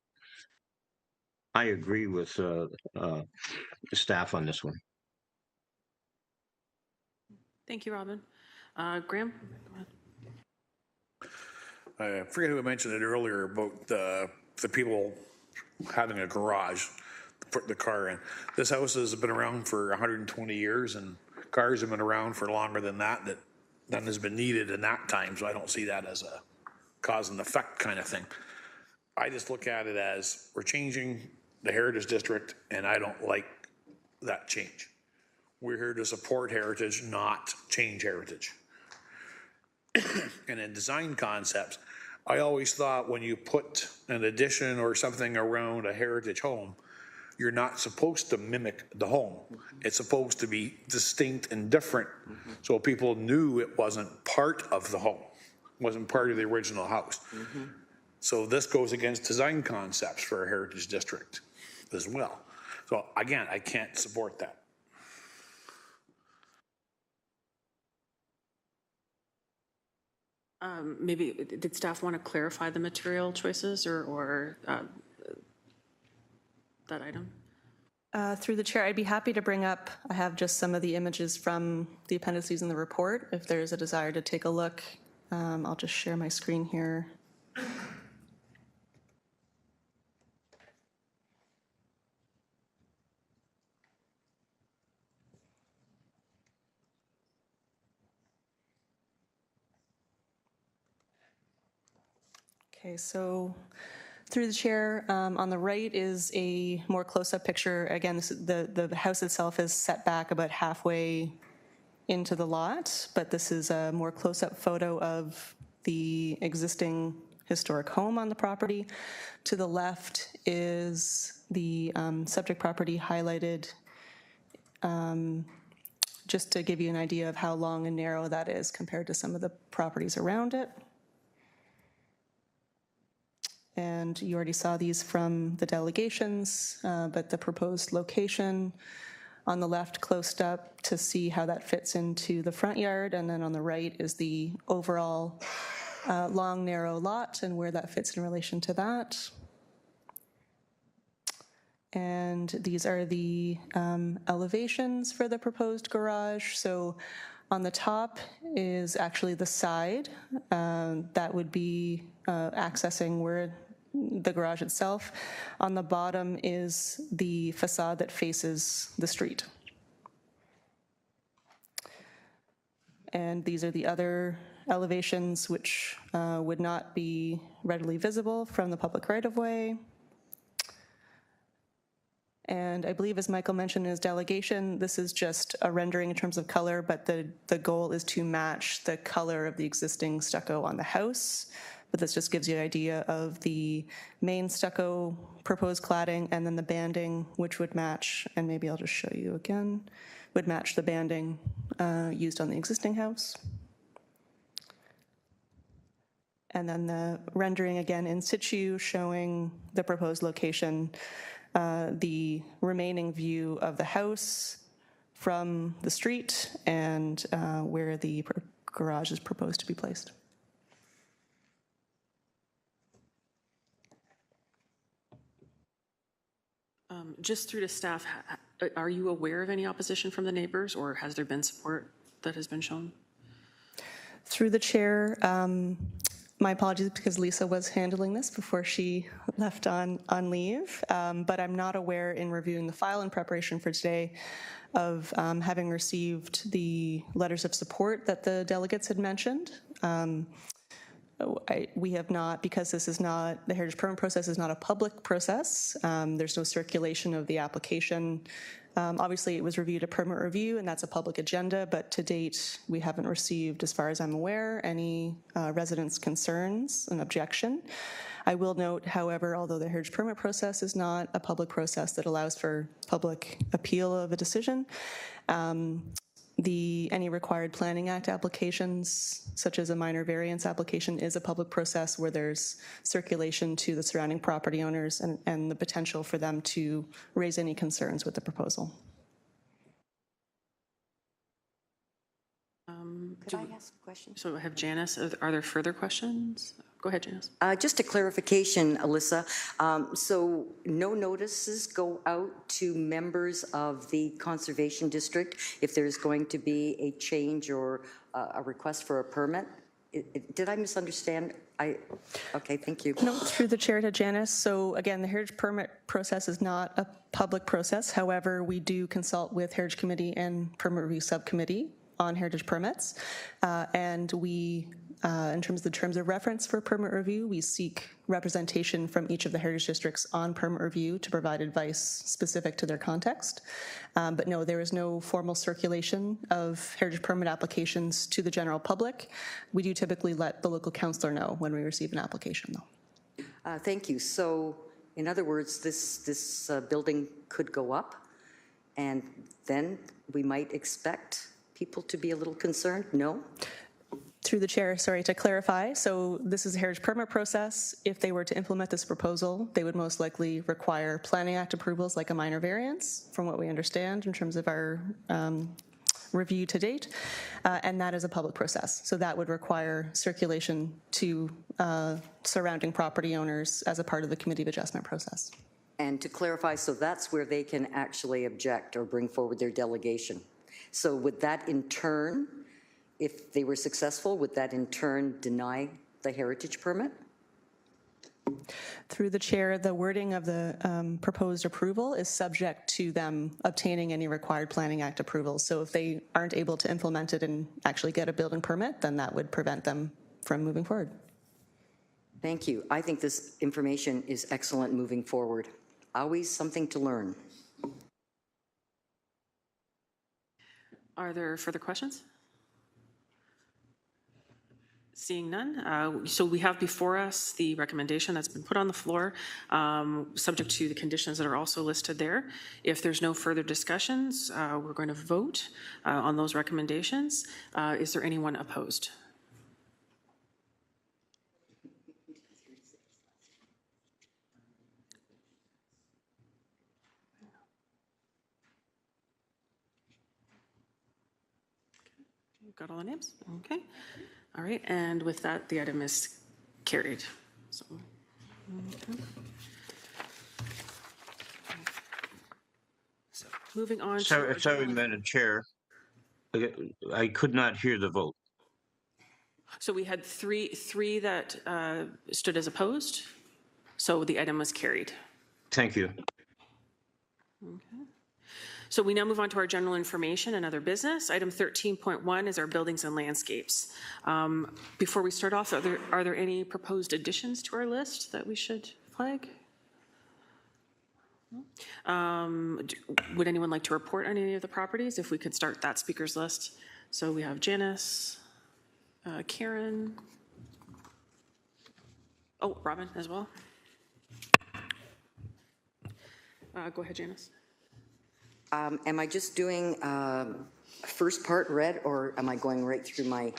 I agree with staff on this one. Thank you, Robin. Graham? I forget who mentioned it earlier about the people having a garage to put the car in. This house has been around for 120 years, and cars have been around for longer than that none has been needed in that time, so I don't see that as a cause and effect kind of thing. I just look at it as we're changing the Heritage District, and I don't like that change. We're here to support heritage, not change heritage. And in design concepts, I always thought when you put an addition or something around a heritage home, you're not supposed to mimic the home. It's supposed to be distinct and different, so people knew it wasn't part of the home, wasn't part of the original house. So this goes against design concepts for a heritage district as well. So again, I can't support that. Maybe did staff want to clarify the material choices or that item? Through the chair, I'd be happy to bring up, I have just some of the images from the appendices in the report. If there's a desire to take a look, I'll just share my screen here. Okay, so through the chair, on the right is a more close-up picture. Again, the house itself is set back about halfway into the lot, but this is a more close-up photo of the existing historic home on the property. To the left is the subject property highlighted just to give you an idea of how long and narrow that is compared to some of the properties around it. And you already saw these from the delegations, but the proposed location on the left closed up to see how that fits into the front yard, and then on the right is the overall long, narrow lot and where that fits in relation to that. And these are the elevations for the proposed garage. So on the top is actually the side that would be accessing where the garage itself. On the bottom is the facade that faces the street. And these are the other elevations which would not be readily visible from the public right-of-way. And I believe, as Michael mentioned in his delegation, this is just a rendering in terms of color, but the goal is to match the color of the existing stucco on the house. But this just gives you an idea of the main stucco proposed cladding and then the banding, which would match, and maybe I'll just show you again, would match the banding used on the existing house. And then the rendering again in situ showing the proposed location, the remaining view of the house from the street, and where the garage is proposed to be placed. Just through to staff, are you aware of any opposition from the neighbors, or has there been support that has been shown? Through the chair, my apologies because Lisa was handling this before she left on leave, but I'm not aware in reviewing the file in preparation for today of having received the letters of support that the delegates had mentioned. We have not, because this is not, the heritage permit process is not a public process. There's no circulation of the application. Obviously, it was reviewed at permit review, and that's a public agenda, but to date, we haven't received, as far as I'm aware, any residents' concerns and objection. I will note, however, although the heritage permit process is not a public process that allows for public appeal of a decision, any required Planning Act applications, such as a minor variance application, is a public process where there's circulation to the surrounding property owners and the potential for them to raise any concerns with the proposal. Could I ask a question? So I have Janice. Are there further questions? Go ahead, Janice. Just a clarification, Alyssa. So no notices go out to members of the Conservation District if there's going to be a change or a request for a permit? Did I misunderstand? Okay, thank you. No, through the chair to Janice. So again, the heritage permit process is not a public process. However, we do consult with Heritage Committee and Permit Review Subcommittee on heritage permits, and we, in terms of reference for permit review, we seek representation from each of the heritage districts on permit review to provide advice specific to their context. But no, there is no formal circulation of heritage permit applications to the general public. We do typically let the local councillor know when we receive an application, though. Thank you. So, in other words, this building could go up, and then we might expect people to be a little concerned? No? Through the chair, sorry, to clarify, so this is a heritage permit process. If they were to implement this proposal, they would most likely require Planning Act approvals like a minor variance, from what we understand in terms of our review to date, and that is a public process. So that would require circulation to surrounding property owners as a part of the Committee of Adjustment process. And to clarify, so that's where they can actually object or bring forward their delegation. So would that in turn, if they were successful, would that in turn deny the heritage permit? Through the chair, the wording of the proposed approval is subject to them obtaining any required Planning Act approvals. So if they aren't able to implement it and actually get a building permit, then that would prevent them from moving forward. Thank you. I think this information is excellent moving forward. Always something to learn. Are there further questions? Seeing none. So we have before us the recommendation that's been put on the floor, subject to the conditions that are also listed there. If there's no further discussions, we're going to vote on those recommendations. Is there anyone opposed? Got all the names? Okay. All right, and with that, the item is carried. So, okay. So moving on to... Sorry, Madam Chair. I could not hear the vote. So we had three that stood as opposed, so the item was carried. Thank you. Okay. So we now move on to our general information and other business. Item 13.1 is our buildings and landscapes. Before we start off, are there any proposed additions to our list that we should flag? Would anyone like to report on any of the properties? If we could start that speakers list. So we have Janice, Karen, oh, Robin as well. Go ahead, Janice. Am I just doing first part red, or am I going right through my?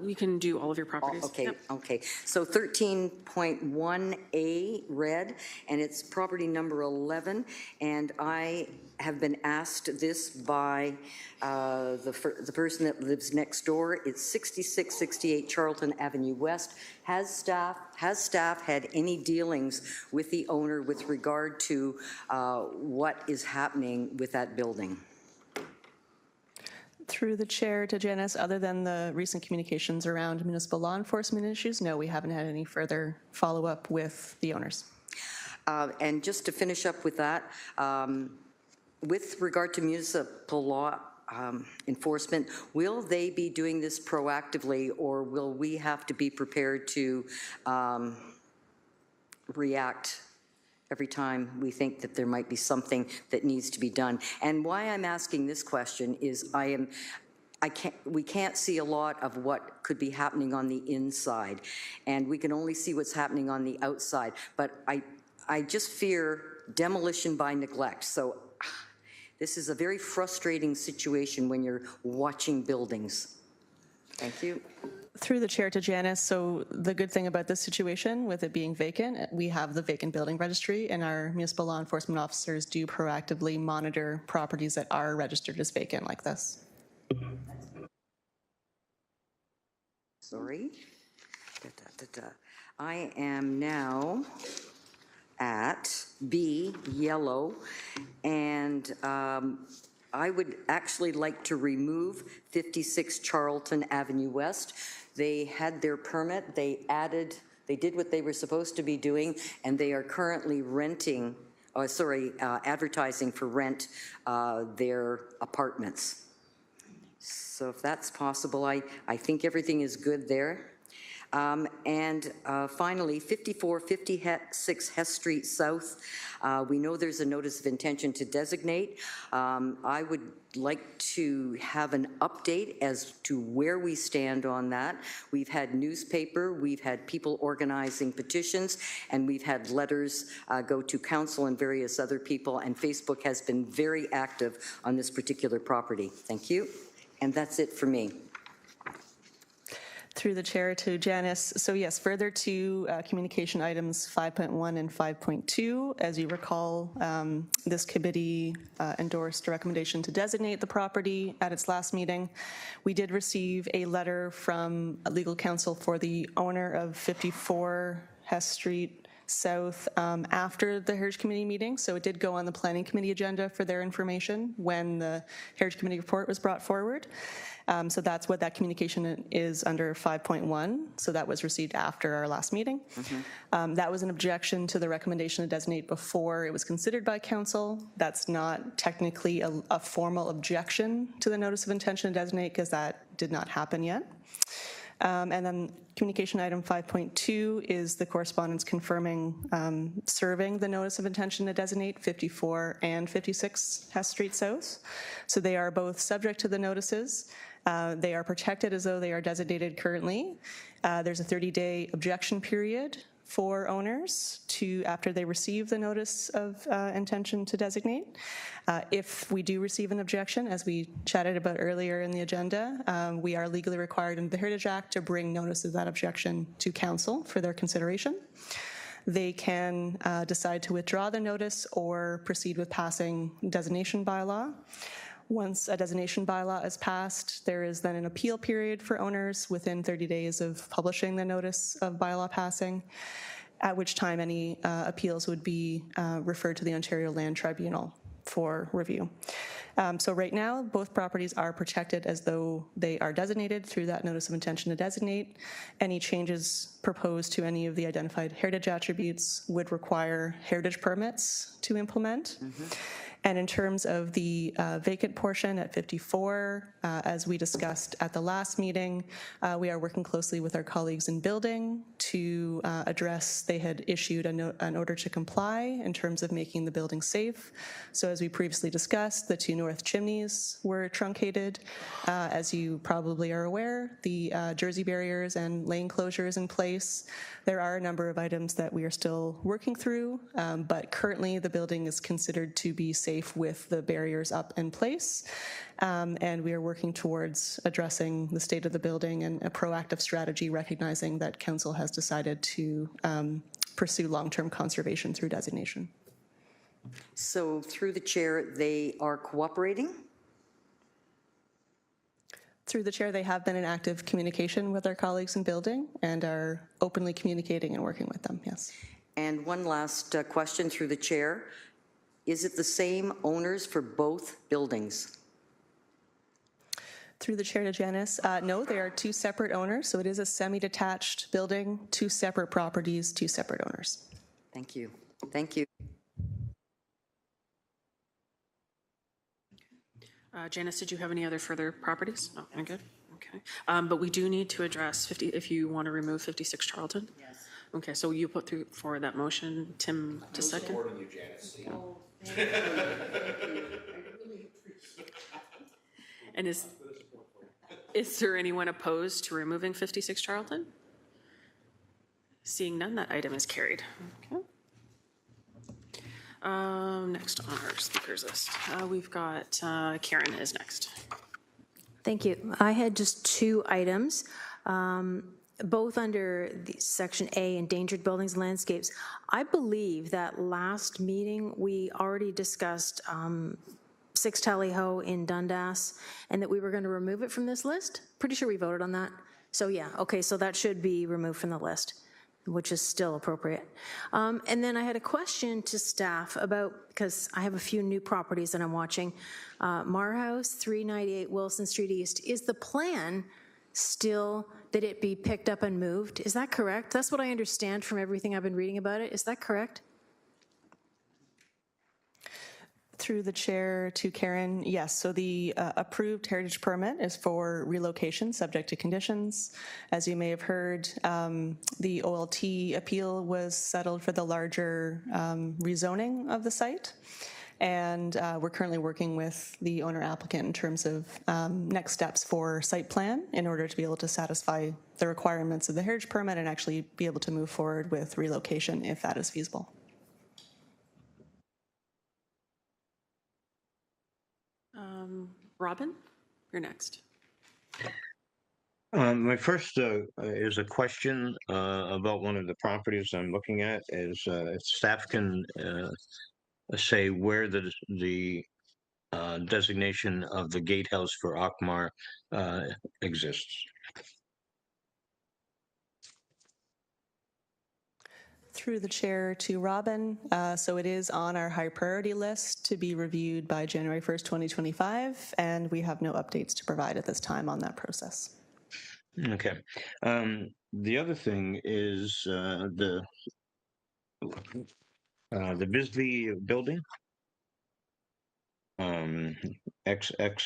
We can do all of your properties. Okay, yep. Okay. So 13.1A red, and it's property number 11, and I have been asked this by the person that lives next door. It's 6668 Charlton Avenue West. Has staff had any dealings with the owner with regard to what is happening with that building? Through the chair to Janice, other than the recent communications around municipal law enforcement issues, no, we haven't had any further follow-up with the owners. And just to finish up with that, with regard to municipal law enforcement, will they be doing this proactively, or will we have to be prepared to react every time we think that there might be something that needs to be done? And why I'm asking this question is we can't see a lot of what could be happening on the inside, and we can only see what's happening on the outside. But I just fear demolition by neglect. So this is a very frustrating situation when you're watching buildings. Thank you. Through the chair to Janice, so the good thing about this situation, with it being vacant, we have the vacant building registry, and our municipal law enforcement officers do proactively monitor properties that are registered as vacant like this. Sorry. I am now at B, yellow, and I would actually like to remove 56 Charlton Avenue West. They had their permit, they did what they were supposed to be doing, and they are currently advertising for rent their apartments. So if that's possible, I think everything is good there. And finally, 5456 Hess Street South. We know there's a notice of intention to designate. I would like to have an update as to where we stand on that. We've had newspaper, we've had people organizing petitions, and we've had letters go to council and various other people, and Facebook has been very active on this particular property. Thank you. And that's it for me. Through the chair to Janice. So yes, further to communication items 5.1 and 5.2. As you recall, this committee endorsed a recommendation to designate the property at its last meeting. We did receive a letter from a legal counsel for the owner of 54 Hess Street South after the Heritage Committee meeting, so it did go on the Planning Committee agenda for their information when the Heritage Committee report was brought forward. So that's what that communication is under 5.1, so that was received after our last meeting. That was an objection to the recommendation to designate before it was considered by council. That's not technically a formal objection to the notice of intention to designate, because that did not happen yet. And then communication item 5.2 is the correspondence confirming serving the notice of intention to designate 54 and 56 Hess Street South. So they are both subject to the notices. They are protected as though they are designated currently. There's a 30-day objection period for owners to after they receive the notice of intention to designate. If we do receive an objection, as we chatted about earlier in the agenda, we are legally required under the Heritage Act to bring notice of that objection to council for their consideration. They can decide to withdraw the notice or proceed with passing designation bylaw. Once a designation bylaw is passed, there is then an appeal period for owners within 30 days of publishing the notice of bylaw passing, at which time any appeals would be referred to the Ontario Land Tribunal for review. So right now, both properties are protected as though they are designated through that notice of intention to designate. Any changes proposed to any of the identified heritage attributes would require heritage permits to implement. And in terms of the vacant portion at 54, as we discussed at the last meeting, we are working closely with our colleagues in building to address, they had issued an order to comply in terms of making the building safe. So as we previously discussed, the two north chimneys were truncated. As you probably are aware, the jersey barriers and lane closures in place. There are a number of items that we are still working through, but currently the building is considered to be safe with the barriers up in place. And we are working towards addressing the state of the building and a proactive strategy, recognizing that council has decided to pursue long-term conservation through designation. So through the chair, they are cooperating? Through the chair, they have been in active communication with our colleagues in building and are openly communicating and working with them, yes. And one last question through the chair. Is it the same owners for both buildings? Through the chair to Janice, no, they are two separate owners, so it is a semi-detached building, two separate properties, two separate owners. Thank you. Thank you. Janice, did you have any other further properties? Oh, I'm good. Okay. But we do need to address 50, if you want to remove 56 Charlton. Yes. Okay, so you put through for that motion, Tim, to second. Supporting you, Janice. Oh, and is there anyone opposed to removing 56 Charlton? Seeing none, that item is carried. Okay. Next on our speakers list, we've got Karen is next. Thank you. I had just two items, both under the Section A, Endangered Buildings and Landscapes. I believe that last meeting we already discussed 6 Tally Ho in Dundas and that we were going to remove it from this list. Pretty sure we voted on that. So yeah, okay, so that should be removed from the list, which is still appropriate. And then I had a question to staff about, because I have a few new properties that I'm watching. Marhouse, 398 Wilson Street East. Is the plan still that it be picked up and moved? Is that correct? That's what I understand from everything I've been reading about it. Is that correct? Through the chair to Karen, yes. So the approved heritage permit is for relocation subject to conditions. As you may have heard, the OLT appeal was settled for the larger rezoning of the site. And we're currently working with the owner applicant in terms of next steps for site plan in order to be able to satisfy the requirements of the heritage permit and actually be able to move forward with relocation if that is feasible. Robin, you're next. My first is a question about one of the properties I'm looking at. Is if staff can say where the designation of the gatehouse for Akmar exists. Through the chair to Robin, so it is on our high priority list to be reviewed by January 1st, 2025, and we have no updates to provide at this time on that process. Okay. The other thing is the Bisley building, XXIV,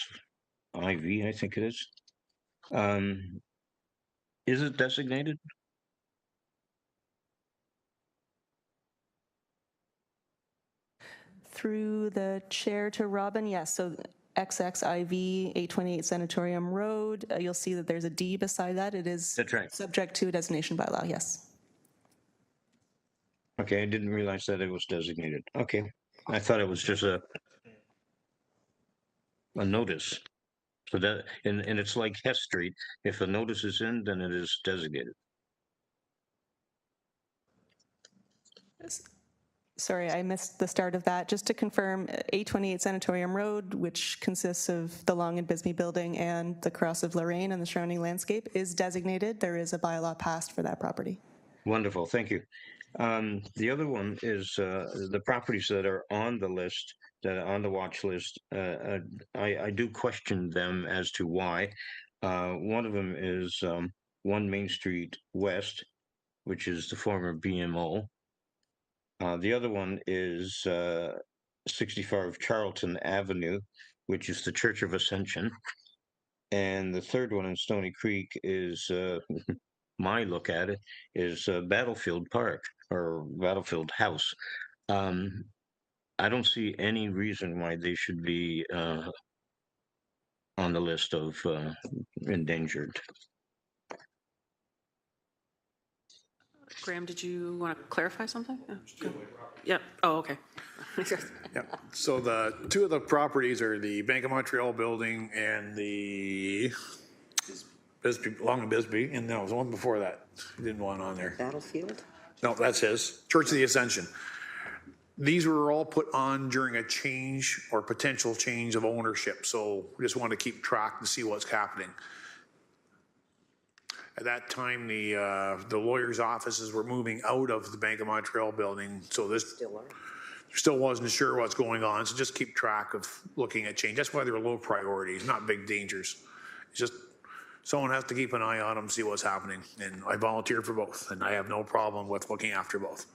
I think it is. Is it designated? Through the chair to Robin, yes. So XXIV 828 Sanatorium Road, you'll see that there's a D beside that. It is That's right. subject to a designation bylaw, yes. Okay, I didn't realize that it was designated. Okay, I thought it was just a notice. So that, and it's like Hess Street. If a notice is in, then it is designated. Sorry, I missed the start of that. Just to confirm, 828 Sanatorium Road, which consists of the Long and Bisbee building and the Cross of Lorraine and the surrounding landscape, is designated. There is a bylaw passed for that property. Wonderful, thank you. The other one is the properties that are on the list, that are on the watch list. I do question them as to why. One of them is 1 Main Street West, which is the former BMO. The other one is 65 Charlton Avenue, which is the Church of Ascension. And the third one in Stony Creek is, my look at it, is Battlefield Park or Battlefield House. I don't see any reason why they should be on the list of endangered. Graham, did you want to clarify something? Yep. Oh, okay. Yeah. So the two of the properties are the Bank of Montreal building and the Bisbee, Long and Bisbee, and there was one before that. He didn't want on there. Battlefield? No, that's his. Church of the Ascension. These were all put on during a change or potential change of ownership. So we just want to keep track to see what's happening. At that time, the lawyers' offices were moving out of the Bank of Montreal building, so this still wasn't sure what's going on. So just keep track of looking at change. That's why they're low priorities, not big dangers. It's just someone has to keep an eye on them, see what's happening. And I volunteer for both, and I have no problem with looking after both.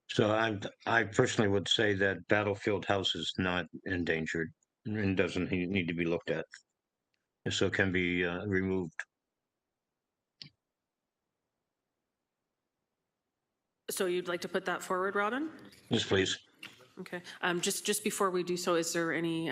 So I personally would say that Battlefield House is not endangered and doesn't need to be looked at. So it can be removed. So you'd like to put that forward, Robin? Yes, please. Okay. Just before we do so, is there any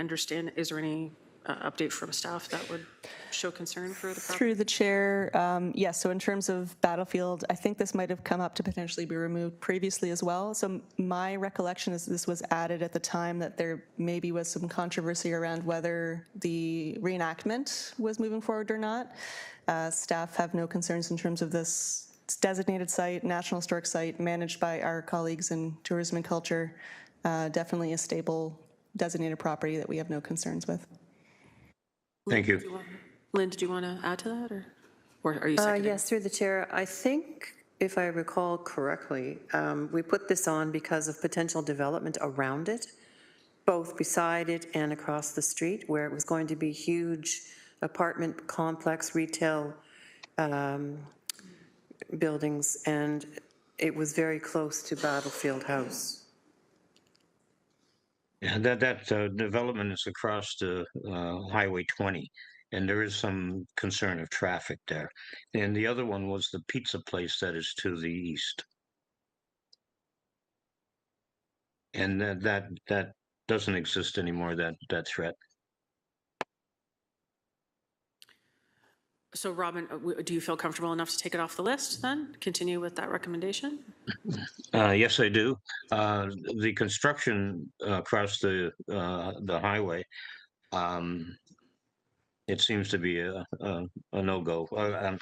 update from staff that would show concern for the property? Through the chair, yes. So in terms of Battlefield, I think this might have come up to potentially be removed previously as well. So my recollection is this was added at the time that there maybe was some controversy around whether the reenactment was moving forward or not. Staff have no concerns in terms of this. It's designated site, National Historic Site, managed by our colleagues in tourism and culture. Definitely a stable designated property that we have no concerns with. Thank you. Lynn, did you want to add to that, or are you seconding? Yes, through the chair. I think, if I recall correctly, we put this on because of potential development around it, both beside it and across the street, where it was going to be huge apartment complex, retail buildings, and it was very close to Battlefield House. Yeah, that development is across the Highway 20, and there is some concern of traffic there. And the other one was the pizza place that is to the east. And that doesn't exist anymore, that threat. So Robin, do you feel comfortable enough to take it off the list then? Continue with that recommendation? Yes, I do. The construction across the highway, it seems to be a no-go,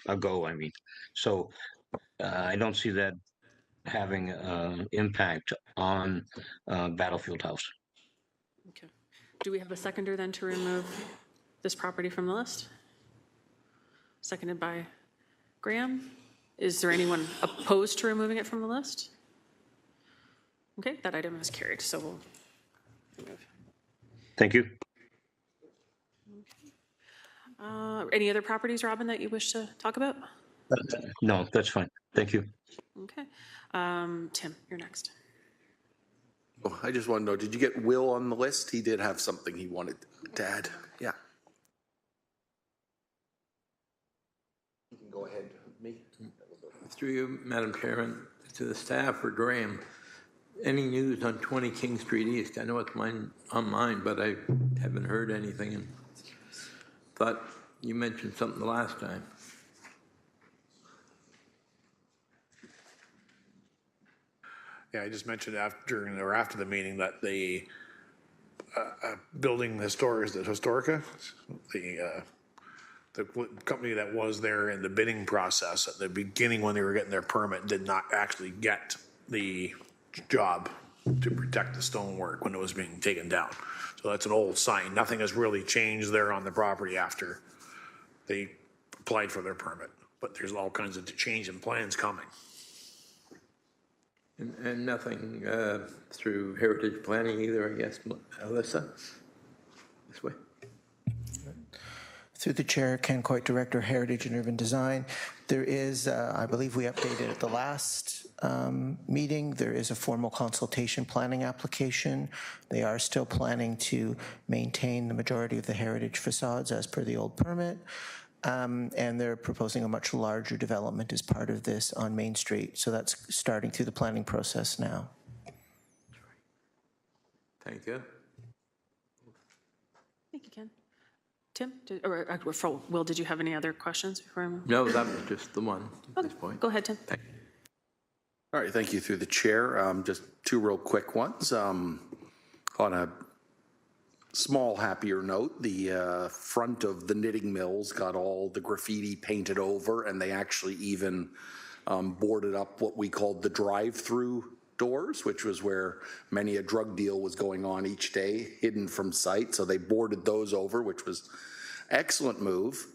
a go, I mean. So I don't see that having impact on Battlefield House. Okay. Do we have a seconder then to remove this property from the list? Seconded by Graham. Is there anyone opposed to removing it from the list? Okay, that item is carried, so we'll remove. Thank you. Any other properties, Robin, that you wish to talk about? No, that's fine. Thank you. Okay. Tim, you're next. Oh, I just want to know, did you get Will on the list? He did have something he wanted to add. Yeah. go ahead. Me? Through you, Madam Chairman, to the staff or Graham, any news on 20 King Street East? I know it's on mine, but I haven't heard anything and thought you mentioned something the last time. Yeah, I just mentioned after the meeting that the building Historica, the company that was there in the bidding process at the beginning when they were getting their permit did not actually get the job to protect the stonework when it was being taken down. So that's an old sign. Nothing has really changed there on the property after they applied for their permit, but there's all kinds of change in plans coming. And nothing through Heritage Planning either, I guess. Alyssa, this way. Through the chair, Ken Coit, Director, Heritage and Urban Design. There is, I believe we updated at the last meeting, there is a formal consultation planning application. They are still planning to maintain the majority of the heritage facades as per the old permit. And they're proposing a much larger development as part of this on Main Street. So that's starting through the planning process now. Thank you. Thank you, Ken. Tim, Will, did you have any other questions before I move? No, that was just the one at this point. Go ahead, Tim. Thank you. All right, thank you through the chair. Just two real quick ones. On a small happier note, the front of the knitting mills got all the graffiti painted over, and they actually even boarded up what we called the drive-through doors, which was where many a drug deal was going on each day, hidden from sight. So they boarded those over, which was excellent move.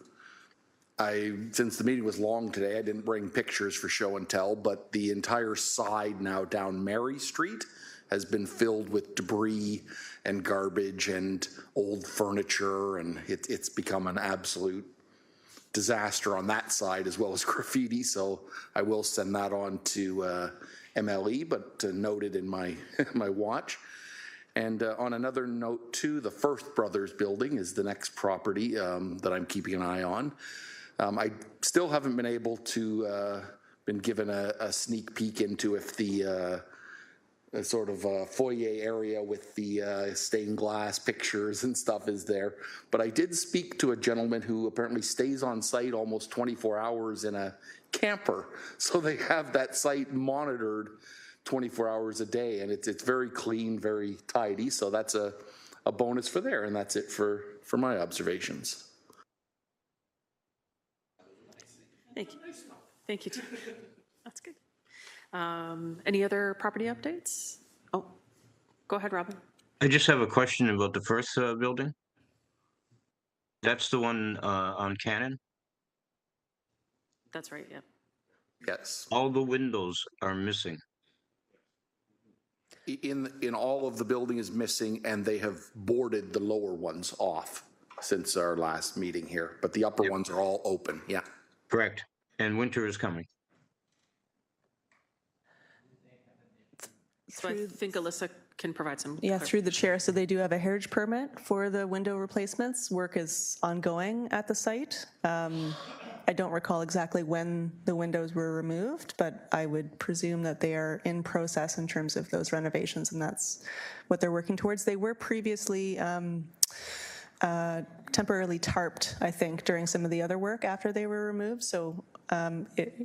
Since the meeting was long today, I didn't bring pictures for show and tell, but the entire side now down Mary Street has been filled with debris and garbage and old furniture, and it's become an absolute disaster on that side as well as graffiti. So I will send that on to MLE, but noted in my my watch. And on another note too, the Firth Brothers building is the next property that I'm keeping an eye on. I still haven't been able to been given a sneak peek into if the sort of foyer area with the stained glass pictures and stuff is there. But I did speak to a gentleman who apparently stays on site almost 24 hours in a camper. So they have that site monitored 24 hours a day, and it's very clean, very tidy. So that's a bonus for there, and that's it for my observations. Thank you. Thank you, Tim. That's good. Any other property updates? Oh, go ahead, Robin. I just have a question about the first building. That's the one on Cannon? That's right, yeah. Yes. All the windows are missing. In all of the building is missing, and they have boarded the lower ones off since our last meeting here, but the upper ones are all open, yeah. Correct. And winter is coming. So I think Alyssa can provide some. Yeah, through the chair. So they do have a heritage permit for the window replacements. Work is ongoing at the site. I don't recall exactly when the windows were removed, but I would presume that they are in process in terms of those renovations, and that's what they're working towards. They were previously temporarily tarped, I think, during some of the other work after they were removed. So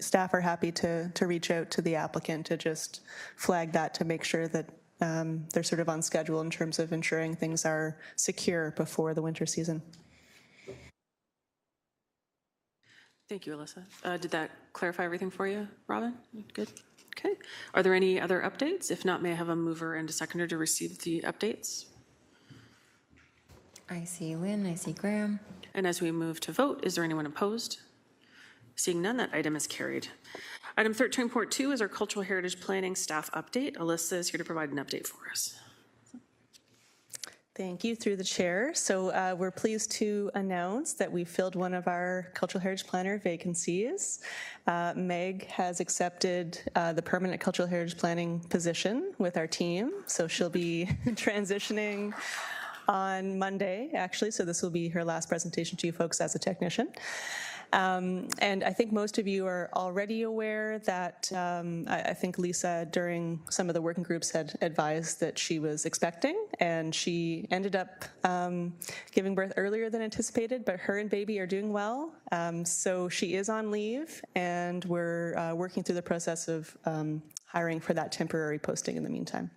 staff are happy to reach out to the applicant to just flag that to make sure that they're sort of on schedule in terms of ensuring things are secure before the winter season. Thank you, Alyssa. Did that clarify everything for you, Robin? Good. Okay. Are there any other updates? If not, may I have a mover and a seconder to receive the updates? I see Lynn, I see Graham. And as we move to vote, is there anyone opposed? Seeing none, that item is carried. Item 13.2 is our Cultural Heritage Planning staff update. Alyssa is here to provide an update for us. Thank you, through the chair. So we're pleased to announce that we filled one of our Cultural Heritage Planner vacancies. Meg has accepted the permanent Cultural Heritage Planning position with our team. So she'll be transitioning on Monday, actually. So this will be her last presentation to you folks as a technician. And I think most of you are already aware that I think Lisa, during some of the working groups, had advised that she was expecting, and she ended up giving birth earlier than anticipated, but her and baby are doing well. So she is on leave, and we're working through the process of hiring for that temporary posting in the meantime.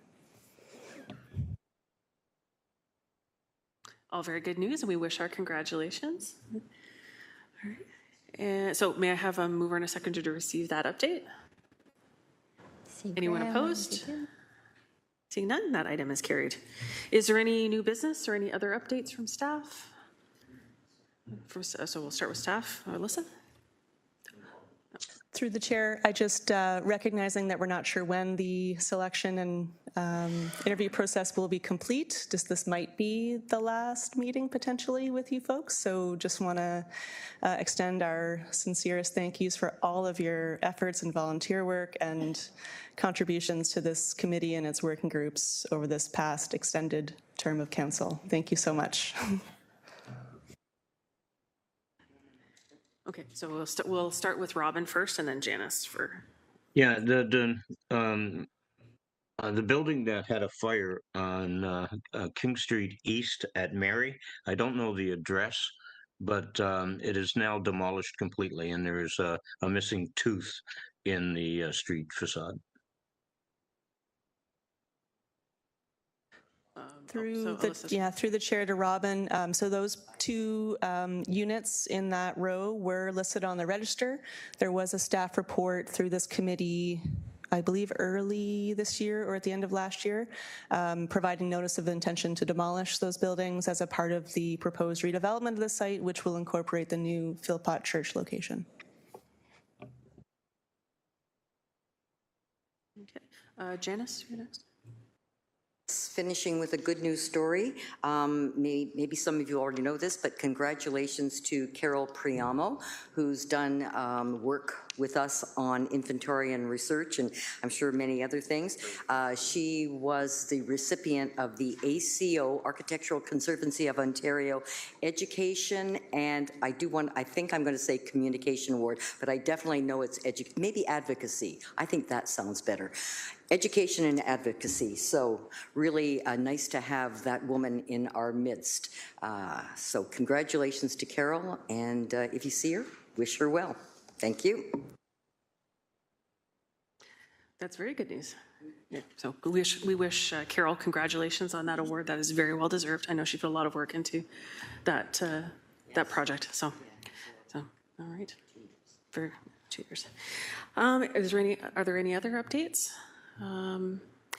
All very good news, and we wish our congratulations. All right. And so may I have a mover and a seconder to receive that update? Anyone opposed? Seeing none, that item is carried. Is there any new business or any other updates from staff? So we'll start with staff. Alyssa? Through the chair, I just recognizing that we're not sure when the selection and interview process will be complete. Just this might be the last meeting potentially with you folks. So just want to extend our sincerest thank yous for all of your efforts and volunteer work and contributions to this committee and its working groups over this past extended term of council. Thank you so much. Okay, so we'll start with Robin first, and then Janice for. Yeah, the building that had a fire on King Street East at Mary, I don't know the address, but it is now demolished completely, and there is a missing tooth in the street facade. Through the chair to Robin. So those two units in that row were listed on the register. There was a staff report through this committee, I believe early this year or at the end of last year, providing notice of intention to demolish those buildings as a part of the proposed redevelopment of the site, which will incorporate the new Philpott Church location. Okay, Janice, you're next. Finishing with a good news story. Maybe some of you already know this, but congratulations to Carol Priamo, who's done work with us on inventory and research, and I'm sure many other things. She was the recipient of the ACO, Architectural Conservancy of Ontario, Education, and I think I'm going to say Communication Award, but I definitely know it's maybe Advocacy. I think that sounds better. Education and advocacy. So really nice to have that woman in our midst. So congratulations to Carol, and if you see her, wish her well. Thank you. That's very good news. Yeah, so we wish Carol congratulations on that award. That is very well deserved. I know she put a lot of work into that that project. So all right, for 2 years. Are there any other updates?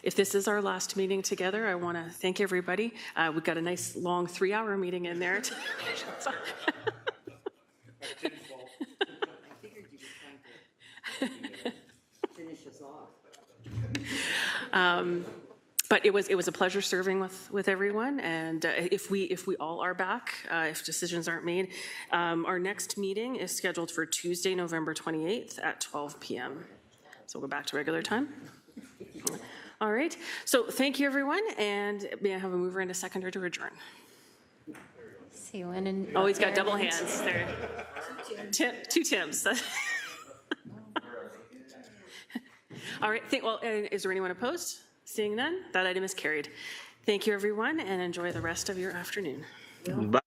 If this is our last meeting together, I want to thank everybody. We've got a nice long 3-hour meeting in there. But it was a pleasure serving with everyone, and if we all are back, if decisions aren't made, our next meeting is scheduled for Tuesday, November 28th at 12 p.m. So we'll go back to regular time. All right. So thank you, everyone, and may I have a mover and a seconder to adjourn? See you in. Oh, he's got double hands there. Two Tims. All right. Well, is there anyone opposed? Seeing none, that item is carried. Thank you, everyone, and enjoy the rest of your afternoon. Bye.